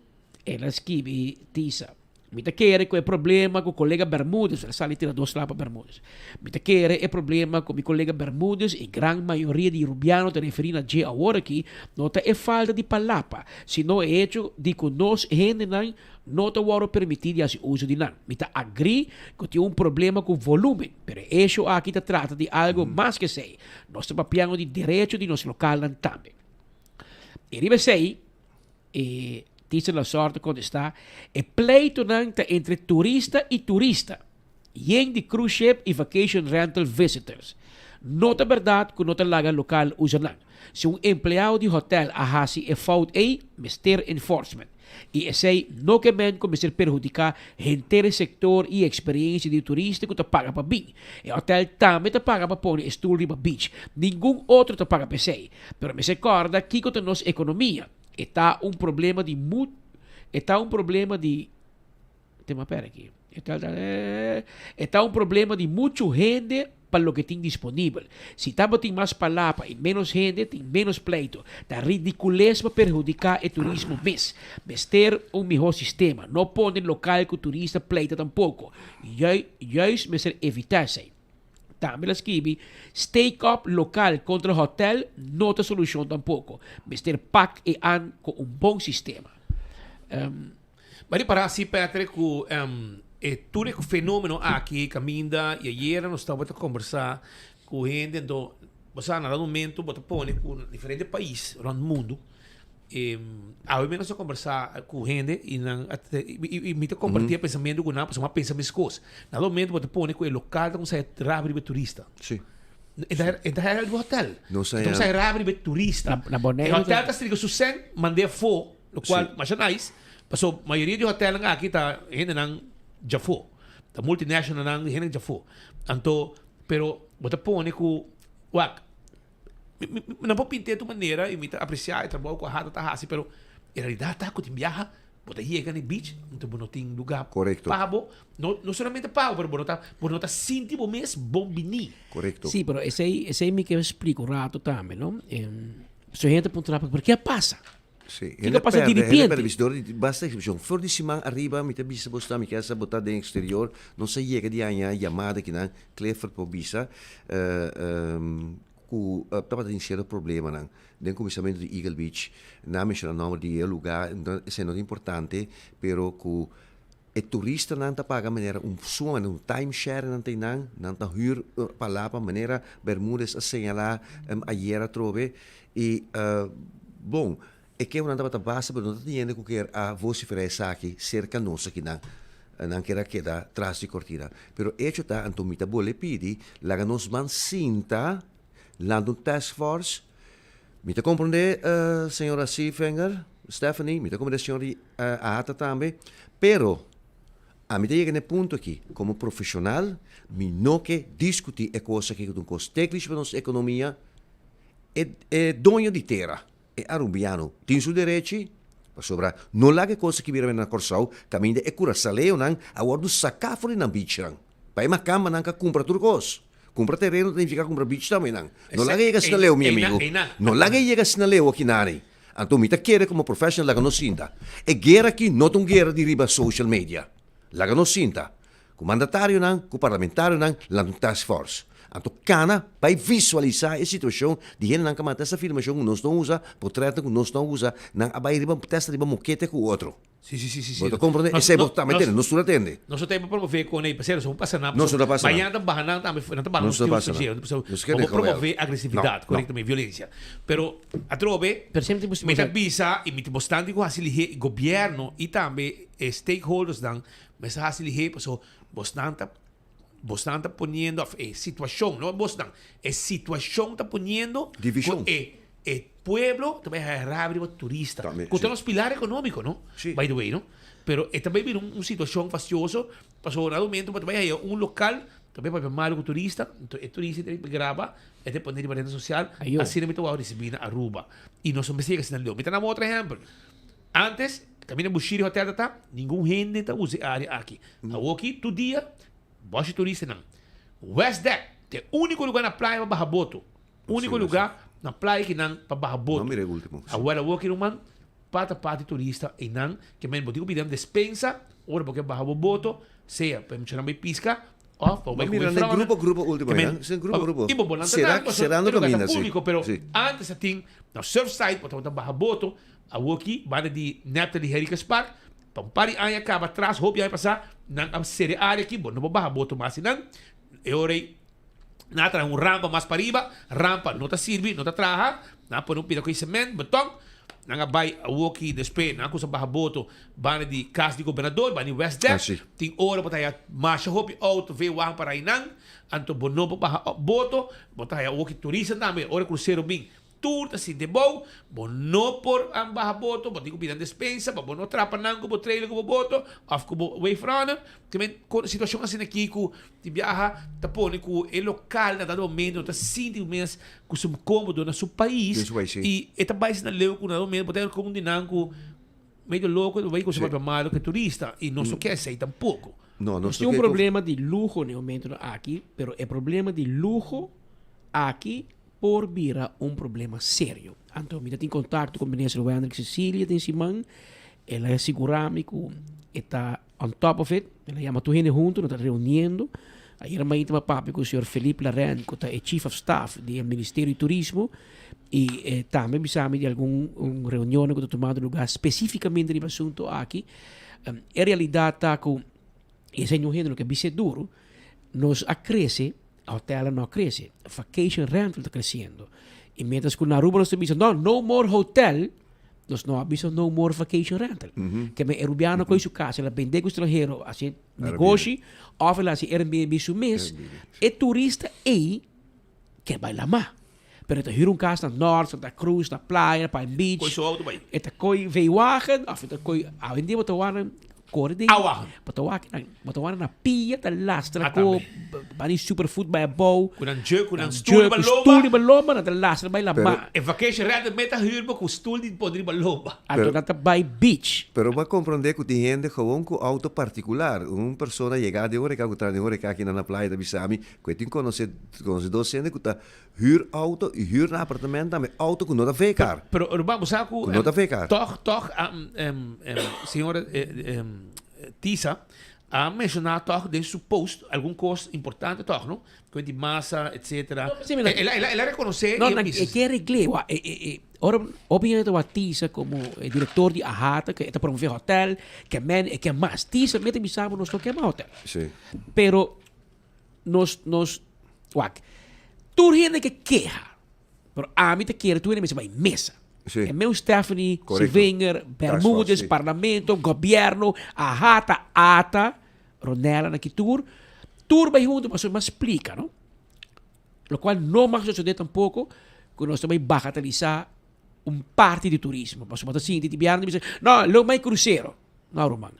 Ela escreve, tisa, Mi te quere com o problema com o colega Bermudes, ele sale tira 2 lapas Bermudes. Mi te quere é problema com mi colega Bermudes e grande maioria de rubiano te referir a G agora aqui, nota é falta de palapa, sino é hecho de que nós gente não te vão permitir de uso de nan. Mi te agree que tem problema com volume, pero isso aqui te trata de algo mais que sei. Nós estamos papiando de direito de nosso local também. E ribe sei, dice la sorte quando está, é pleito entre turista e turista. Yen de cruise ship e vacation rental visitors. Nota verdade que nota laga local usa nan. Se empleado de hotel ahasi é fault mister enforcement. E esse não que men começar a perjudicar inteiro sector e experiência de turista que te paga para bem. O hotel também te paga para pôr stool riba beach. Nenhum outro te paga para sei. Pero me recorda que com a nossa economia está problema de muito, está problema de tema pera aqui. Está problema de muita gente para o que tem disponível. Se estamos tem mais palapa e menos gente, tem menos pleito. Está ridiculez para perjudicar o turismo mesmo. Mas ter melhor sistema. Não pode local que o turista pleita tampouco. Juist mas evitar-se. Também las escrevi, stake up local contra hotel, não tem solução tampouco. Mas ter pack e an com bom sistema. Mas para assim, Patrick, tudo o fenômeno aqui, caminha, e ayer nós estávamos a conversar com gente, então, você no momento, você põe com diferentes países no mundo, ao menos eu conversar com gente e me compartilhar pensamento com uma pessoa, pensa minhas coisas. No momento, você põe com o local, então você é rápido de turista. Sim. Então é o hotel. Não sei. Então você é rápido de turista. O hotel está sendo sucessão, mandei fogo, o qual, mas é nice. Passou, a maioria de hotel aqui está gente não já foi. A multinacional não gente já foi. Então, pero você põe com não vou pintar de maneira e me apreciar e trabalhar com a rata tá assim, pero em realidade tá com viaja, você chega no beach, então não tem lugar. Correto. Pago, não somente pago, pero você tá sentindo mesmo bom bini. Correto. Sim, pero esse aí me que eu explico um rato também, não? Se a gente apontar por que passa? Sì, che passa di repente? Basta che fuori di cima arriva, mi te bisa bosta, mi chiesa botta in exterior, non sai che di anya chiamata che nan clever po bisa, ku tapa din share problema nan. Den comissamento di Eagle Beach, name c'è il nome di lugar, è non importante, però ku e turista nan ta paga maniera un timeshare nan ta huur palapa maniera Bermudes a segnala aiera trove e bom e che una data base per non tenere che a vociferare aqui cerca nossa que não quer que da trás de cortina pero hecho tá antomita bole pidi la nos man sinta London Task Force me te comprende senhora Seefinger Stephanie me te comprende senhora Ata também pero a me chega nel punto aqui como profissional mi não que discutir é coisa que com cost técnico para nossa economia é dono de terra e arubiano tem su direito para sobra não lá que coisa que vira na corsau caminha é cura saleu nan a guardo sacar fora na beach nan pai ma cama nan ka compra turcos compra terreno tem ficar compra beach também nan não lá que chega sinaleu meu amigo não lá que chega sinaleu aqui nari então me tá querer como profissional lá que não sinta é guerra aqui não tem guerra de riba social media lá que não sinta com mandatário nan com parlamentário nan lá no task force então, cana vai visualizar a situação de gente não camata essa afirmação que nós não usa, portanto que nós não usa, não vai riba testa riba moquete com o outro. Sim. Você compreende? Esse é botar metendo, nós não atende. Nós temos para promover com ele, parceiro, não passa nada. Não passa nada. Banhada barrana também, não passa nada. Vamos promover agressividade, corretamente, violência. Pero a trove, me avisa e me bastante com assim governo e também stakeholders dan, mas assim passou bastante Bostan está poniendo situación, no Bostan, es situación está poniendo división. El pueblo también es rápido turista. Con los pilares económicos, ¿no? Sí. By the way, ¿no? Pero también viene una situación fastidiosa, pasó un momento, pero también hay un local, también para malo con turista, entonces el turista graba, es de poner en rede social, así no me toca recibir a Aruba. Y no son vestidos en el león. Me tenemos otro ejemplo. Antes, camina en Bushiri Hotel, ningún gente está usando aquí. Aquí, tu día, Bosch turista não. West Deck, é o único lugar na praia para Barra Boto. Único lugar na praia que não para Barra Boto. Não me último. Agora vou aqui no man para turista e não que me botigo pidem despensa ora porque baja o voto, sea, para mencionar mi pisca, o vai mira, nel grupo último, se grupo. Será no caminho, público, pero sì. antes assim, no Surfside, porque baja voto, a aqui, vai de Natalie Hericas Park, para pari aí acaba atrás, hope aí passar, na série área aqui, bom, não baja voto mais não, e ora natra rampa mais para riba, rampa não tá serve, não tá traja, na por pida com cimento, beton, nanga vai a aqui despe, na coisa baja voto, vai de casa de governador, vai de West Deck, tem hora para aí marcha hope auto veio lá para aí não, anto bono baja voto, botar aí aqui turista também, hora cruzeiro bem tour assim de bom, bono por ang baja voto, botigo pidan despensa, bono trapa nang ko trailer ko voto, of ko way front, também com situação assim aqui ko ti viaja, tapone ko é local na dado momento, tá sinto mês ko sum cômodo na seu país e eta base na leu ko na momento, botar como dinango meio louco, vai ko super malo que turista e não só quer sei tampouco. No, nós temos um problema de luxo no momento aqui, pero é problema de luxo aqui por vira um problema sério. Então, eu tenho contato com o ministro Wander Cecília de Simão, ela é segurame que está on top of it, ela chama tu gente junto, nós está reunindo. Aí era mais papo com o senhor Felipe Laran, que é Chief of Staff do Ministério de Turismo, e também precisamos de alguma reunião que está tomando lugar especificamente no assunto aqui. A realidade está com esse gênero que é bem duro, nos acresce. A hotel não cresce, vacation rental está crescendo. E mientras que na Aruba nós estamos dizendo, no more hotel, nós não avisamos no more vacation rental. Que me erubiano com isso casa, ela vende com estrangeiro, assim, negócio, ou ela assim, Airbnb su mês, e turista aí, que vai lá mais. Pero ita hyr casa na North, Santa Cruz, na praia, Palm Beach. Koi so auto bay. Ita koi veiwagen, of ita koi, hindi mo tawanan, kore din. Awagen. Batawanan na pia, ta lastra ko, bani superfood by a bow. Kunang jeu, kunang stoel di baloma, na ta lastra by la ba. E vacation rental meta hyr mo ku stoel di podri baloma. Ato na ta by beach. Pero va comprender que tem gente gewoon com auto particular. Uma pessoa chegar de hora que está de hora que aqui na praia da Bissami, que tem conhecedor gente que está huur auto e huur apartamento met auto que não dá vecar. Pero vamos a ku não dá vecar. Toch senhora Tisa a mencionar toch de su post algum custo importante toch, no? Com de massa, etc. Ela reconoce no, que regle, ora obviamente a Tisa como diretor de Ahata que está promovendo hotel, que mais Tisa mete me sabe nós que é hotel. Sim. Pero nos tu gente que queja. Pero a mim te quer tu gente me vai mesa. Sí. É meu Stephanie, Silvinger, Bermudes, Parlamento, Governo, Ahata, Ata, Ronela na Tour. Tour vai junto, mas explica, não? Lo qual não mais suceder tampouco, que nós também bagatalizar parte de turismo. Mas assim, de tibiano, diz, não, lo mai cruzeiro. Não, Romano.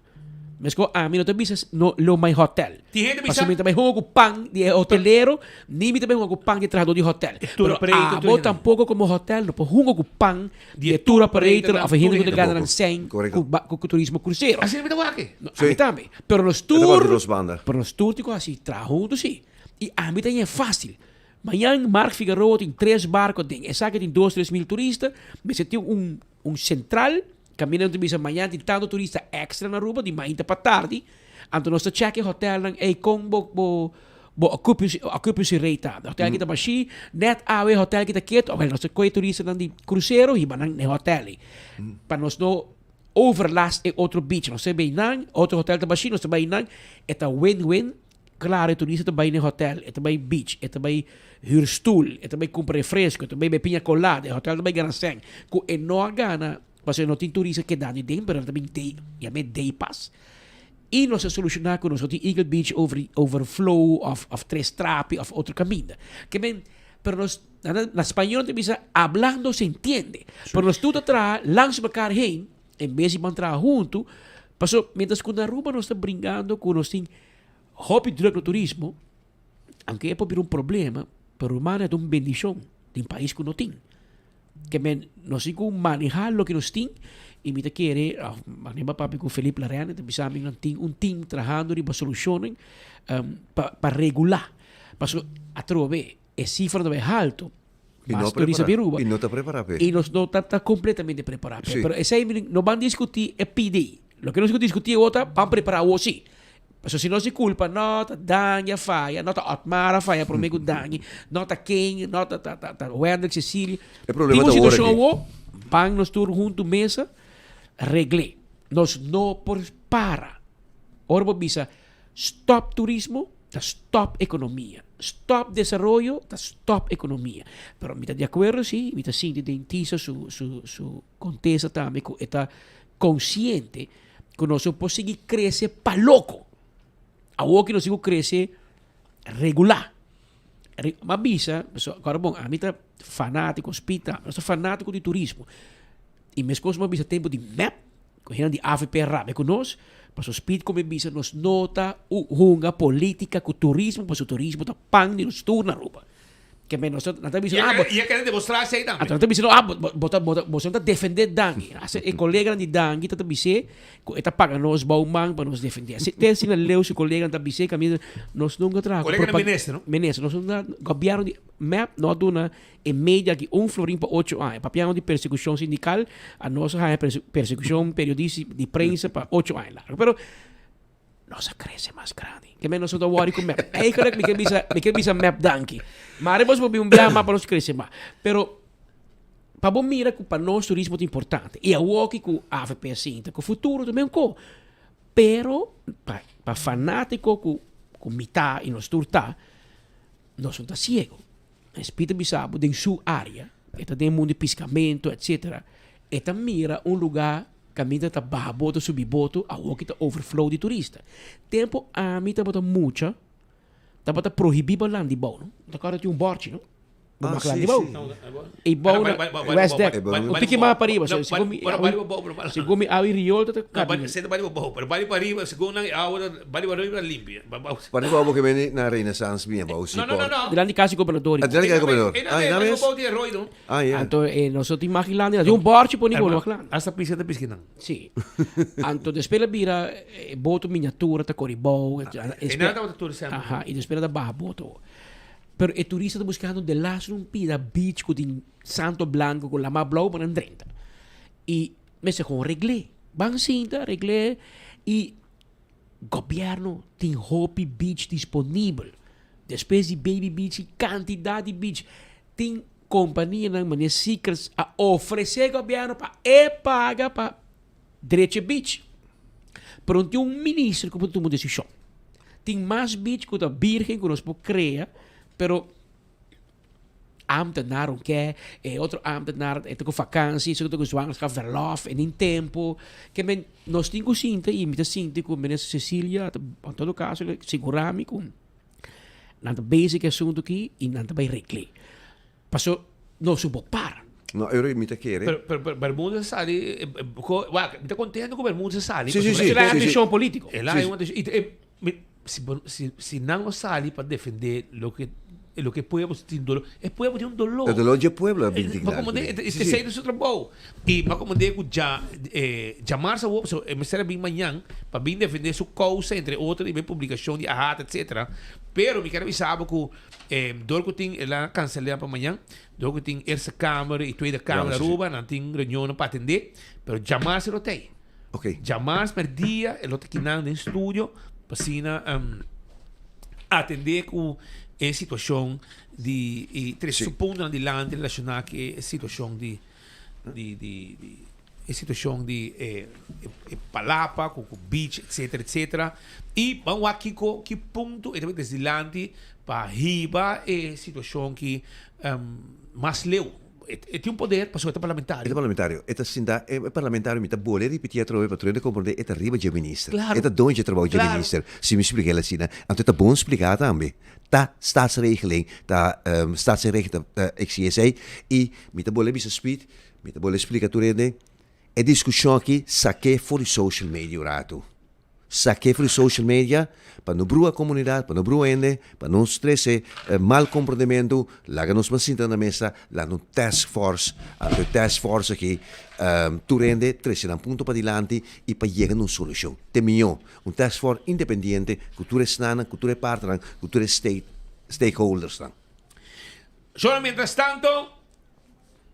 Mas a mim não te bisa no lo mai hotel. Mas mim também ocupam de hoteleiro, nem também ocupam de trabalhador de hotel. Pero tampouco como hotel, não pode ocupam de tour operator of gente que gana ng 100 com turismo cruzeiro. Assim me dá aqui. A mim também. Pero nos tour tico assim, trabalhando sim. E a mim também é fácil. Manhã Mark Figueroa tem 3 barcos, tem essa que tem 2-3 mil turistas, mas tem central. Caminhando de manhã, tem tanto turista extra na Aruba, de manhã para tarde. Então, nós check hotel lang com occupancy rate. Hotel kita baixi, net awe hotel kita quieto. Well, nós coi turista nang di cruzeiro, hiba nang hotel. Para nós não overlast outro beach. Nós bem nang, outro hotel ta baixi, nós bem nang. Eta win-win. Claro, turista ta bem no hotel, eta bem beach, eta bem huurstoel, eta bem compra refresco, eta bem pinha colada, hotel ta bem gana seng. Ko não gana. Porque não tem turista que dá de tempo, mas também tem day pass. E nós solucionar com nós tem Eagle Beach overflow of Tres Trapi of outro caminho. Que bem, pero nós na espanhol tem bisa hablando se entende. Pero nós tudo atrás langs elkaar heen, em vez de manter junto, passo mientras que na Aruba nós está brincando com nós tem hobby druk no turismo, aunque é por problema, pero humano é uma bendição de país que não tem. Que nós temos que manejar o que nós temos e me querer manejar papi com Felipe Larena bisa namin team trabalhando e soluciones para regular porque a trove é cifra de alto mas turista viruba e não está preparado e nós não está completamente preparado pero esse aí não vamos discutir é pedir Lo que nós discutir outra, vamos preparar o sim. Mas se não se culpa, nota Dania faia, nota Otmara faia, por meio Dani, nota quem, nota Wendel Cecília. É problema da hora situação aqui. Pan nós todos junto mesa, regle. Nós não por para. Ora bisa stop turismo, tá stop economia. Stop desenvolvimento, tá stop economia. Pero me tá de acordo sim, me tá sim de dentista su contesta também, está consciente que nós podemos seguir crescer para louco. A que nós seguimos crescer regular. Mas bisa, agora bom, a mim tá fanático, hospital, nós tá fanático de turismo. E mesmo coisas, mas bisa tempo de map, correndo de AVP RAB, com nós, mas o speed como bisa, nós nota uma política com turismo, mas o turismo tá pan de nos turna roupa. Que menos nós tá bisa, E quer demonstrar isso aí também. Nós tá bisa, você tá defender Dangi. E colega de Dangi tá bisa, tá pagando nós bauman para nos defender. Se tem assim leu se colega tá bisa, caminho nós nunca trago. Colega ministro, não? Ministro, nós não governo de map não duna em média que florim para 8 anos. Papiano de persecução sindical, a nossa persecução periodística de prensa para 8 anos. Pero nossa cresce mais grande. Que menos nós worry com map. É correto, me que bisa map Dangi. Mas depois vou ver mapa para nós crescer mais. Pero para bom mira que para nós turismo é importante. E a walk com a AVP assim, com o futuro também com. Pero para fanático com mitad e nós turta, nós somos ciego. Espírito bisabo em sua área, eta tem mundo de piscamento, etc. Eta mira lugar caminho tá barboto, subiboto, a walk tá overflow de turista. Tempo a mim tá bota mucha, tá bota proibir balan de bom, não? Tá cara tem borte, não? Sim. E bom West Deck. O pique mais para riba, segundo a riol tá Não, você vai para bali para riba, segundo a hora, bali para riba limpia. Para igual que vem na Renaissance bem, bom, sim. Não. Dilante casa governador. Dilante casa governador. Então, nós outros imaginando, tem borte por ninguém, não claro. Essa pista da piscina. Sim. Então, despela vira boto miniatura, tá coribol. E nada outra turista. Aha, e despela da barra boto. Pero el turista está buscando de las rompida beach con Santo Blanco con la más blau para 30. Y me se con reglé. Van cinta, reglé. Y gobierno tem Hopi Beach disponível. Después de Baby Beach e cantidad de beach. Tem companhia na maneira secrets a oferecer governo para paga para direito beach. Pero tem ministro que pode tomar decisão. Tem mais beach que a virgem que nós podemos criar. Pero ambtenaar que outro ambtenaar é com vakansie, so com zwangerschap verlof en in tempo que men nós temos sinta e me sinta com ministra Cecília, em todo caso segurami com nada basic assunto aqui e nada vai regle. Passou não subo para. No, eu imita querer. Pero Bermuda sali, me está contento com Bermuda sali. Sim. É uma ambição política. Se não sali para defender lo que pueblo tiene dolor, el pueblo tiene un dolor. El dolor del pueblo es bien Este sei do seu trabalho. E mas como digo já chamar sa wo, so me será bem manhã para bem defender sua causa entre outras e bem publicação de ahata, etc. Pero me quero avisar que dor que tem lá cancelar para manhã, dor que tem essa câmara e tweede câmara ruba, não tem reunião para atender, pero chamar se lo tem. Ok. Chamar per dia, el outro que não no estúdio, para atender com em situação de três pontos de lá relacionado com a situação de Palapa, com o beach, etc. E vamos aqui com que ponto é desde lá para riba é situação que mais leu. Tem poder para o parlamentário. É parlamentário. É parlamentário, mas boleh repetir a troca para trocar compreender é arriba de ministro. Claro. É dono de trabalho de ministro. Se me explica assim, então é bom explicar também. Tá staatsregeling, tá staatsrecht XCSA e me tá boleh bisa speed, me tá boleh explicar trocar. É discussão aqui saque for social media rato. Saque for social media para não brua comunidade, para não brua ende, para não estresse, mal comportamento, lá que nós vamos sentar na mesa, lá no task force, a task force aqui, tu rende, trece um ponto para diante e para chegar a uma solução. Temiam, task force independente, cultura snana, cultura partner, cultura stakeholders. Só mientras tanto,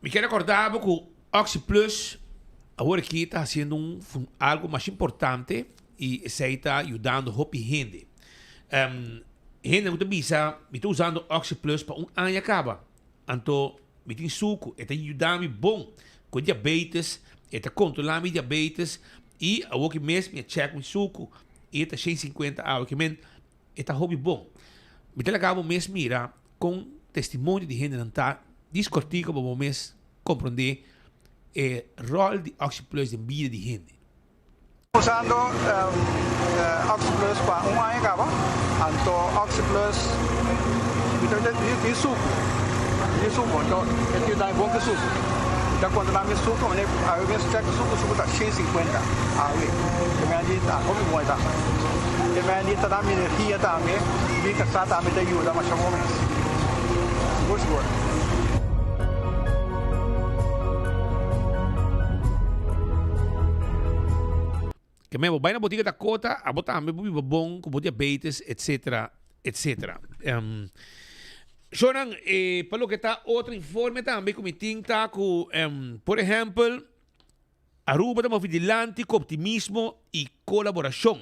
me quero acordar que o Oxy Plus ahora aquí está haciendo algo más importante y se está ayudando a gente. Gente que bisa, me está usando Oxy Plus para año acaba. Então, me tem suco, está ajudando bom com diabetes, está controlando mi diabetes e a que mesmo me check com suco, e está 150 que men está hobby bom. Me tem acabo mesmo mira com testemunho de gente não tá discortico para mês compreender o rol de Oxy Plus em vida de gente. Usando Oxy Plus para año acaba, então Oxy Plus me suco. Isso então ele dá bom que suco. Então quando dá me suco, a eu mesmo check suco tá 150 que me adita, como muito tá. Que me adita dá energia também, e que só também te ajuda mais ou menos. Gosto. Que mesmo vai na botiga da cota, a botar me bom com diabetes, etc, etc. Jonan, para lo que está outro informe também que me tinta com, por exemplo, Aruba estamos vigilante com optimismo e colaboração.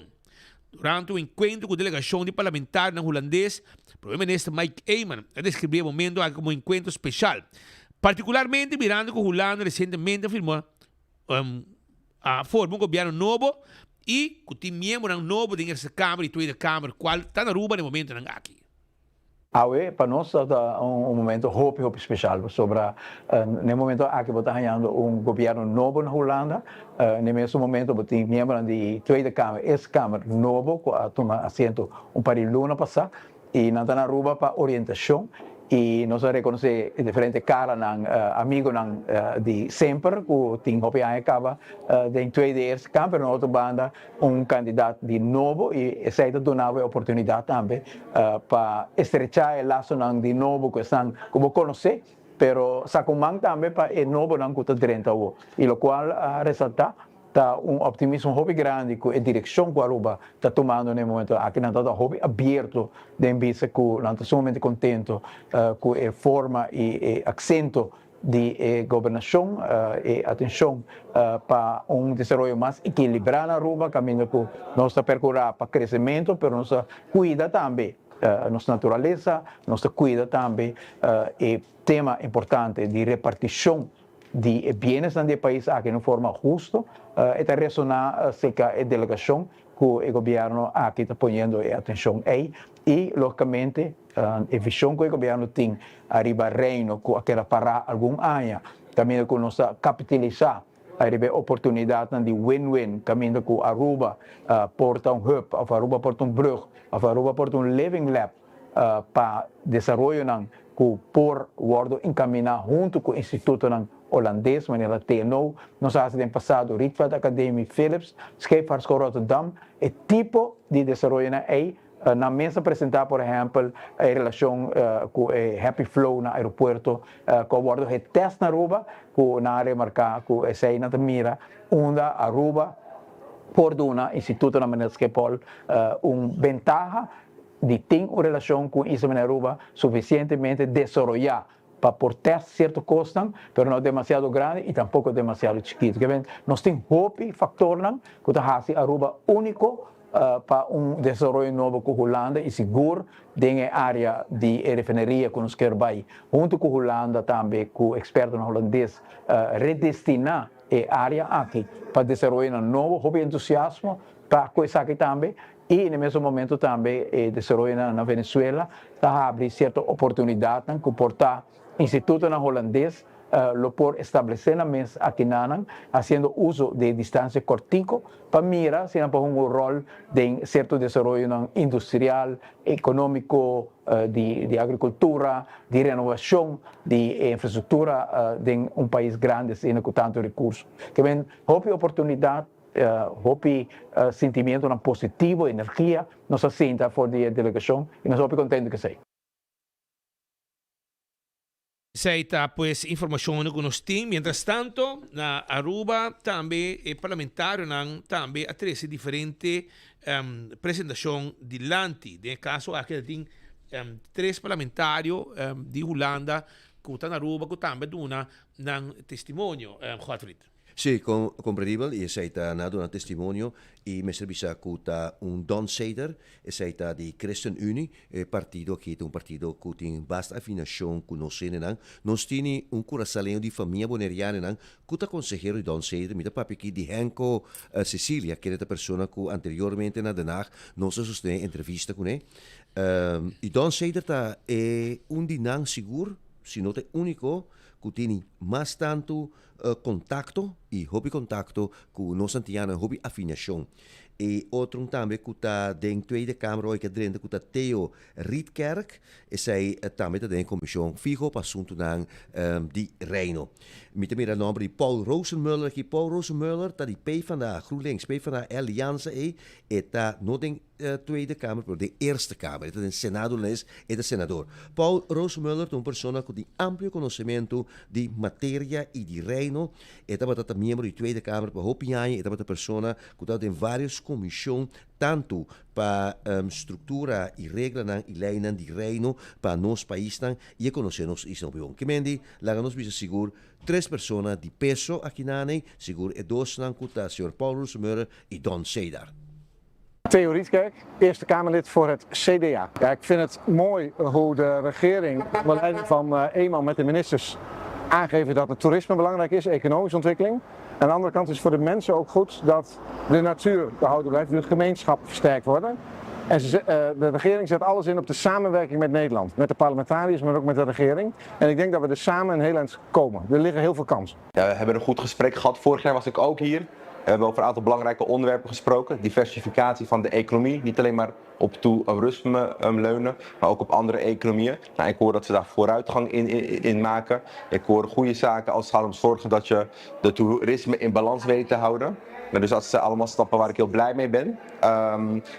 Durante o encontro com a delegação de parlamentares holandês, o primeiro-ministro Mike Eyman descreveu o momento como um encontro especial. Particularmente mirando que Holanda recentemente afirmou a forma um governo novo e que tem membro novo dentro dessa Câmara e Tweede Câmara, qual está na Aruba no momento aqui. Para nós é momento hope especial sobre no momento aqui está ganhando governo novo na Holanda. No mesmo momento tem membro da Tweede Câmara, essa Câmara novo que toma assento par luna passada e na Aruba para orientação. E nós reconhecemos diferentes caras, amigos de sempre, que tem hope acaba da Tweede Câmara, na outra banda candidato de novo e essa é uma oportunidade também para estrechar o laço de novo que estão como conhecer, pero sacumang também para o novo que está dentro e o qual ressalta tá optimismo hobby grande com a direção que a Aruba está tomando no momento aqui não está hobby aberto de vista que não está sumamente contento com a forma e acento de governação e atenção para desenvolvimento mais equilibrado na Aruba, caminho que nós está percorrendo para crescimento, mas nós cuida também nossa natureza, nós cuida também e tema importante de repartição de bienes do país aqui de forma justa, está ressonar acerca da delegação que o governo aqui está ponendo atenção aí e, logicamente, a visão que o governo tem arriba reino com aquela para algum ano, também que nós capitalizar arriba oportunidade de win-win, caminho que a Aruba porta hub, a Aruba porta brug, a Aruba porta living lab para desenvolver que por guardo encaminhar junto com o Instituto holandês, maneira TNO, nós temos passado Rietveld Academy Philips, Scheepvaartschool Rotterdam, e tipo de desenvolvimento aí, na mesa apresentar, por exemplo, a relação com o Happy Flow no aeroporto, com o guardo de teste na Aruba, com na área marcada, com essa aí na mira, onde a Aruba, por do Instituto na maneira Schiphol, ventaja de ter uma relação com isso na Aruba suficientemente desenvolvida para portar certo custo, mas não demasiado grande e tampouco demasiado chiquito. Nós temos hope factor que está a Aruba único para desenvolvimento novo com a Holanda e seguro na área de refineria que nós queremos, junto com a Holanda também, com o experto holandês, redestinar a área aqui para desenvolver novo, houve entusiasmo para coisa aqui também. E no mesmo momento também desenvolver na Venezuela, está abrindo certa oportunidade que portar instituto na holandês, lo por estabelecer na mesa aqui na fazendo uso de distância cortico para mirar se não pode rol de certo desenvolvimento industrial, econômico, de agricultura, de renovação, de infraestrutura de país grande sem tanto recurso. Que vem, houve oportunidade hopi sentimento positivo, energia, nós senta for a delegação e nós hopi contente que sei. Seita pues informação que nós temos. Mientras tanto, na Aruba também é parlamentário também a 13 diferentes apresentação de Lanti. No caso, aqui tem 3 parlamentários de Holanda que estão na Aruba que também dão testemunho, Godfried. Sì, comprensibile, e sei nato un testimonio, e mi servisa cuta un Don Seder, e sei di Christian Unie, partito che è un partito che in basta affinazione con noi, non stieni un curasaleno di famiglia boneriana, cuta consejero di Don Seder, mi da papi che di Henko Cecilia, che è la persona che anteriormente na Den Haag non si sostiene intervista con lei. I Don Seder è un dinang sicuro, si nota unico, que tiene más tanto contacto y hobby contacto con nos antianos hobby afinación. E outro também que está dentro da Tweede Kamer, que dentro que está Theo Rietkerk, e zij também está dentro da comissão fijo para assunto di Reino. Met de meer naam die Paul Rosenmuller, que Paul Rosenmuller está de PvdA, GroenLinks, PvdA Alliança e está no den Tweede Kamer, maar de Eerste Kamer, está den Senado les e de senador. Paul Rosenmuller é uma pessoa com amplo conhecimento de matéria e de Reino, e está para membro da Tweede Kamer para opinião, e está para pessoa que está em vários comissão tanto para estrutura e regra e lei de reino para nos país e conhecer nos isso não que mendi lá nos bisa seguro 3 pessoas de peso aqui na seguro e 2 nan kuta Sr. Paul Rosenmuller e Don Seder. Theo Rietkerk, Eerste Kamerlid voor het CDA. Ja, ik vind het mooi hoe de regering, onder leiding van Eeman met de ministers, aangeven dat het toerisme belangrijk is, economische ontwikkeling. Aan de andere kant is het voor de mensen ook goed dat de natuur behouden blijft, de gemeenschappen versterkt worden. En de regering zet alles in op de samenwerking met Nederland. Met de parlementariërs, maar ook met de regering. En ik denk dat we er samen een heel eind komen. Er liggen heel veel kansen. Ja, we hebben een goed gesprek gehad. Vorig jaar was ik ook hier. We hebben over een aantal belangrijke onderwerpen gesproken. Diversificatie van de economie. Niet alleen maar op toerisme leunen, maar ook op andere economieën. Nou, ik hoor dat ze daar vooruitgang in maken. Ik hoor goede zaken als het gaat om zorgen dat je de toerisme in balans weet te houden. Dus dat zijn allemaal stappen waar ik heel blij mee ben.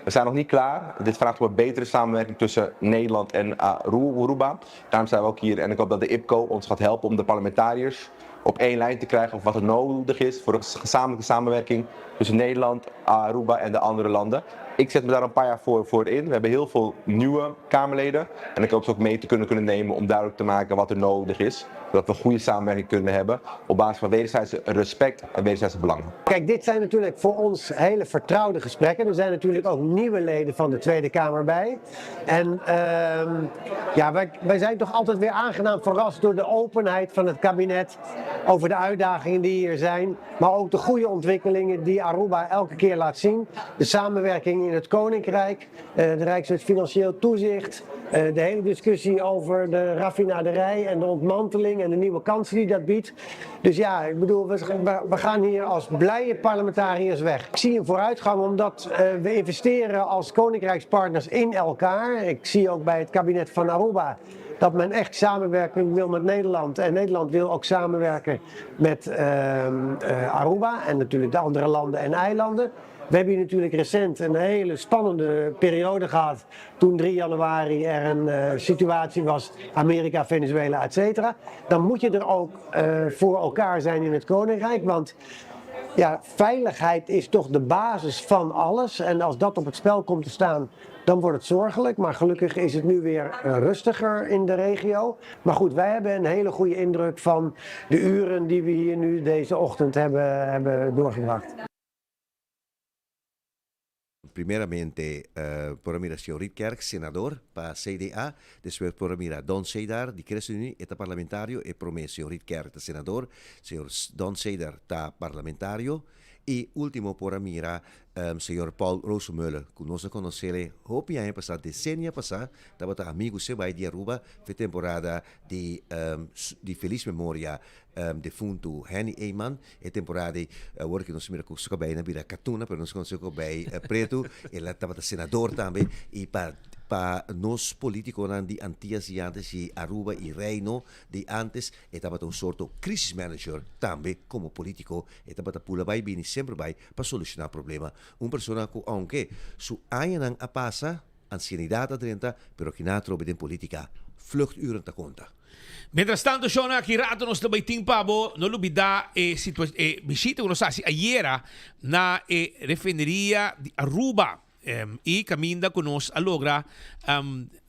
We zijn nog niet klaar. Dit vraagt om een betere samenwerking tussen Nederland en Aruba. Daarom zijn we ook hier en ik hoop dat de IPCO ons gaat helpen om de parlementariërs op één lijn te krijgen of wat er nodig is voor een gezamenlijke samenwerking tussen Nederland, Aruba en de andere landen. Ik zet me daar een paar jaar voor in. We hebben heel veel nieuwe Kamerleden en ik hoop ze ook mee te kunnen nemen om duidelijk te maken wat er nodig is. Zodat we een goede samenwerking kunnen hebben op basis van wederzijdse respect en wederzijdse belangen. Kijk, dit zijn natuurlijk voor ons hele vertrouwde gesprekken. Er zijn natuurlijk ook nieuwe leden van de Tweede Kamer bij. En ja, wij zijn toch altijd weer aangenaam verrast door de openheid van het kabinet over de uitdagingen die hier zijn. Maar ook de goede ontwikkelingen die Aruba elke keer laat zien. De samenwerking in het Koninkrijk, de Rijkswet Financieel Toezicht. De hele discussie over de raffinaderij en de ontmanteling en de nieuwe kansen die dat biedt. Dus ja, ik bedoel, we gaan hier als blije parlementariërs weg. Ik zie een vooruitgang omdat we investeren als koninkrijkspartners in elkaar. Ik zie ook bij het kabinet van Aruba dat men echt samenwerking wil met Nederland. En Nederland wil ook samenwerken met Aruba en natuurlijk de andere landen en eilanden. We hebben hier natuurlijk recent een hele spannende periode gehad. Toen 3 januari er een situatie was, Amerika, Venezuela, etc. Dan moet je er ook voor elkaar zijn in het Koninkrijk. Want ja, veiligheid is toch de basis van alles. En als dat op het spel komt te staan, dan wordt het zorgelijk. Maar gelukkig is het nu weer rustiger in de regio. Maar goed, wij hebben een hele goede indruk van de uren die we hier nu deze ochtend hebben doorgebracht. Primeramente, por mira Sr. Rietkerk, senador para CDA, después por mira Don Seder, de ChristenUnie, está parlamentario, y por mí Sr. Rietkerk, senador, Sr. Don Seder, está parlamentario, y último por mira Sr. Paul Rosenmuller, que nos conocele hopi año pasado, decennia pasada, estaba amigo se va de Aruba, fue temporada de feliz memoria defunto Henny Eeman, e temporada agora que nós mira com o bem na vira Catuna, pero nós conhecemos bem preto, ele estava senador também, e para nós políticos de Antillas e antes e Aruba e Reino de antes, estava um sorto crisis manager também como político, estava pula vai bem sempre vai para solucionar problema. Uma pessoa que aunque su año a passa, ancianidade a 30, pero que na trobe in politica vluchturen te conta. Mientras tanto, Shona, kirato nos na baiting pabo, no lubida bisita uno sa si ayera na refineria di Aruba y caminda con nos alogra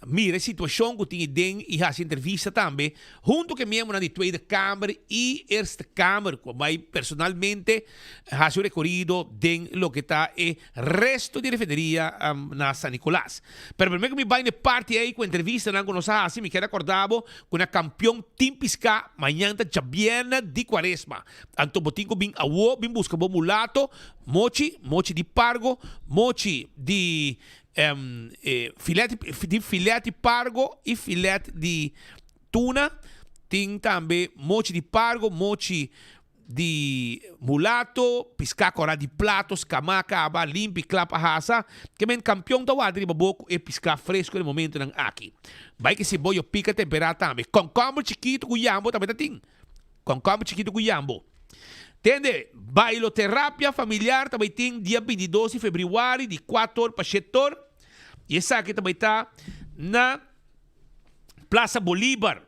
mira a situação que tinha dentro e faz entrevista também, junto com mesmo na Tweede Kamer e Eerste Kamer, como vai personalmente faz o recorrido dentro lo que está o resto de refineria na San Nicolás. Pero primeiro que me vai na parte aí com entrevista na nós assim, me quero acordar com a campeão Team Pisca, manhã já bien de Quaresma. Anto botinho bem awo, bem busca bom mulato, mochi de pargo, mochi de filete pargo e filete de tuna. Tem também mochi de pargo, mochi de mulato, piscacora de platos, camaca, aba, limpi, clapa, rasa, que men campeão da wadri baboco e piscar fresco no momento ng aqui. Vai que se boio pica temperada também. Com combo chiquito guyambo também tem. Com combo chiquito guyambo. Entende? Bailoterapia familiar também tem dia 22 de fevereiro, de 4 horas para 7 horas. E essa aqui também está na Plaza Bolívar.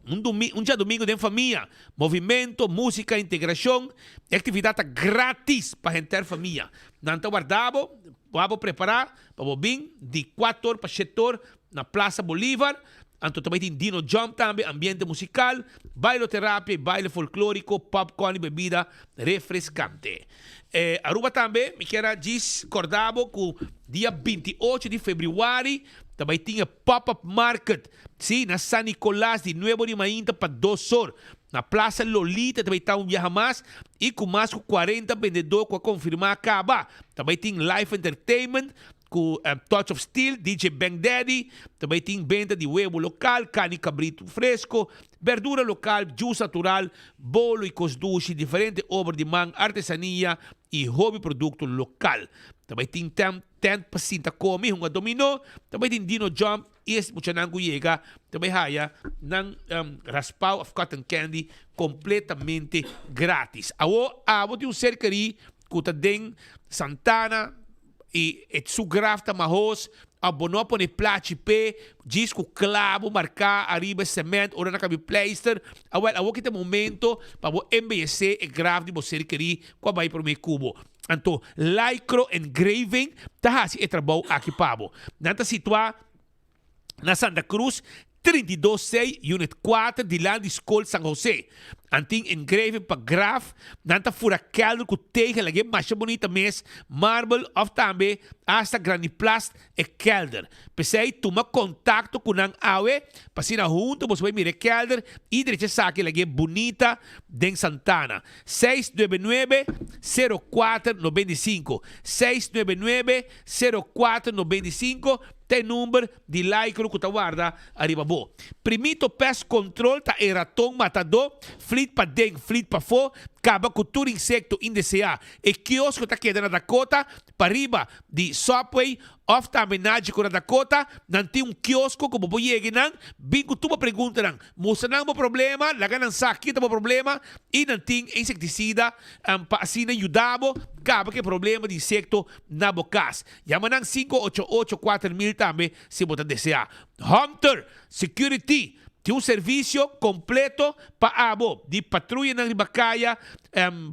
Um dia domingo de família. Movimento, música, integração. Atividade grátis para a gente família. Não guardamos, vamos preparar para vir de 4 horas para 7 horas na Plaza Bolívar. Anto também tem Dino Jump também, ambiente musical, bailoterapia, baile folclórico, popcorn e bebida refrescante. Aruba também, me quero discordar com dia 28 de fevereiro, também tinha pop-up market, sim, na San Nicolás, de Nuevo de Mainta para 2 horas. Na Plaza Lolita também está dia mais, e com mais de 40 vendedores para confirmar acabar. Também tem live entertainment, com Touch of Steel, DJ Bang Daddy, também tem venda de huevo local, carne cabrito fresco, verdura local, juice natural, bolo e cosduche, diferente obra de mão, artesania e hobby produto local. Também tem tent pacinta come, uma dominó, também tem Dino Jump, e esse muchanango chega, também haya ng raspau of cotton candy completamente grátis. Abo de cercari, kuta den Santana, e su grafta mahos abono pone placi pe disco clavo marcar arriba cement ora na cabi pleister awo kita momento para o MBC e graf de você querer com vai para o meu cubo anto lycro engraving tá hasi e trabalho aqui pabo nanta situa na Santa Cruz 326 Unit 4 de lá de Escola San José. Anting engraving pa graf, nanta fura kelder ku tegen lagi mais bonita mes, marble of tambe, hasta graniplast e kelder. Pesei toma contacto com ang awe, pasina junto, você vai mire kelder, e direita saque lagi bonita den Santana. 699-0495. 699-0495. Tem número de like que tu guarda arriba bo. Primito pest control ta eratong matador, flit pa deng, flit pa fo, caba cultura insecto indesea. E kiosco ta queda na Dakota, para riba de Subway, of também na Dakota, nanti kiosco como boyegue nang, bingo tu pergunta nang, musa nang mo problema, laga nang sakit mo problema, e nanti insecticida, pa asina yudabo, caba que problema de insecto na bocas. Yaman nang 588-4000 também, se botar desejar. Hunter Security, tem serviço completo para abo, de patrulha na Ribacaya,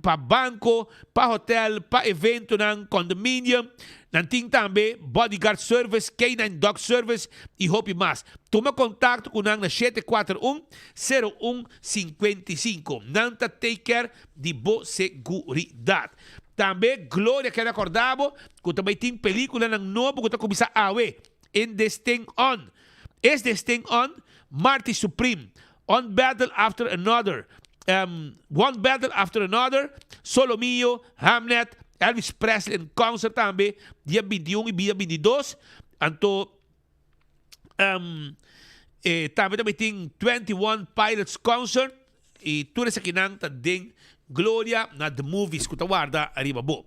para banco, para hotel, para evento ng condominium, nanting também bodyguard service, K9 dog service e hope mais. Toma contato com nang na 741-0155. Nanta take care de boa seguridade. Também, Glória, que recordava, que também tem película ng novo que está começando a ver. In This Thing On. Is This Thing On? Marty Supreme. On Battle After Another. One Battle After Another. Solo Mio. Hamlet. Elvis Presley in concert também. Dia 21 e dia 22. Anto, também tem 21 Pilots Concert. E tudo isso aqui nang tading Gloria na The Movies. Kuta guarda arriba bo.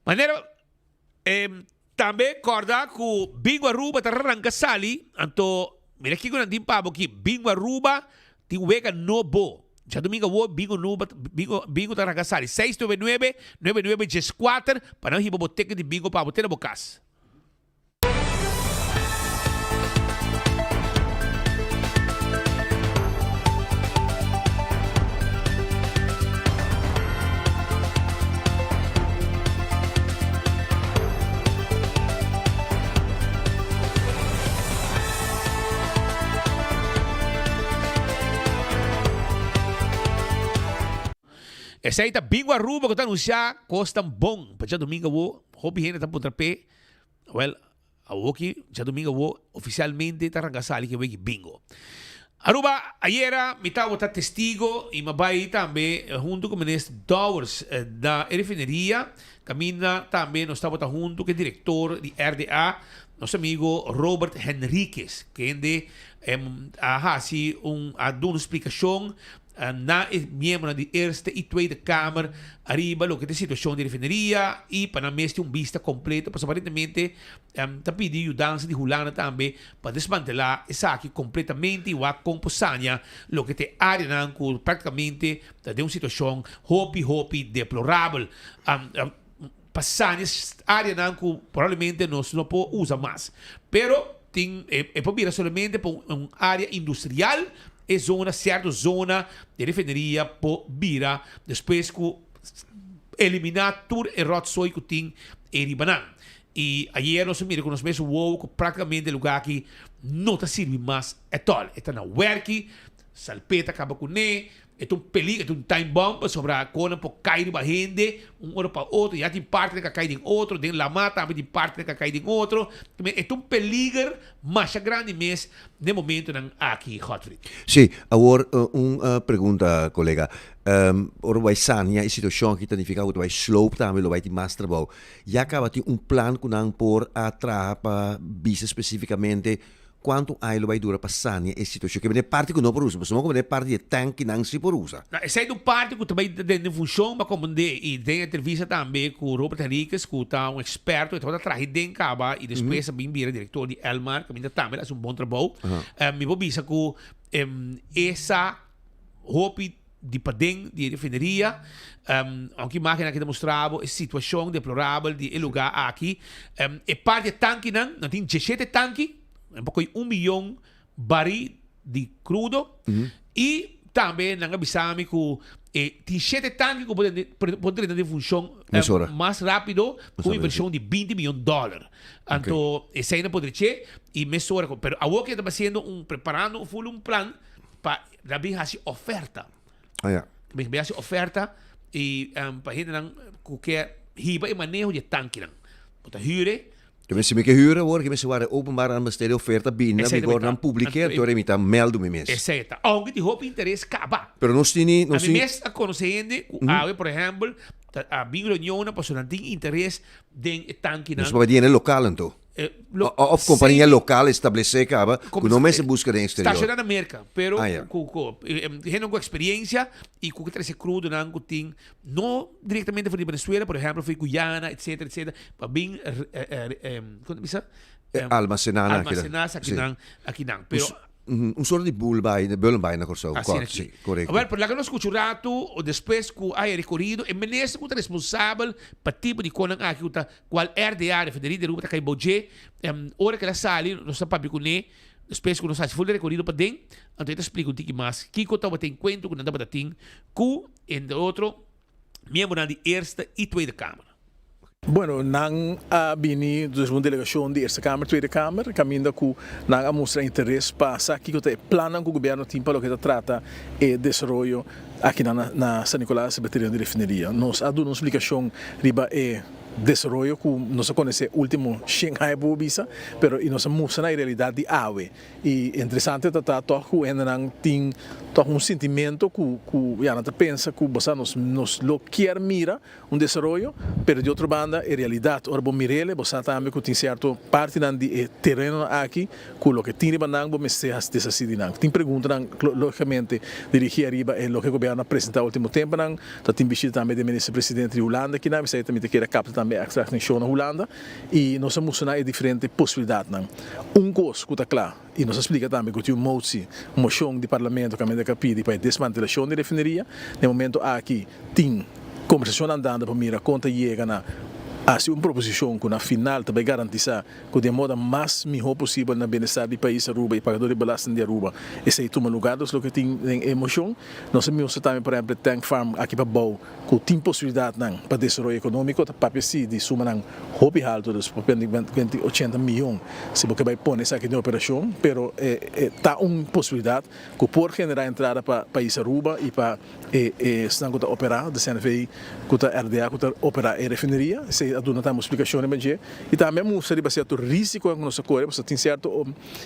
Maneira, também corda que Bingo Aruba ta rangasali. Anto, mira aqui quando tem pabo que Bingo Aruba tem wega no bo. Já domingo wo Bingo ta rangasali. 699-9914 para não riboboteca de Bingo pabo. Tena bocas. Essa aí tá bingo Aruba que tá anunciar costa bom. Para domingo vou, hobby gente tá pontrapé. Well, aqui já domingo vou oficialmente tá rangasali que vai bingo. Aruba, ayer me estava testigo e mabai também junto com o ministro Dowers da refineria. Camina também nós estava junto com o diretor de RDA, nosso amigo Robert Henriquez, que ende a dar uma explicação na membro da Eerste e Tweede Kamer arriba lo que é a situação de refineria e para mestre vista completo, porque aparentemente está pedindo ajuda de Hulana também para desmantelar essa aqui completamente e a composanya lo que te área nanco praticamente de uma situação hopi deplorável. Passanes área nanco provavelmente não pode usar mais, pero é para solamente para uma área industrial e certa zona de refineria por vira depois que eliminar tudo o rotsoi que tem em Ribanan. E ayer nós miramos com nós mesmos que praticamente o lugar que não está servindo mais at all. Está na werk, salpeta acaba com ele, é um perigo, é um time bomb sobre a coisa por cair de gente, hora para outro, já tem parte que cai em outro, tem la mata, também tem parte que cai em outro. É um perigo mais grande mesmo no momento aqui, Godfrey. Sim, agora uma pergunta, colega. Ora vai sania a situação que significa que vai slope também, vai ter mais trabalho. Já acaba de plano que não por atrás para bisa especificamente quanto lo vai durar passare e situazione che è parte che non per uso, ma come parte di tank che non si può usare. Sei un parte che também in funzione, ma come e tem entrevista também com Robert Henriquez, que tá esperto, então atrás de caba e depois também vira diretor de Elmar, que também faz bom trabalho. Me vou dizer que essa hopi di padeng di refineria, anche máquina que demonstrava a situação deplorável de lugar aqui, e parte de tanque não tem 17 tanque, um pouco 1 milhão baril de crudo e também não avisamos que tem 7 tanques que podem ter função mais rápido com uma inversão de $20 milhões. Então, essa ainda poderia ser e mesura. Mas a Woke está fazendo preparando um plano para abrir essa oferta. Abrir essa oferta e para a gente não quer riba e manejo de tanque. Para hyre. Dus mensen moeten huren worden, mensen waren openbaar aan besteden offerte binnen, die worden dan publiceerd door iemand aan melden met mensen. Exacto. Aunque die hoop interesse acaba. Pero não tem, a mes a conhecendo, por exemplo, a big reunião para não tem interesse de tanque não. Mas vai local então. Of companhia local estabelecer acaba, que não se busca de exterior. Está chegando na América, pero gente com experiência e com que crudo não diretamente de Venezuela, por exemplo, foi Guyana, etc, para bem como diz? Almacenar aqui não, pero soort de boel bijna corso. Sim, correto. Agora, por lá que nós escutamos depois que há recorrido, é ministro que é responsável para tipo de coisa aqui, qual RDA, Refineria de Ruba, que é budget, hora que ela sai, nós estamos com ele, depois que nós fazemos full recorrido para dentro, então eu te explico um pouco mais. Que eu estava tendo conta, que não estava tendo, que, entre outro, membro da Eerste e Tweede Kamer. Bueno, nang bini dus uma delegação de Eerste Kamer, Tweede Kamer, caminda ku nang mostra interesse para aqui que o plano que o governo tem para o que trata e desenvolvimento aqui na San Nicolás, bateria de refineria. Nós damos uma explicação riba e desenvolvimento que nós conhecemos último Shanghai Bobisa, pero e nós mostra na realidade de AWE. E interessante tratar que ainda tem sentimento que já não pensa que você nos lo quer mira desenvolvimento, pero de outra banda é realidade. Ora bom mirele, você também que tem certo parte de terreno aqui, que o que tem riba nang bom se has decidido nang. Tem pergunta nang logicamente dirigir arriba é o que o governo apresenta no último tempo nang, tem visita também do ministro presidente de Holanda que não sei também que quer captar também a extração na Holanda e nós vamos mostrar diferentes possibilidades nang. Coisa que está claro e nós explica também que tem moção de parlamento que pede para desmantelação de refineria. No momento aqui tem conversação andando para mira conta chega na hace uma proposição que na final também garantizar que de modo mais melhor possível na bem-estar do país Aruba e pagador de belasting de Aruba. Esse aí toma lugar dos que tem emoção. Nós temos também, por exemplo, tank farm aqui para Bau, que tem possibilidade para desenvolvimento econômico, para papel de suma não hobby alto dos papel de 80 milhões. Se você vai pôr isso aqui de operação, pero tá uma possibilidade que por generar entrada para país Aruba e para estão que operar da CNV, que a RDA que operar a refineria. A dona tem uma explicação e também mostra que certo risco com nossa cor, você tem certa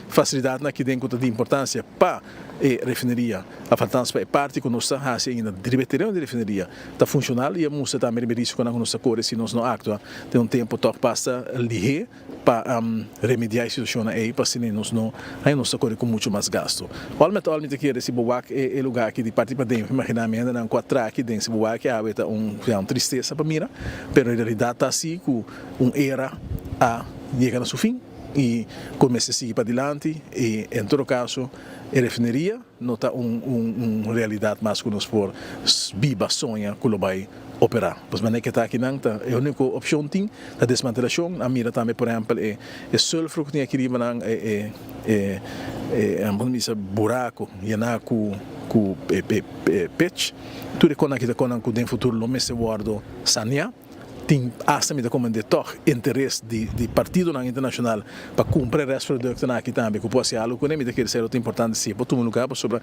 facilidade aqui dentro de importância para a refineria. A faltança para parte que nós temos ainda de refineria está funcional e mostra também o risco com nossa cor se nós não actuamos tem tempo toque passa ligeiro para remediar a situação aí para se nós não aí nossa cor com muito mais gasto. Olha que esse buac é lugar aqui de parte para dentro, imaginamente não quatro aqui dentro esse buac é uma tristeza para mim, pero na realidade está assim que era a chegar no seu fim e começa a seguir para adiante e em todo caso a refineria não está uma realidade mais que nós por viva sonha que lo vai operar. Pois mas que está aqui não tá a única opção tem a desmantelação a mira também por exemplo é sulfuro que tem aqui riba não é buraco e na com pitch tudo com aqui com o futuro lo messe guardo sanear tem também como de toch interesse de partido na internacional para cumprir os produtos aqui também que pode ser algo que nem me quer ser muito importante se botar um lugar sobre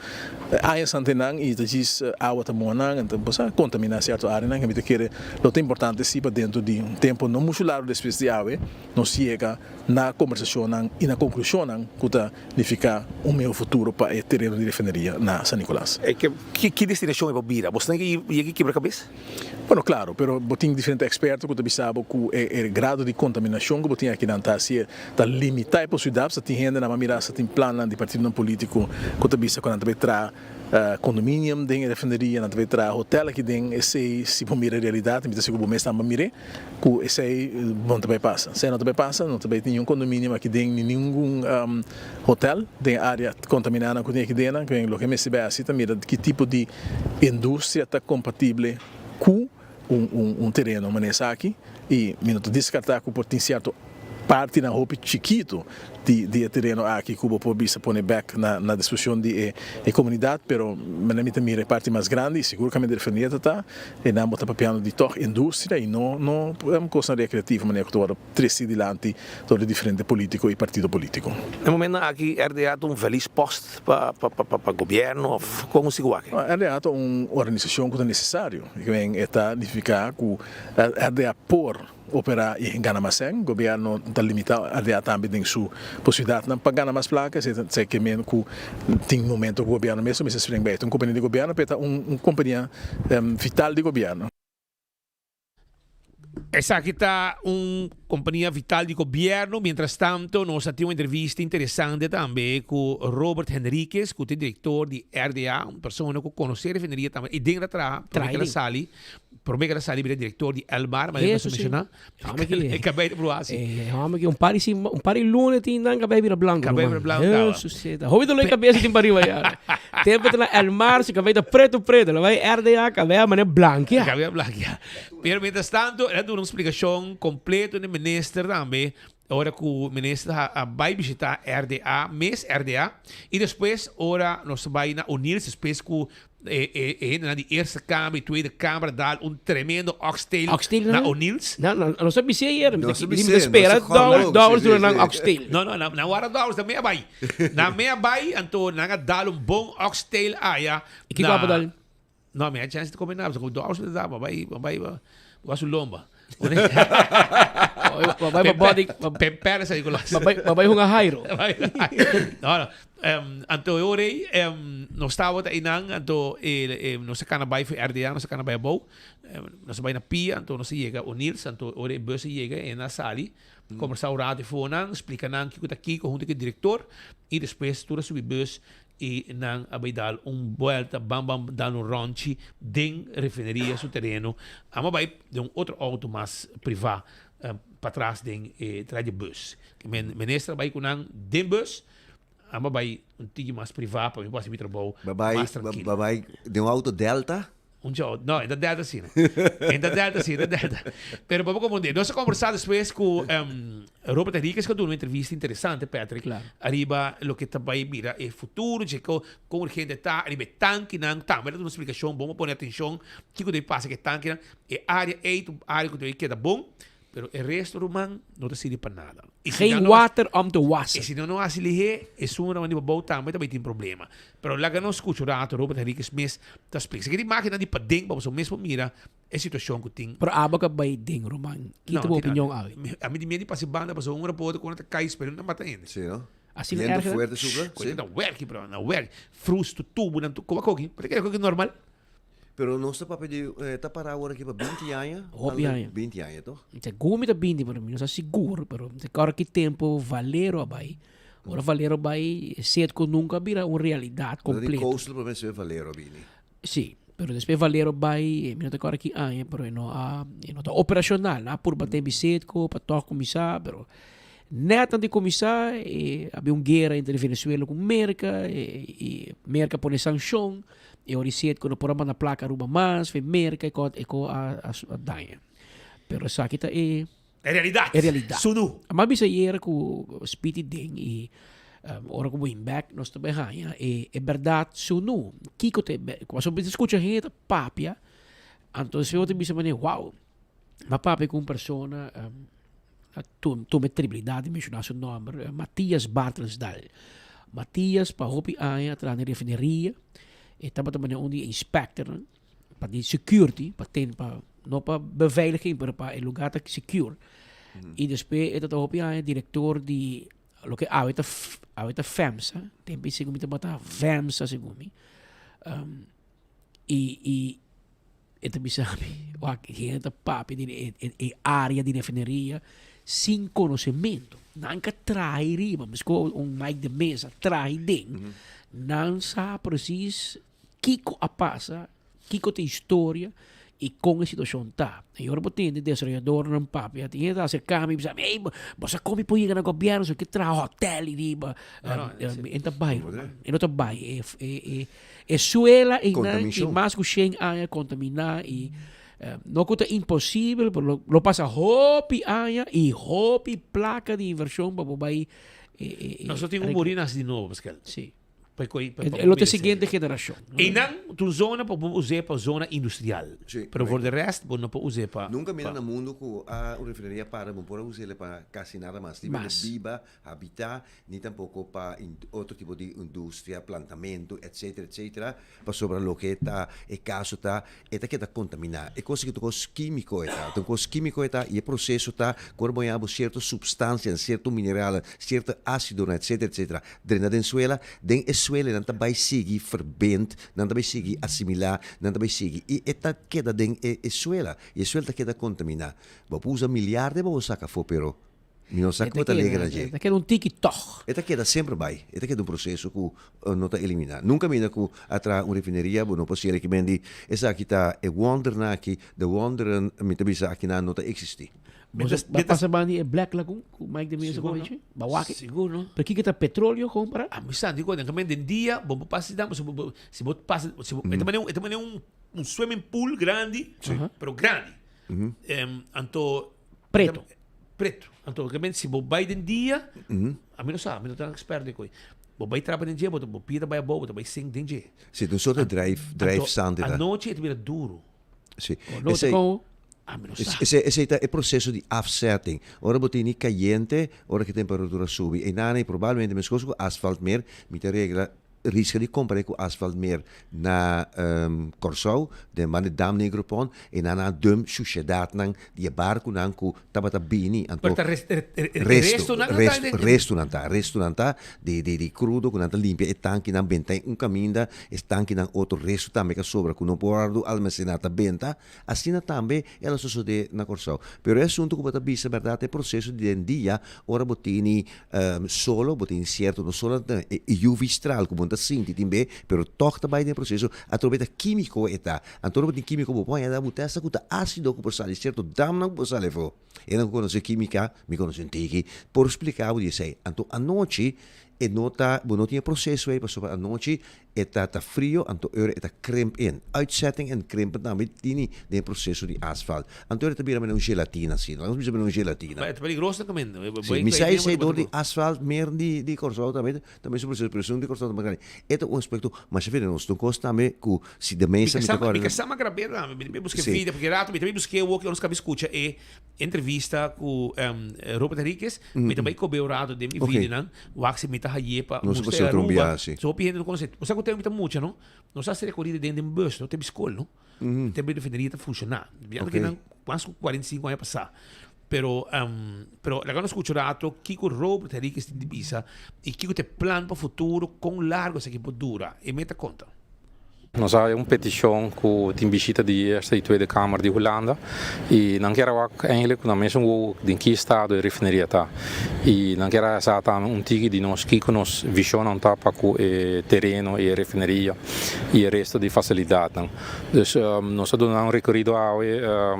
a essa antenang e diz água tamonang então possa contaminar certo área não que me quer muito importante se para dentro de tempo não muito largo depois de água não chega na conversação e na conclusão que tá ficar meu futuro para o terreno de refineria na San Nicolás. Que destinação é para Bira? Você tem que quebra-cabeça? Bueno, claro, pero tem diferentes expertos que sabe que o grado de contaminação que tem aqui na Antásia está limitado a possibilidade, tem gente na mirar, tem plano de partido político que também se quando vai tra condomínio de refineria, não vai tra hotel aqui dentro, esse se for mirar a realidade, me diz que o mês está mirar, que esse aí não também passa, se não também passa, não também tem nenhum condomínio aqui dentro, nenhum hotel de área contaminada que tem aqui dentro, que é o que me se vê assim, mira que tipo de indústria está compatível com terreno maneira aqui e minuto descartar que por tem certo parte na roupa chiquito de terreno aqui que por bisa pone back na discussão de comunidade, pero me mira a parte mais grande e seguramente a refineria tá e não botar papiano de toch indústria e não é uma coisa recreativa maneira que tu três dilante todo diferente político e partido político. No momento aqui RDA tem feliz post para governo ou como se igual. RDA é uma organização que é necessário, que vem está ficar que RDA por operar em Ganamasen, o governo está limitado a também tem sua possibilidade de pagar mais placas, sei que mesmo que tem momento o governo mesmo, mas se bem uma companhia de governo, é uma companhia vital de governo. Essa aqui está uma companhia vital de governo. Mientras tanto, nós temos uma entrevista interessante também com Robert Henriquez, que é diretor de RDA, uma pessoa que conhece a refineria também. E dentro atrás, por meio da sala, ele é diretor de Elmar, mas ele vai mencionar. Acabei de provar assim. Um par de lunes tem na cabelo branco. Cabelo branco. Houve do cabeça de barriga aí. Tempo na Elmar, se cabelo preto, ela vai RDA, cabelo mané branco. Cabelo branco. Pero mientras tanto, ele dá uma explicação completa do ministro também. Agora que o ministro vai visitar RDA, RDA, e depois, ora, nós vai unir-se, depois que na eerste kamer, tweede kamer, dá tremendo oxtail na O'Neill's. Não sabe se é não sabe se espera $2 durante oxtail. Não era $2, na meia vai. Na meia vai, então, dá bom oxtail aí. E que copa dá? Não, minha chance de comer nada, com $2 dá, vai lomba. Pempera sa Nicolas. Babay hunga Jairo. Anto ore no estava ta inang anto no sa kanabay for RDA no sa kanabay bow no sa bay na pia anto no sa llega unir anto ore bus llega na sali conversar o telefonan explica nang que tá aqui junto com o diretor e depois tu subir bus e nang abay dal vuelta bam dal ronchi ding refineria su terreno ama bay de outro auto mais privado para trás ding traje bus ministra bay kunang den bus ama bay tigre mais privado para mim posso ir trabalhar mais tranquilo babay de auto Delta No, ainda delta sim. Ainda delta sim, ainda delta. Pero vamos como dizer, nós conversamos depois com Robert Henriquez, que deu uma entrevista interessante, Patrick. Claro. Arriba, o que também mira é futuro, como a gente está, arriba tanque, não, também dá uma explicação, vamos pôr atenção, que quando passa que tanque, é área 8, área que queda bom, pero o resto do man não te serve para nada. Geen water om te wassen. E se não há lihe, é só uma maneira boa também tem problema. Pero lá que não escuto o rato, Robert Henriquez mesmo, tá explica. Se que máquina de padeng, vamos mesmo mira a situação que tem. Pero aba ka bay ding, Roman. Kita mo opinião awi. A mim de medo para se banda, para um repórter quando cai esperando não mata ainda. Sim, não? Assim é fuerte, super. Coisa não work, bro, não work. Frusto, tubo, não como aqui. Porque é coisa normal. Pero não está para pedir, está para agora aqui para 20 anos. 20 anos, toch? Então, como tá 20, para mim, não sei seguro, pero agora que tempo valero abai. Ora valero abai, cedo que nunca vira uma realidade completa. De coastal para mim se valero bini. Sim, pero depois valero abai, minuto agora que pero não tá operacional, na por bater cedo para tocar começar, pero neta de começar, havia uma guerra entre Venezuela com América, e América põe sanção. E ora cedo quando por na placa ruba mais, foi América e com a danha. Pero sa kita é realidade. É realidade. Sunu. Mas bisa era com Speedy Ding e ora com win back nós também ganha é verdade sunu. Kiko te quando você escuta gente papia, então se você bisa mané wow. Mas papia com persona tu metribilidade mencionar seu nome, Matias Bartelsdal. Matias pa hopi aya atrás na refineria. E também onde inspector para de security, para não para beveiliging, mas para o lugar que secure. E depois é o diretor de lo que a FEMSA, tem pensado que botar FEMSA segundo e também sabe, o que é papi de área de refineria sem conhecimento, nunca trai riba, mas com mic de mesa trai dentro. Não sabe precis Kiko a passa, Kiko tem história e com a situação tá. E agora tem de desenvolvedor não papi, tem que acercar me dizer, ei, você come por ir na governo, só que traz hotel e riba, então vai, e não tá vai, é suela e mais que Shen a contaminar e não conta impossível, lo passa hopi aia e hopi placa de inversão para vai. Nós só temos murinas de novo, Pascal. Sim. É outra seguinte geração. E não, tu zona para usar para zona industrial. Mas por de resto, não para usar para. Nunca mira no mundo que a refineria para não pode usar para quase nada mais. Tipo de viva, habitar, nem tampouco para outro tipo de indústria, plantamento, etc, etc. Para sobre o que está, é caso está, é que está contaminar. É coisa que tu coisa químico está, tu coisa químico está e o processo está, quando banhamos certa substância, certo mineral, certo ácido, etc, etc. Dentro da Venezuela, dentro Suele não vai seguir verbend, não vai seguir assimilar, não vai seguir e eta queda den Suela, e Suela queda contaminar. Vou usar milhares, vou sacar for pero não saca para alegra gente. Eta queda TikTok. Eta queda sempre vai. Eta queda processo que não está eliminar. Nunca mina que atra uma refineria, não possível que mendi essa aqui tá é wonder na aqui, the wonder me também aqui não está existir. Passa bani Black Lagoon, com Mike de Mesa com isso? Bawaki? Seguro. Porque kita petróleo compra? Ah, mas sabe quando também de dia, vamos passar se você passa, também um swimming pool grande, pero grande. Anto preto. Anto também se você vai de dia, a mim não sabe, não tá expert de coisa. Você vai trabalhar de dia, você pira vai boa, você vai sing de dia. Sim, um sort de drive sound. A noite é também duro. Sim. Esse é o processo de offsetting. Ora você tem caliente, ora que a temperatura sobe. E nada, provavelmente, mas com asfalto mer, me regra risco de comprar com asfalto mer na Corsau, de man dam negro pon, e na dum sociedade nang die barco nang ku tabata bini anto restauranta de crudo ku nanta limpia e tanki nang benta un caminda e tanki nang outro resto também que sobra ku não pode almacenata benta assim também ela só de na Corsau pero é assunto que bota bisa verdade é processo de dia ora botini solo botini certo não solo UV stral como sinti timbe pero toch também no processo a troveta químico eta antoro de químico bom é da mutessa com ácido com sale certo dam não por sale fo e não conhece química me conhece tiki por explicar o que sei anto a noite e nota, não tinha processo aí, passou a noite, eta tá frio, anto euro eta crimp in. Uitzetting en krimpen também tinha de processo de asfalto. Anto euro também een gelatina assim, nós precisamos een gelatina. Mas é grosso também. Sim, me sai door die asfalt meer die corso também se processo pressão de corso também. Eta um aspecto, mas se vê nos tocos também que se de mesa me tocar. Mica sama grabera, me busquei vídeo, porque rato me também busquei o que eu não sabia escutar e entrevista com Robert Henriquez, me também cobrou rato de mi vídeo, não? Wax me tá aí para mostrar Aruba. So opinião no conceito. Você tem muita mucha, não? Não está ser corrida dentro de bus, não tem escola, não? Tem bem defenderia tá funcionar. Viado que não, quase 45 anos passar. Pero agora não escuto rato que o Robert Henriquez de Ibiza e que tem plano para o futuro com largo essa equipe dura. E meta conta. Nós temos uma petição que tem visita de Eerste e Tweede Kamer de Holanda e não quero eigenlijk na mesmo de que estado a refineria está e não quero exatamente tigre de nós que nos visão não tá para o terreno e a refineria e o resto de facilidade. Então, nós damos recorrido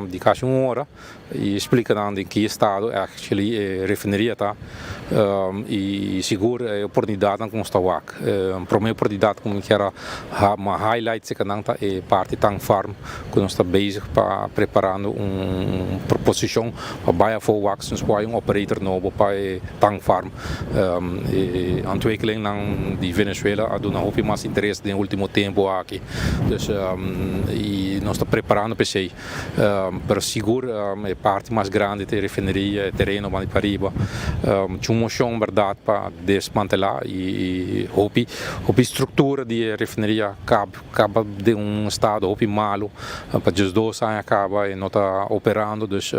de quase uma hora e explicando em que estado actually a refineria está e seguro a oportunidade que nós está lá. A primeira oportunidade como que era uma highlight se cananta é parte Tank Farm que nós está bezig para preparando proposição para baia voor wax nos para operator novo para Tank Farm ontwikkeling de Venezuela a dona hope mais interesse no último tempo aqui e nós está preparando para sei para seguro é parte mais grande da refineria terreno para Pariba tinha uma moção verdade para desmantelar e hope estrutura de refineria acaba de estado hope malo para just 2 anos acaba e não está operando dus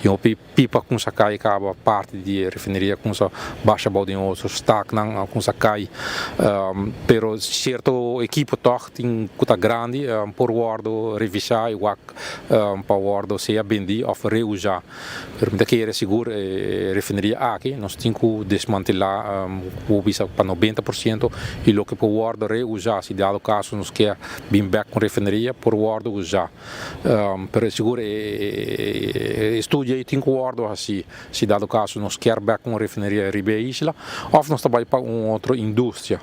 hope pipa com sakai acaba parte de refineria com sa baixa balde outro stagnan com sakai pero certo equipo toch tem cuta grande por guardo revisar e para guardo se bendi of reusar per muita que é seguro refineria aqui nós temos que desmantelar o bisa para 90% e lo que por guardo reusar se dado caso nos quer bem back com refineria por guardo usar per seguro estudia e tem que guardo assim se dado caso nos quer back com refineria ribe isla ou nós trabalha para outra indústria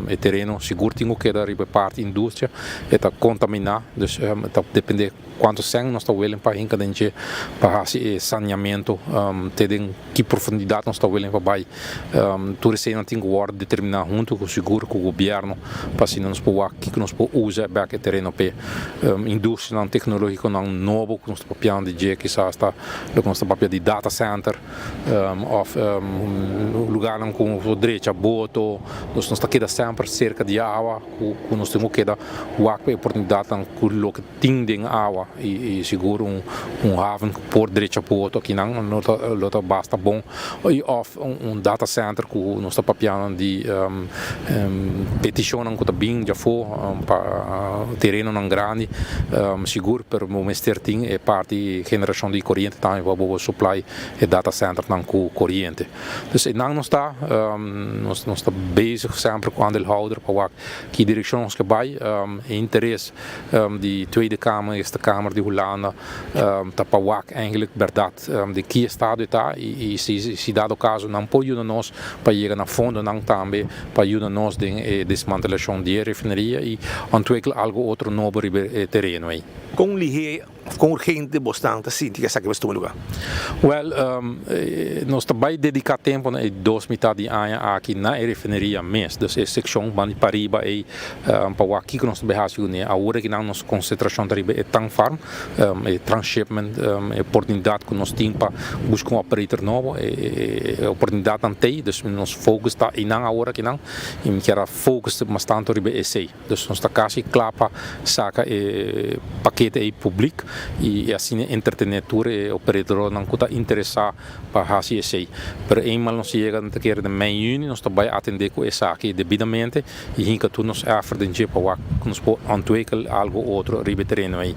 e terreno seguro tem que dar ribe parte indústria e tá contaminar dus depende quanto sangue nós está willing para encadente para saneamento tem que profundidade nós está willing para vai tudo isso não tem que guarda determinar junto com o seguro com o governo para se nós poder que nós podemos usar back o terreno para indústria não tecnológica não novo que nós papiando de que está nós papiando de data center ou lugar não com o direito a boto nós está queda sempre cerca de água que nós temos que dar a oportunidade com o que tem de água e seguro haven por direito a boto aqui não basta bom e data center que nós está papiando de petição que está bem já foi para terreno não grande seguro para o mestre tem é parte geração de corrente também para o supply e data center não com corrente então nós está bezig sempre com aandeelhouder para que direção nós que vai interesse de Tweede Kamer Eerste Kamer de Holanda tá para eigenlijk verdade de que estado está e se dado caso não pode nós para chegar na fundo não também para ajudar nós de desmantelação de refineria e ontwikkelen algo outro novo terreno aí. Com urgente bastante sim que essa que vai lugar. Well, nós também dedicar tempo na 2 metade de ano aqui na refineria mês, dus é seção de Pariba e para aqui que nós behas né a hora que não nos concentração da riba é Tank Farm é transshipment é oportunidade que nós temos para buscar operator novo é oportunidade antei dus nos focus está e não a hora que não e me quer focus bastante riba é sei dus nós está quase clapa saca paquete aí público e assim entretenedor e operador não está interessado para fazer isso aí. Pero eenmaal nós chegamos a querer de mei juni nós também atender com essa aqui devidamente e hinca tu nos afrodente para nos ontwikkelen algo outro ribe terreno aí.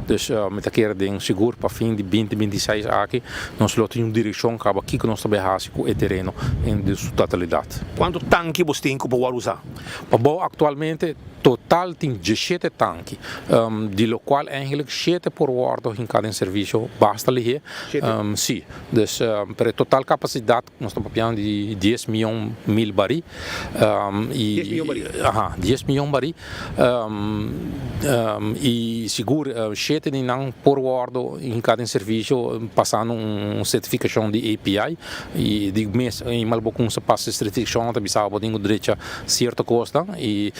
Dus met a querer de seguro para fim de 2026 aqui nós lotamos direção que aqui que nós também fazemos com o terreno em sua totalidade. Quanto tanque você tem que poder usar? Para atualmente total total tem 17 tanques, de lo qual eigenlijk 7 por wardo in cada serviço basta liggen. Sim, dus per total capacidade nós estamos falando de 10 mil baril. 10 milhões baril. 10 milhões baril. E seguro 7 de não por wardo in cada serviço passando certificação de API e de mês em Malbo com se passa certificação também sabe que direito certo custa e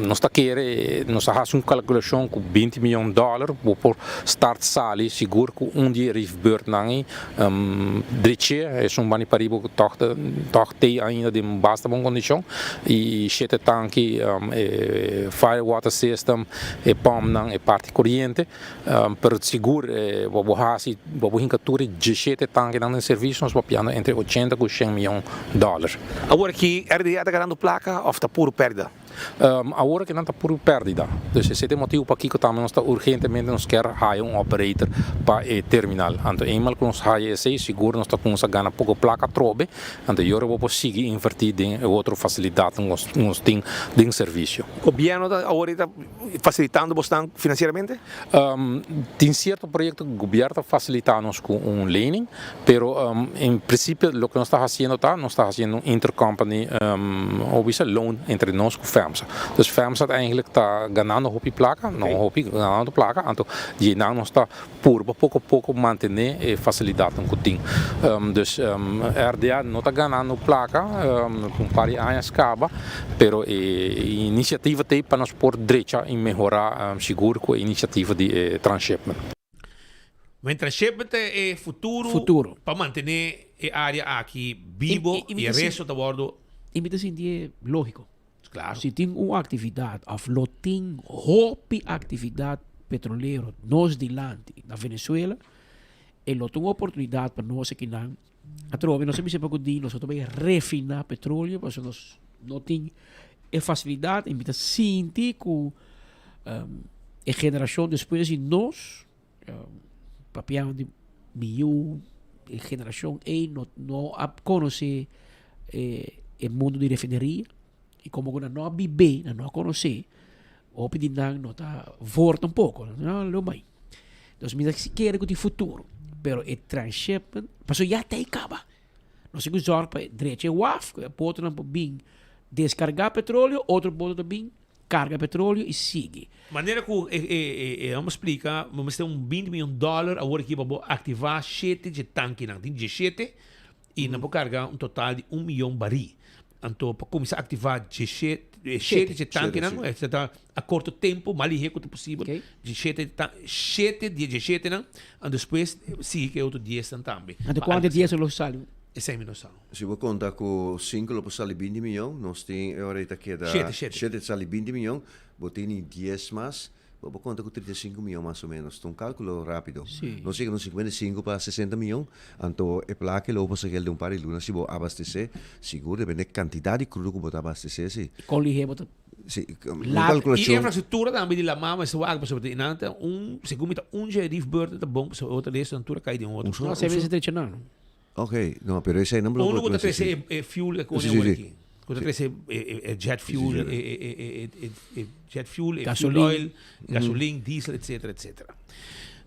nós está querer nós faz calculação com 20 milhões de dólares por start sali seguro com dia reverb nangi direito é bani paribo toch tem ainda de basta boa condição e sete tanque fire water system e pump nang e parte corrente per seguro bobo hasi bobo hincature 17 tanque nang serviço nós papiando entre 80 e 100 milhões de dólares. Agora que RDA está ganhando placa ou está puro perda? Agora que não está por perdida. Dus esse é o motivo para que nós está urgentemente nos quer hire operator para o terminal. Então, eenmaal que nós hire esse, seguro nós está com essa gana pouco placa trobe. Então, eu vou seguir invertir em outra facilidade nós tem de serviço. O governo agora está facilitando bastante financeiramente? Tem certo projeto que o governo está facilitando com lening, pero em princípio o que nós está fazendo intercompany loan entre nós com FEMSA. Dus FEMSA eigenlijk está ganhando hopi placa, não hopi ganhando placa, então die não está por pouco manter a facilidade que tem. Dus RDA não está ganhando placa, com pari anos acaba, pero a iniciativa tem para nós por direito em melhorar seguro com a iniciativa de transshipment. Mas transshipment é futuro para manter a área aqui vivo e o resto da bordo. Imitação é lógico. Claro. Se tem uma atividade, of lo tem hopi atividade petroleira nos dilante na Venezuela, e lo tem uma oportunidade para nós aqui na atrove, nós sempre para que nós também refinar petróleo, porque nós não tem a facilidade, invita sentir com a geração depois de nós, papião de mil geração e não conhecer o mundo de refineria. E como que não vive, não conhece, o pedir não está volta pouco, não lo mais. Então, se quer que o futuro, pero o transshipment, passou já até acaba. Nós temos que usar para direito WAF, pode não bem descargar petróleo, outro pode também carga petróleo e sigue. Maneira que vamos explicar, vamos ter $20 milhões agora que vamos ativar 7 de tanque, não tem 17 e não vamos carregar total de 1 milhão baril. Então, para começar a ativar 7 de tanque, não é? A curto tempo, mais rápido possível. 7 de 17, não? E depois, sim, que é outro 10 também. Então, quantos dias você sabe? É 100 minutos. Se você contar com 5, você sale 20 milhões. Nós temos, agora que da 7 sale 20 milhões, você tem 10 mais. Vou contar com 35 milhões mais ou menos. Então, cálculo rápido. Nós chegamos 55 para 60 milhões. Então, é para que logo você quer de par de luna, se você abastecer, seguro, depende da quantidade de crudo que você abastecer. Sim. Com ligeiro, sim. E a infraestrutura também de la mama, se você sobre inanta segundo dia de bird da bom, se outra lei santura cai de outro. Não, serviço tradicional. Ok, não, pero esse não bloqueia. O único que é fuel é com aqui. Quando cresce jet fuel, oil, gasolina, diesel, etc.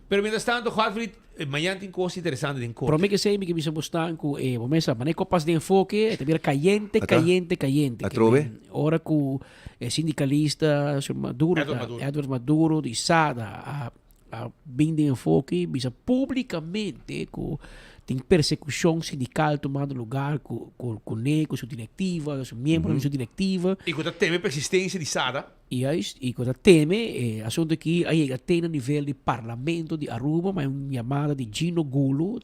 Pero mientras tanto, Hartford, mañana tem coisa interessante em corte. Para mim que sei que me mostrar que momento mané copas de enfoque, é também caliente. Atrove. Ora com sindicalista Edward Maduro de Sada a bem de enfoque, bisa publicamente com tem persecução sindical tomando lugar com sua diretiva, com membros da sua diretiva. E quando teme persistência de SADA. E quando teme, assunto que aí tem no nível de parlamento de Aruba, mas uma chamada de Gino Gulo,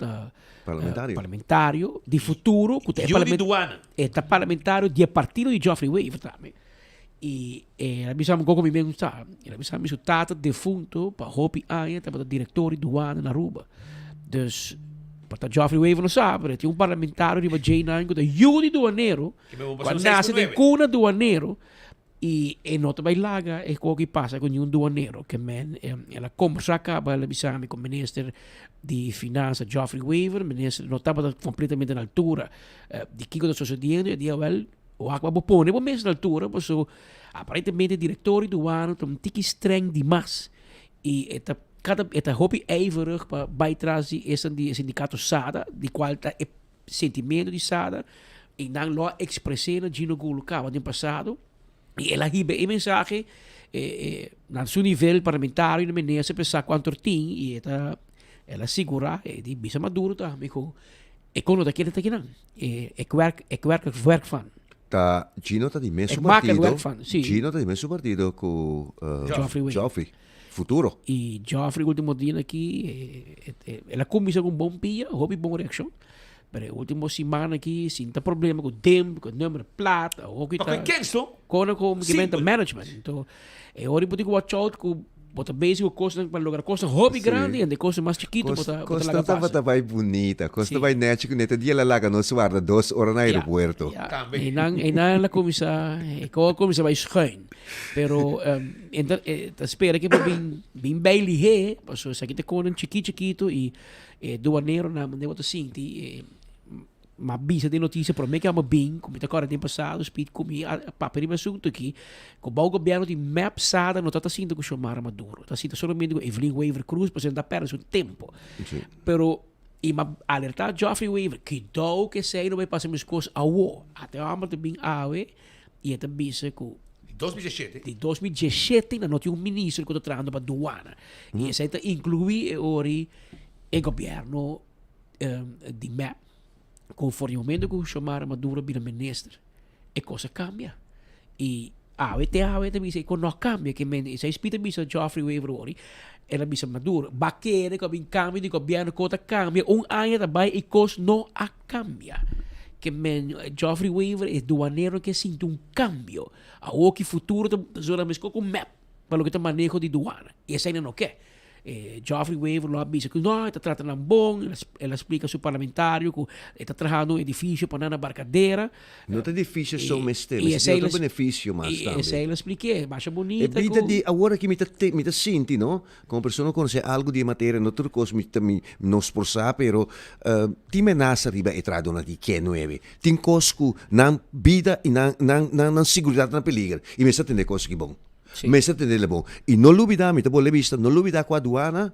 parlamentário de futuro, que é parlamentário de partido de Geoffrey Wave também. E ela me chama como me gusta, ela me chama tata defunto para Hopi Aya, para diretor de Duana na Aruba. Dus para Geoffrey Wave não sabe, tem parlamentário de J9 que é Yudi Duaneiro, quando nasce de cuna Duaneiro, e não também laga é o que passa com um Duaneiro, que ela conversa acaba, ela me chama com o ministro de Finanças Geoffrey Wave, o ministro não estava completamente na altura de que está sucedendo, e diz, well, O aqua bopone, bo mes na altura, so aparentemente diretor do ano tem um tiki streng demais. E eta hobby ijverig para bijtragen is aan die sindicato SADA, die qualità e sentimento di SADA, e dan lo expressare Gino Guluka, wat in passado, e ela hibe e mensagem, nel suo livello parlamentario, non me se pensa quanto tin, e ela segura, e di bisa maduro ta, amico, e kono da kira ta kinan, e werk van. Gino ta di messo partito, Gino ta di messo partito con Joffrey. Futuro. E Joffrey último dia aqui, ela começou com bom pia, hobby bom reação. Mas último semana aqui, sinta problema com tempo, com número de plata, ou que tá. Com movimento management. Então, é hora de watch out com bota basic coisa para lograr coisa hobby grande e de coisa mais chiquito bota Costa vai bonita, costa vai net com neta dia lá no guarda 2 horas no aeroporto. E não ela começa vai schuin. Pero espera que bem baile he, passo se aqui te com um chiquito e doaneiro na mandei sinti ma bisa de notícia para mim que é uma bem como está agora tem passado speed comi a papel assunto aqui com o governo de map sada não está sinto que chamar Maduro está sinto somente com Evelyn Weaver Cruz para sentar perto seu tempo pero e ma alertar Geoffrey Weaver que do que sei não vai passar mais coisas até a amor também awe e até bisa com 2017. Di 2017 na noti un ministro che sta trabalhando para aduana e essa inclui ori e governo di map conforme o momento que chamar Maduro bem ministro e coisa cambia e avete bisa que não cambia que men se spita bisa Geoffrey Weaver ori ela bisa Maduro baquere que bem cambio di governo coisa cambia ano também e coisa não a cambia que Geoffrey Weaver é doaneiro que sente um cambio a que futuro zona mesmo com map para o que está manejo de doana e essa ainda não quer Geoffrey Weaver lo avisa que não está tratando bom ela explica seu parlamentário que está trabalhando um edifício para na barcadeira não é edifício só mas tem outro benefício mas também e essa ela explica baixa bonita e vida de agora que me tá senti não como pessoa conhece algo de matéria não outra coisa me não esforçar pero ti menasa riba e tradona di que nueve tin cosco na vida e na segurança na peligro e me está tendo coisa que bom mas entendele bom e não olvidar me tá boa vista não olvidar com a aduana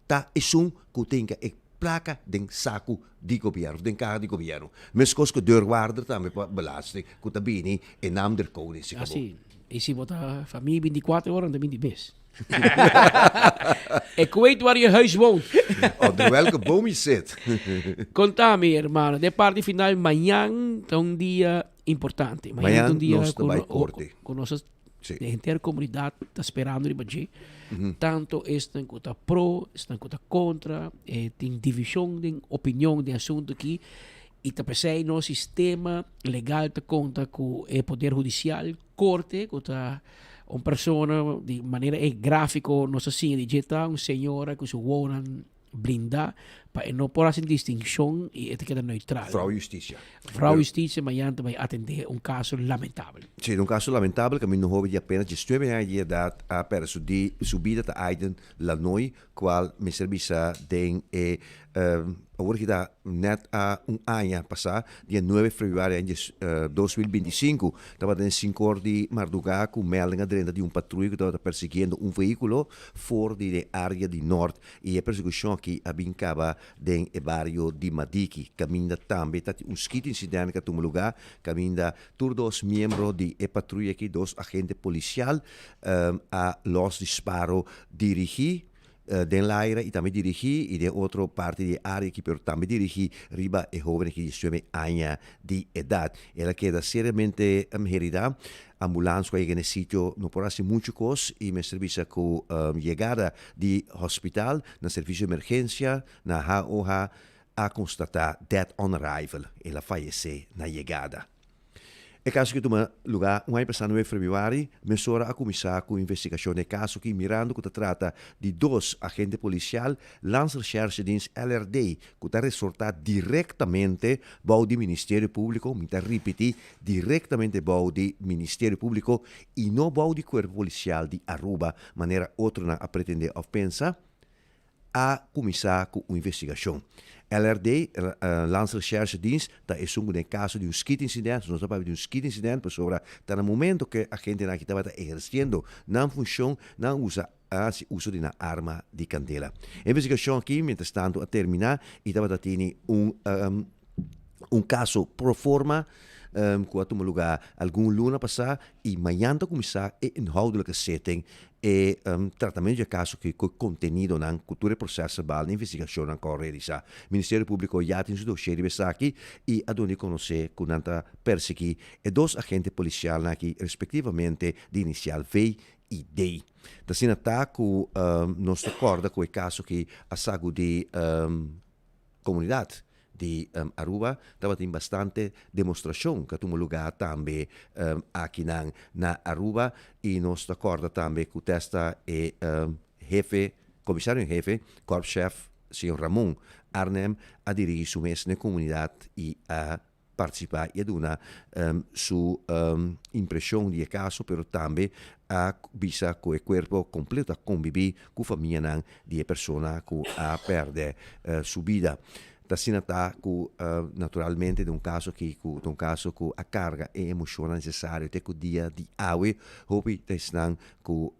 tá é que tem que placa den saco di governo den carro di governo mas coisa que deurwaarder também para belasting que tá bem e naam der code se acabou e se botar família 24 horas também de bes ik weet waar je huis woont. De welke boom je zit. Contame, hermano, de parte final, mañana es un día importante. Mañana es un día con nosotros. Sí. La entera comunidad está esperando allí. Tanto están con la pro, están con la contra, tienen división de opinión de asunto aquí. Y también no sistema legal te conta con el poder judicial, corte, con una persona de manera gráfico, no sé si digita, una señora con su wonan blindada, para no poder hacer distinción y etiqueta neutral. Frau Justicia. Frau Justicia, mañana vai atender un caso lamentable. Sí, un caso lamentable que a mí no joven apenas de 9 anos de idade a perso de subida a Aiden la noi, qual me serviça den agora que dá net a ano passado, dia 9 de fevereiro de 2025, estava dentro 5 horas de madrugada com melding adrenda de patrulha que estava perseguindo veículo fora da área de norte e a perseguição aqui abincava dentro do bairro de Madiki. Caminha também, tá um skit incidente que tomou lugar, caminha todos membros de patrulha aqui, 2 agentes policiais a los disparos dirigir den l'aire e também dirigir e de outra parte de área que também dirigir riba e jovem que de 9 anos de idade. Ela queda seriamente herida. Ambulância que no sítio não pode ser muito coisa e me serviço com chegada de hospital na serviço de emergência na HOH a constatar death on arrival. Ela faleceu na chegada. E caso que toma lugar ano passado, 9 de fevereiro, mesura a começar com a investigação de caso que mirando que trata de 2 agentes policiais lança recherche-dienst LRD que está resultado diretamente do Ministério Público, me está repetir, diretamente do Ministério Público e não do Corpo Policial de Aruba, maneira outra a pretender ofensa. a começar com uma investigação. LRD, Landsrecherchedienst, dat is um caso de skitincidente, nós estamos de skitincidente, por sobre, está no momento que a gente aqui estava exercendo, não funciona, não usa se uso de uma arma de candela. A investigação aqui, mientras tanto, a terminar, e estava tendo caso pro forma, que toma lugar algum luna passar, e amanhã começar a inhoudelijke setting e tratamento de caso que contenido na cultura e processo verbal na investigação ancora realizar. O Ministério Público já tem sido cheio de aqui e a donde conhecer com nanta persegui e dois agentes policiais aqui, respectivamente, de inicial V e D. Da sina tá com nós acorda com o caso que a sago de comunidade de Aruba, estava tendo bastante demonstração que toma lugar também aqui na Aruba e nós acorda também com testa e comissário em jefe, corpschef, senhor Ramon Arnem, a dirigir sua mesma comunidade e a participar e a dar sua impressão de caso, pero também a visa com o corpo completo a conviver com a família de pessoa que a perde sua vida. Da sinata ku naturalmente de caso que a carga e emoção necessária até que o dia de hoje hope testan ku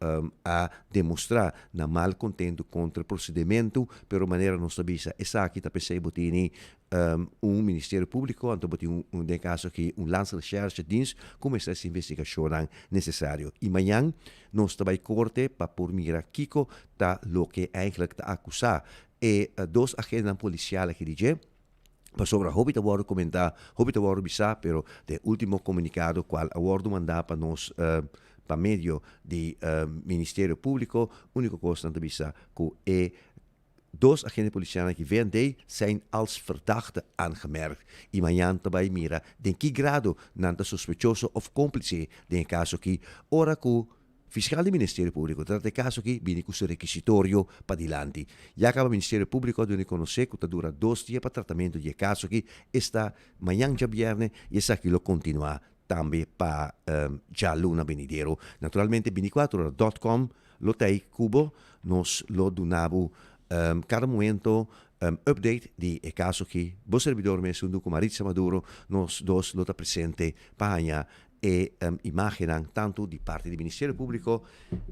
a demonstrar na mal contento contra o procedimento pero maneira não sabia essa aqui tá pensei botini Ministério Público então boti de caso que Landsrecherchedienst começa essa investigação necessário e amanhã nós vai corte para por mira Kiko tá lo que eigenlijk tá acusar e dois agentes policiais que dizem para sobre a hobby de comentar hobby de bisa pero de último comunicado qual awardo mandar para nós para meio de Ministério Público único coisa de bisa que dois agentes policiais que vendem zijn als verdachte aangemerkt. E amanhã também mira de que grado nanta sospechoso of cúmplice de caso que ora que fiscal do Ministério Público trata caso que viene com seu requisitório para dilante. Já acaba o Ministério Público de reconhecer que dura 2 dias para tratamento de caso que está amanhã já viernes e essa aquilo continua também para já luna venidero. Naturalmente 24horas.com lo tem cubo nos lo donavo cada momento update di caso que o servidor me sundu com Maritza Maduro nos dos lo presente para e imaginam tanto di parte do Ministério Público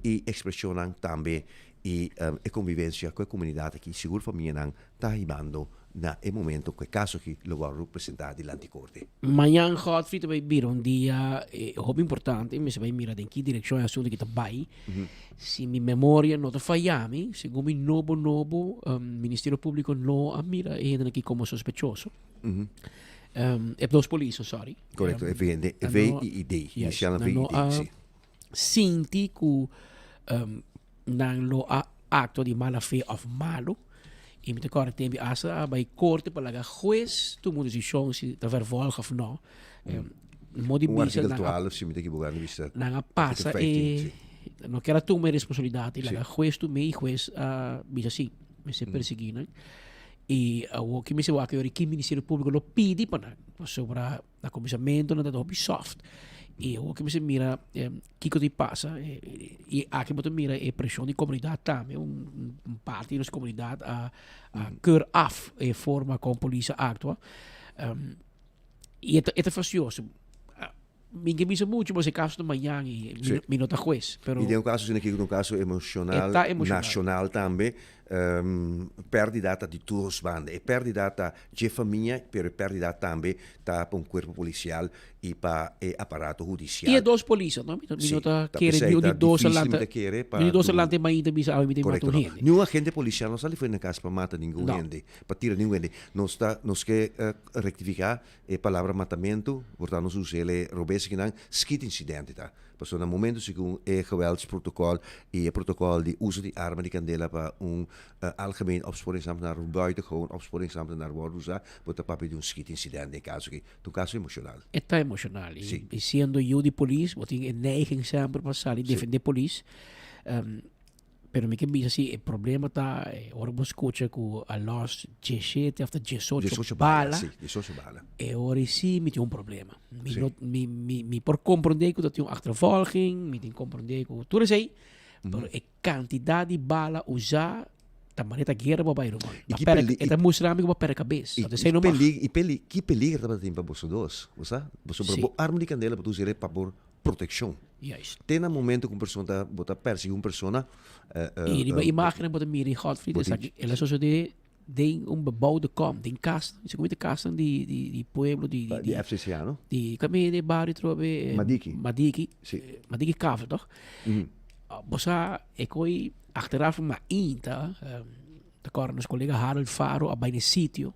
e expressionam também e convivência com a comunidade que seguro família está arribando na momento que caso que lo vou representar diante corte. Amanhã Godfrey vai vir dia hobby importante, mas vai mirar em que direção é assunto que está vai. Se minha memória não está falhando, segundo mi novo Ministério Público não a mira ainda aqui como sospechoso. É dos polícias, sorry. Correto, é VID, inicial VID, sim. Sinti que não lo acto de mala fé of malo, e me agora tem asa by corte para laga juez tu decisão se tá vervolga of não. Modi bisa artigo 12 se me tem que bugar na vista. Não passa e não quero tomar responsabilidade, laga juez tu me juez bisa sim, me se perseguir, né? E o que me se va que o Ministério Público lo pede para sobre a comissamento na da soft. E o que me se mira que que passa e aqui boto mira é pressão de comunidade também parte da comunidade a cur af e forma com polícia atua e é facioso minha bisa muito mas é caso de manhã e minuto juez pero e tem caso aqui um caso emocional nacional também perdidata di tutti os bande e perdidata de família per perdidata também tá para corpo policial e para aparato judicial e dos polícia não minuta querer de dos alante de dos alante mas ainda bisa me tem matou gente nenhum agente policial não sai foi na casa para matar ninguém gente para tirar ninguém gente nos que rectificar a palavra matamento portanto nos usele robes que não skit incidente tá passou no momento segundo o geweldsprotocol e o protocolo de uso de arma de candela para algemeen opsporingsambtenaar buitengewoon opsporingsambtenaar worden usar para papel de schietincident in caso que tu caso emocional. Está emocional e sendo eu de polícia, vou ter neiging sempre para sair defender polícia. Pero me que bisa si o problema tá ora vos escuta com a los 17 after 18 bala. Sim, 18 bala. E ora sim me tem problema. Me por compreender que tem achtervolging, me tem compreender que tudo sei. Pero a quantidade de bala usar Tamaneta guerra ba bairro man. E que Pera peli- eta musrami ko ba pera cabeça. Então sei no mar. Que peligro estava tendo para você dois, você? Você Sim. para arma de candela para tu ser para por proteção. Juist. Tem um momento que uma pessoa está bota perseguir uma pessoa. E die imagine wat miri Godfried is dat ela só de bebouwde kamp, den kast, ze komen de kasten die pueblo die FCCA, no? Die kami de bari trobe Madiki. Sì. Madiki Kave toch? Bosa ekoi achteraf ma inta de cornos collega Harold Faro bij de sitio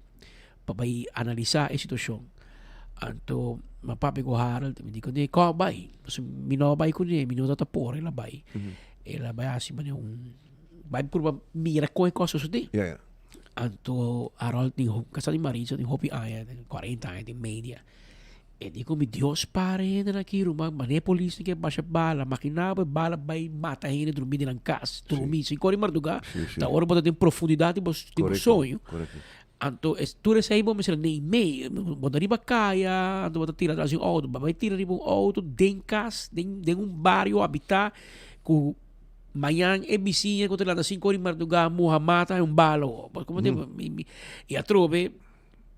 para analisar a situação. Anto ma papi ko Harold mi dico ne ko bai, mi no bai ko ne mi no data por ela bai. Ela bai assim mane bai por mira coi coisas de. Ja. Anto Harold di casa di Marisa di Hopi Aya 40 anni di media. E dico mi Dios pare aqui rumah mane polisi que baixa bala, maquinava bala vai mata ele dormir na casa, dormir se corre marduga. Da hora bota tem profundidade tipo sonho. Anto tu recebo me nem me bota riba caia, anto bota tira assim auto, vai tira riba auto den cas, den bairro habitar com Mayan e vizinha contra lá da 5 horas marduga Muhammad é balo. Como tem e a trove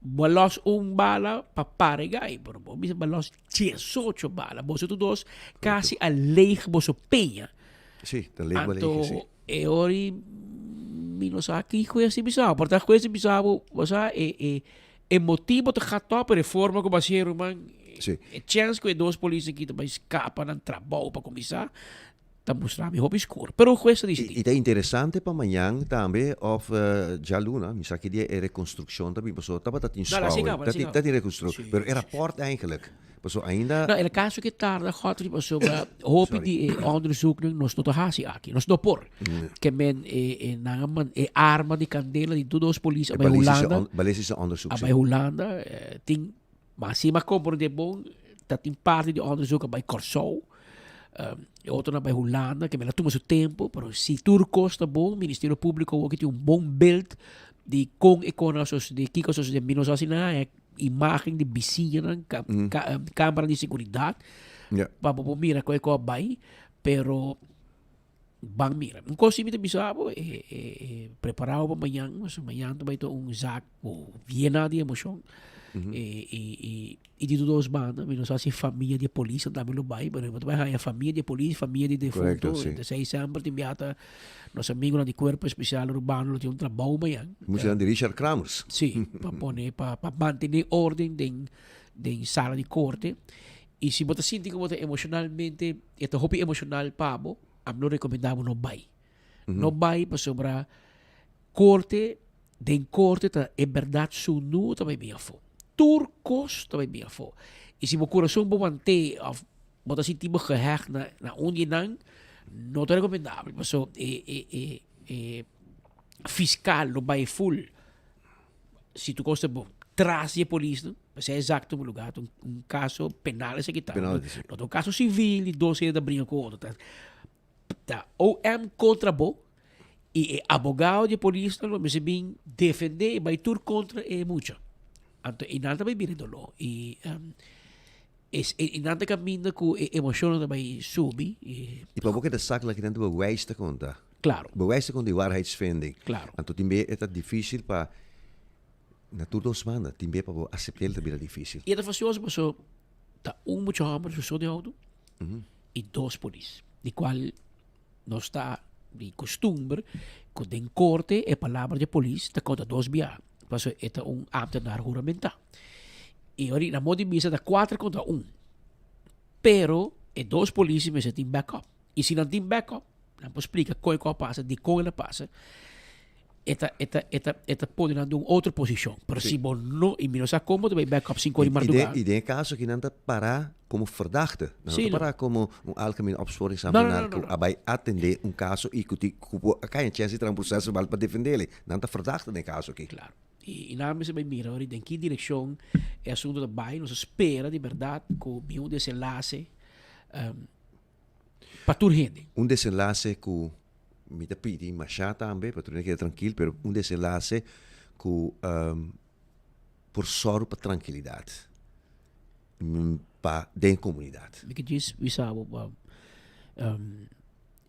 balos bala para paregai, pero bisa balos 18 bala. Boso tu dos casi a leeg boso peña. Sí, da leeg ba leeg, sí. E ori mino sa aqui conhece bisao, porta conhece bisao, bosa e motivo te gato per reforma como baseiro man. Sí. E chance que dois polícias que também escapam no trabalho para começar. Dan moesten we op score. Pero questo dice. E é interessante para amanhã também of já luna, mi sa que dia é reconstrução também, pessoal, tava tá em escola. Tá em reconstrução, pero era porta eigenlijk. Pessoal ainda. Nou, in caso que tarda gaat er pessoa hoop die onderzoek nos not hasi aqui. Nos do por. Que men nangaman arma de candela de todos os polícia by Holanda. Balesische onderzoek. By Holanda ting masima compro de bom, dat in parte de onderzoek by Corsou. Outro na bij Holanda, que me la toma seu tempo, pero se turcos tá bom, Ministério Público ook tem bom beeld de com economisos de kikos de minos asina é imagem de vizinha câmara de seguridade. Para mira co vai, pero bang mira. Um coisa me bisabo preparado para amanhã, mas amanhã também tô zaak viena de emoção. E de todos os bandas, não sei se família de polícia também não vai, mas vai a família de polícia, família de defunto, de sei sempre de miata, nosso amigo de corpo especial urbano tem trabalho amanhã. Música de Richard Kramers. Sim, para manter ordem de sala de corte. E se você sente como emocionalmente, este hobby emocional pabo, não recomendamos não vai. Não vai para sobre corte, den corte é verdade sunu também bem afo. Turcos também bem afo. E se o coração bo manter of bota si tipo gehecht na onjenang, não é recomendável. Mas fiscal não vai full. Se tu gosta bom, traz a polícia, mas é exato no lugar, caso penal é que tá. No caso civil, 12 da brinca com outro. Tá. OM contra bo. E abogado de polícia não me bem defender vai tur contra é muito. Então e nada vai vir dolo e nada caminho com emoção também subir e para você da saca lá que dentro bewijs te conta. Claro. Bewijs te conta de waarheidsvinding. Claro. Então também é difícil para na todos os manos também para aceitar também é difícil. E é fácil pessoa tá muito hambre só de auto e dois polícia, de qual não está de costume, que den corte e palavra de polícia, te conta dois biar. Mas é ambtenaar juramental. E ora, na modo de missa, da 4 contra 1. Pero, e dois polícias me setem backup. E se não tem backup, não explica como passa, de como ela passa, eta pode dar uma outra posição. Pero se bom não, e não sabe como, vai backup 5 horas mais do lugar. E tem caso que não está parar como verdachte. Não está parar como algemene opsporingsambtenaar que vai atender caso e que a chance de um processo para defender ele. Não está verdachte nesse caso aqui. Claro. E na me vai mirar, em que direção é assunto da BAI, nos espera de verdade com um desenlace para tudo gente. Desenlace que me te pedi, mas já também, para tudo que tranquilo, pero desenlace que por sorte para tranquilidade para a comunidade. Porque diz, we sabe,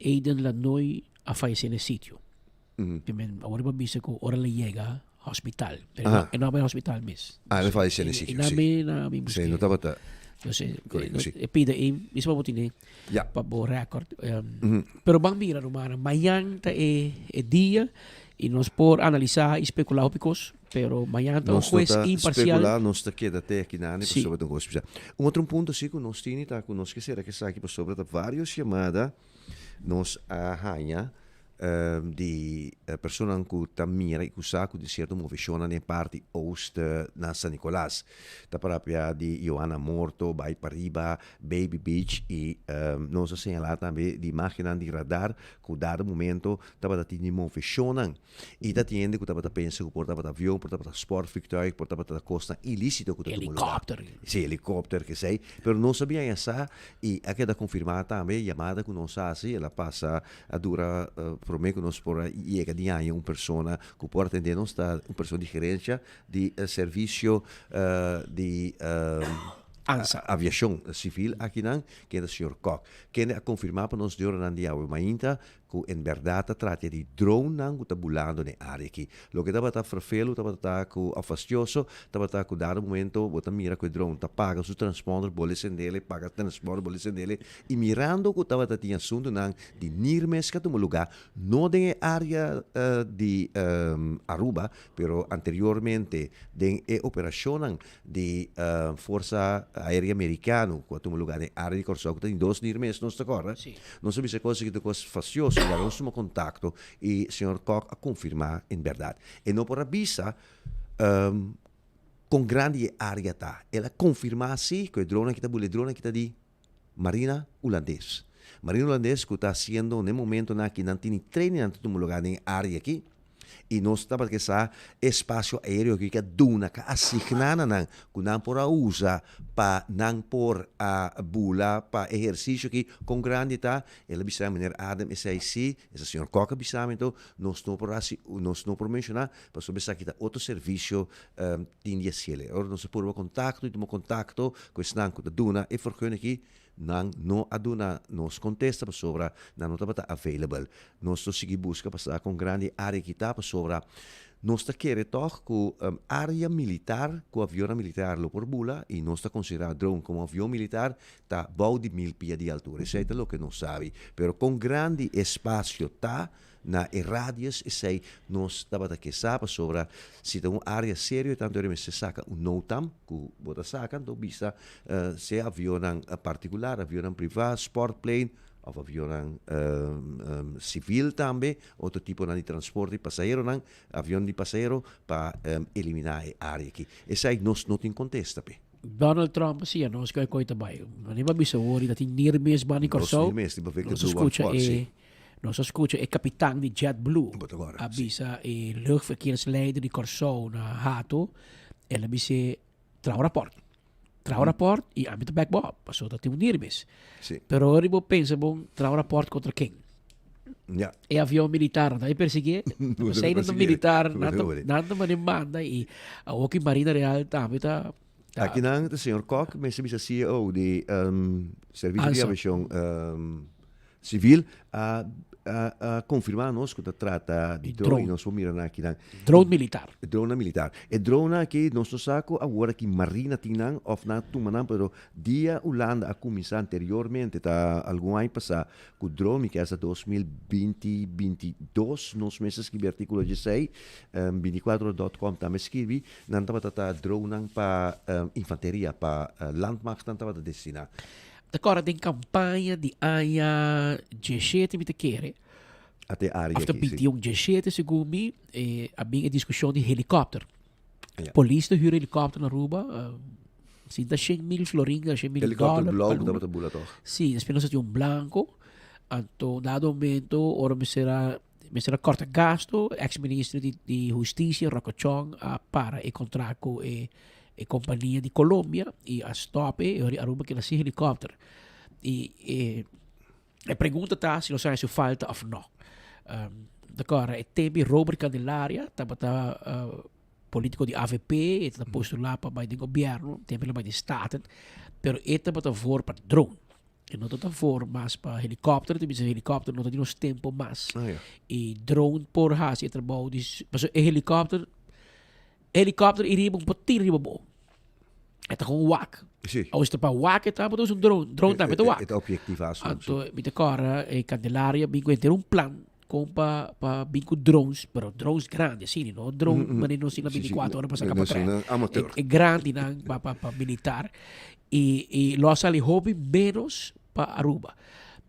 Aiden la noi a falecer no sítio. Ahora va a visa que ahora le llega hospital. Pero Ajá. no hay hospital mis. Le fa essere sì. Sì, non stava Entonces, corretto, sì. pide mismo botine Ja. para bo record. Pero bang mira rumana, mañana día y nos por analizar y especular picos, pero mañana un Non juez sta imparcial. speculare, non sta chiedendo a te che nani Sì. per sopra speciale. Un altro punto sì che nos tieni ta con nos che sera che sa che per sopra da varios chiamada nos hanya di persona che tammira e sa che di certo muoviciona nei parti ost na San Nicolás. Da propria di Johanna Morto, Bai Pariba, Baby Beach e non so segnalata anche di macchina di radar che da momento stava da tini muoviciona e da tiende che stava da pensa che portava da avion, portava da sportvliegtuig, portava da costa illicito che Helicopter. Sì, helicopter che sei, però non sappiamo sa e anche da confermata a me chiamata che non sa se la passa a dura per me che non spora iega di anni un persona che può attendere non sta un persona di gerencia di servizio di aviação civil aqui não que é o Sr. Koch que ha confermato para nós durante a mainta que em verdade trata de drone não que está bulando na área aqui lo que estava frafelo estava com afastioso estava com dado momento bota mira que o drone está paga o transponder bole sendele paga transponder bole sendele e mirando que estava tinha assunto não de nirmes que um lugar não de área de Aruba pero anteriormente de operação de força aérea americano que um lugar de área de Corsó que tem dois nirmes não está correto não sabe se coisa que te coisa fastioso já não contato e o Sr. Koch a confirmar em verdade e não por avisa com grande área tá ela confirma sim que o drone que está de Marina holandês Marina holandês que está sendo no momento na que não tem treino em todo lugar em área aqui e nós estamos que essa espaço aéreo que duna que assignada não que não por usa para não por a bula para exercício que com grande tá ela bisa maneira Adam e sei se esse senhor Koch bisa então nós não por mencionar para sobre essa que tá outro serviço tinha ciele ora nós por contato com esse não que duna e forcune aqui não aduna nos contesta sobre não estava available nós seguimos busca passar com grande área que está sobre nós está querendo toch com área militar com avião militar lo por bula e nós está considerando drone como avião militar tá bom de 1000 pies de altura isso é o que não sabe pero com grande espaço tá na radius e sei nós estava que sabe sobre se tem uma área séria tanto ele se saca um notam que bota saca então bisa se avião particular avião privado sport plane ou avião civil também outro tipo de transporte passageiro avião de passageiro para eliminar a área aqui e sei nós não tem contesta pe Donald Trump sia nós que coita bai não vai bisa ori da tinir mes bani corso nós escuta é capitão de JetBlue avisa e luchtverkeersleider de Corso na Hato ela bisa trau rapport e ambito backbob passou da tem um nirmes pero ori bo pensa bom trau rapport contra quem é avião militar daí perseguir saída do militar nada mais manda e a Oki Marina Real também tá aqui não o Sr. Koch mas bisa CEO de serviço de aviação civil a confirmar-nos que trata de drone, nós vamos mirar aqui drone militar. Drone militar. E drone que nós saco agora que Marina tinha of na tumanan, pero dia Holanda a começar anteriormente tá algum ano passado com drone que é 2022 nos meses que o artigo 16 24.com também escrevi não estava drone para infanteria para landmacht não estava destinado. Agora tem campanha de AIA G7 me te quer. Até área After aqui, BT G7 segundo me a minha discussão de helicóptero. Polícia hyr helicóptero na Aruba. Se dá 100.000 florinhas, 100.000 helicóptero dólares. blanco da bula toch. Sim, esperança de branco. Então, dado momento, ora me será corta gasto, ex-ministro de Justiça Rocochong para e contrato e companhia de Colômbia e a stop e Aruba que nasce helicóptero e a pergunta tá se nós se falta ou não agora é tempo Robert Candelaria tá político de AVP está posto lá para o governo tempo lá de Staten pero está para for para drone E não está for mais para helicóptero, tem helicóptero não tem nos tempo mais. E drone por hasi trabalho dis, mas helicóptero iriba pouquinho bom. É tá com wak. Sim. Ou está para wak tá para um drone tá para wak. É objetivaço. Então, me decora e Candelaria bingo ter plan com para bingo drones, pero drones grandes, sim, não drone, mas não sina 24 horas para sacar para é grande não para militar. E los ali hobby menos para Aruba.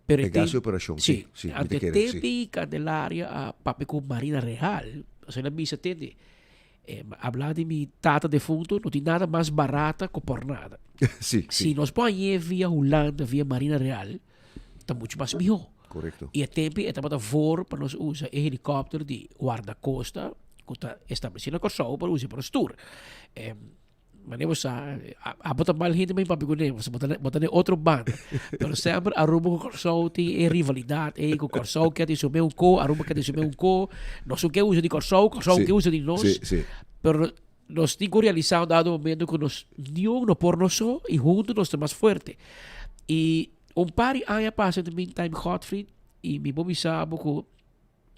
Pero é gasto operação. Sim. Ante tempi Candelaria a papi com Marina Real. Você não bisa tende. Hablar de mi tata defunto não tem nada mais barata que por nada. Se nós põe via Holanda, via Marina Real, está muito mais melhor. Correto. E a tempo é para for para nós usar helicóptero de guarda-costa que está estabelecido na Corsão para usar para o tour. Mas eu botar mal gente bem para pegar você botar outro bando. Pero sempre Aruba com Corsão tem rivalidade, com Corsão que tem subir Aruba que tem subir nós o que usa de Corsão que usa de nós. Pero nós temos que realizar dado momento que nós não por nós só e juntos nós estamos mais forte. E par de anos passa no meantime Godfried e me bom sabe que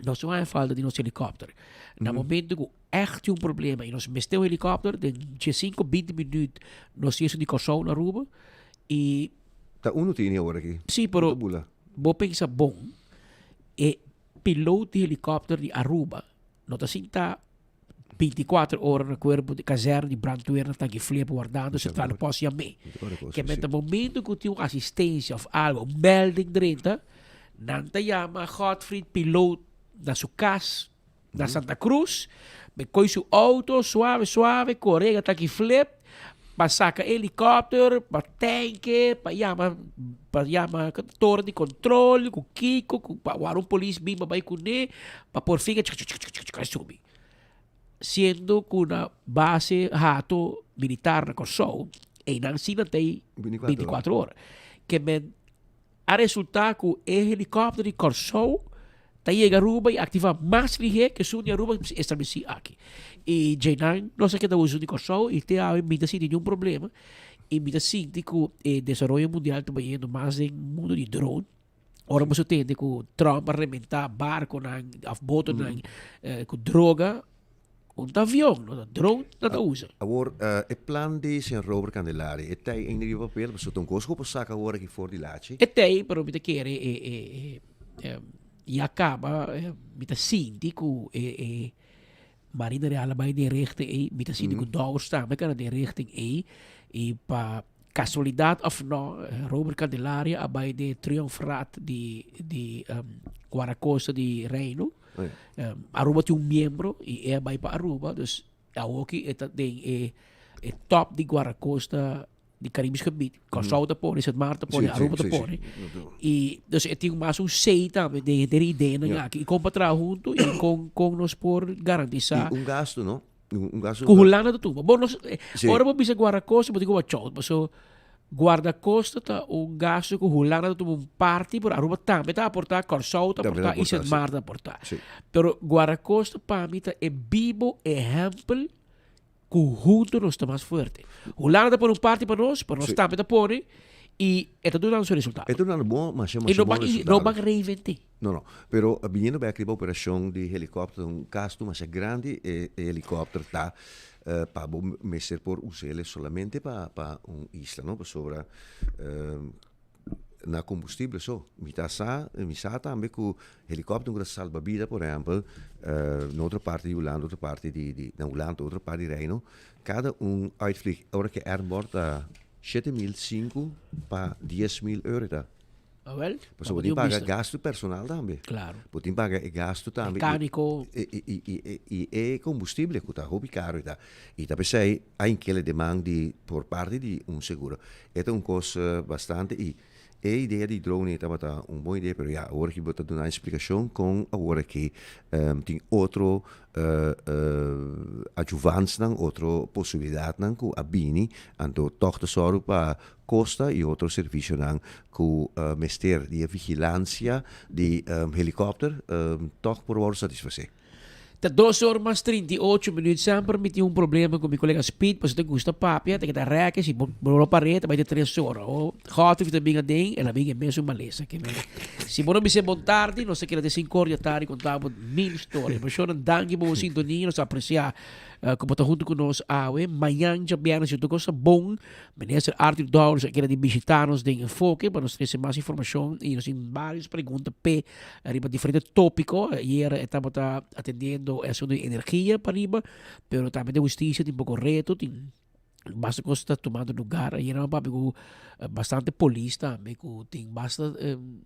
nós não há falta de nosso helicóptero. No momento que echt problema e nós mestemos o helicóptero, de 5-20 minutos nós íamos de Corsão na Aruba e... Tá tem agora aqui. Sim, pero vou pensar bom. E piloto de helicóptero de Aruba não está assim, 24 horas no corpo de caserna de brandweer está aqui flepo guardando, se está no posse a mim. Que no momento que tem uma assistência ou algo, melding dentro, não te chama Godfried piloto da sua casa, da Santa Cruz, me coi seu auto, suave, correga, tá aqui flip, para sacar helicóptero, para tanque, para chamar torre de controle, com Kiko, para polícia bimba vai com ele, para por fim, subir. Sendo que na base rato militar na Corsão, e não se tem 24 horas. Que a resultar que o helicóptero de Corsão chega a Aruba e ativa mais ligeiro que o Aruba estabelece aqui. E Jainan, não sei que está usando de Corsão, e tem a vida sem nenhum problema. E me sinto que o desenvolvimento mundial está indo mais em mundo de drone. Ora você entende que o Trump arrebentar barco, boto, com droga, avião, drone, não usa. Agora, o plano de Sr. Robert Candelaria, tem em nível papel, mas tem coisa para sacar agora aqui fora de lá. Tem, pero me quer e acaba me sinto que Marina Real vai de richting me sinto que doos também kan de richting e para casualidade of não, Robert Candelaria vai de triunfrat de Guaracosta de Reino. Aruba tem membro e vai para Aruba, dus aqui é top de Guaracosta de Caribisch gebied. Corsão da pone, Sint Maarten pone, Aruba da pone. E dus tem mais sei também de ideia aqui. E com para junto e com nós por garantizar. Gasto, não? Gasto. Com Holanda do tubo. Bom, nós ora vou bisa Guaracosta, vou dizer que chau, mas guarda-costa tá gasto com Holanda do tubo parte por Aruba também tá aportar Corsão tá aportar e Sint Maarten aportar. Pero Guaracosta para mim é vivo exemplo que junto nós estamos mais forte. Holanda por parte para nós também tá por e é tudo dando seu resultado. É tudo dando bom, mas é não vai reinventar. Não, pero vindo bem aqui a operação de helicóptero, gasto mais grande helicóptero tá para mexer por usá-lo somente para isla, não? Sobre na combustível só. Me sa também que o helicóptero que salva vida, por exemplo, na outra parte de Holanda, outra parte de Holanda, outra parte de Reino, cada uitvlieg, agora que airborda 7.500 para 10.000 euro tá. Well, você pode pagar gasto personal também. Claro. Pode pagar gasto também. Mecânico. E combustível que está hobby caro tá. E também sai há aquela demanda por parte de seguro. É coisa bastante e a ideia de drone é uma boa ideia, mas agora que vou dar uma explicação com agora que tem outro adjuvante, outra possibilidade que a Bini, então toca só para costa e outro serviço que mestre de vigilância de helicóptero toca por hora satisfazer. Tá 2 horas mais 38 minutos. Sempre me tinha um problema com meu colega Speed, mas eu gosto de papia, tem que dar reca, se bora parede, vai ter 3 horas. O Hotfried também tem, ela vem mesmo maleza. Se bora me ser bom tarde, não sei que ela tem 5 horas de tarde, contava mil histórias. Mas eu não dangue boa sintonia, nós apreciar como está junto conosco, amanhã já viernes, eu coisa bom, ministro Arthur Dowles, que era de visitar-nos de enfoque, para nós ter mais informação e nós temos várias perguntas para diferentes tópicos. Ayer estamos atendendo eso de energia para arriba, pero também de justiça, tem pouco reto, tem bastante coisa está tomando lugar. Ayer era bastante polícia também, tem bastante,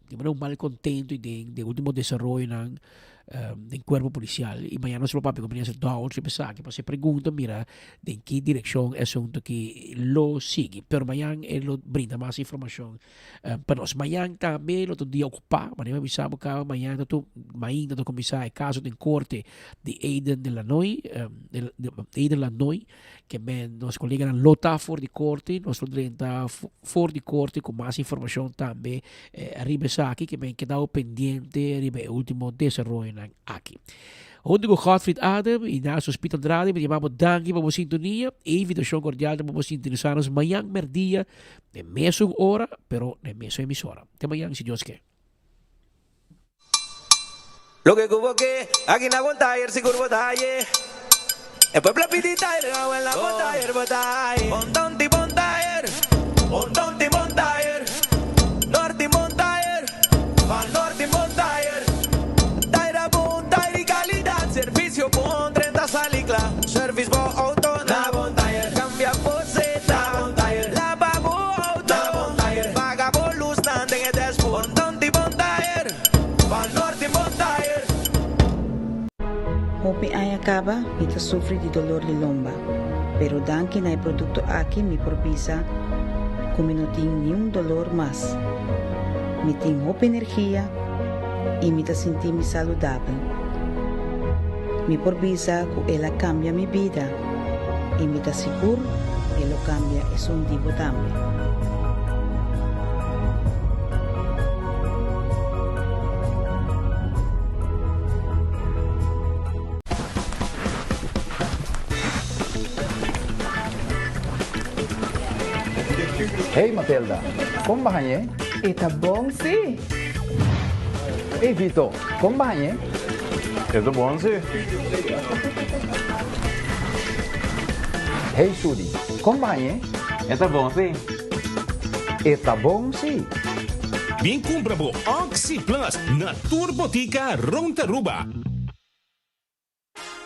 tem mal contento de último desenvolvimento del cuerpo policial. Y mañana nuestro papi comienza a pensar que se pregunta, mira, de en qué dirección es asunto que lo sigue. Pero mañana él lo brinda más información para nosotros. Mañana también, el otro día ocupado, mañana avisamos que mañana tu comisar el caso de corte de Aiden Lanoy, Aiden Lanoy, que nos colegas en lota for de corte, nuestro direnta for de corte con más información también. Arriba aquí, que me he quedado pendiente, arriba el último desarrollo aqui. Junto com Hotfried Adam e na Hospital Andrade, me chamamos Danke para a sintonia e invitação cordial para você interessar-nos amanhã, merdia, na mesma hora, pero na mesma emissora. Até amanhã, se Deus quer. Lo que cubo que aquí na Gontayer si curvo talle. El pueblo pitita y le hago en la Gontayer botaye. Montonti Montayer, Montonti Montayer, Norti Montayer, Van Norti Montayer. Servicio con 30 salicla, service bo auto na Bontayer, cambia poseta, Bontayer, la babo auto, Bontayer, paga bolus nande en el desport, Bontonti Bontayer, Van Norte Bontayer. Hopi ay acaba, mita sufre de dolor de lomba, pero dan que na producto aquí mi propisa, como no tengo ni un dolor más. Me tengo hopi energía y me sentir mi saludable. Mi propisa que ella cambia mi vida y me da seguro que lo cambia es un tipo también. Hey Matilda, como bahanye? Está bom, sim. Hey Vito, como bahanye? Está bom, sim. Hey Sudi, como bahanye? Está bom, sim. Está bom, sim. Bien compra bo Oxy Plus na Turbotica Rontaruba.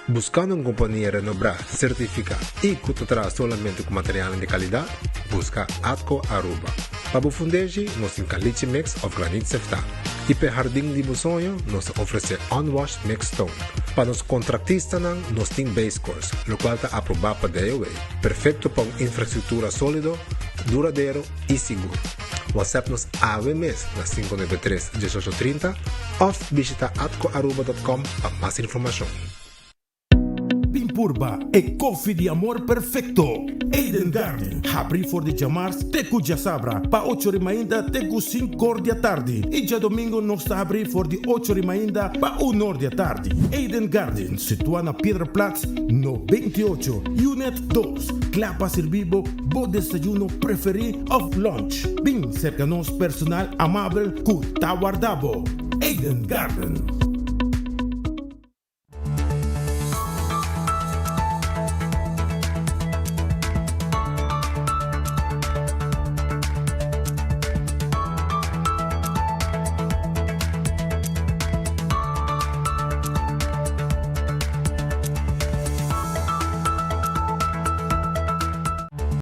Buscando una compañía renombrada, certificada y que te trae solamente con materiales de calidad, busca Atco Aruba. Para fundeji, nos caliche mix of granite sefta. Y para jardín de sonho, nos ofrece unwashed mixed stone. Para los contratistas, nos tiene base course, lo cual está aprobado para DOA. Perfecto para una infraestructura sólido, duradero y seguro. WhatsApp-nos AWMES na 593-1830 o visita atcoaruba.com para más información. Purba e koffie de amor perfecto. Eden Garden. Abri for de jamars teku jasabra. Pa 8 rimainda teku 5 horas da tarde. E já domingo nós está abrir for de 8 rimainda pa 1 hora da tarde. Eden Garden. Situa na Piedraplatz 98. Unit 2. Clapa servibo bo desayuno preferi of lunch. Bem cerca nos personal amável ku tawardabo. Eden Garden.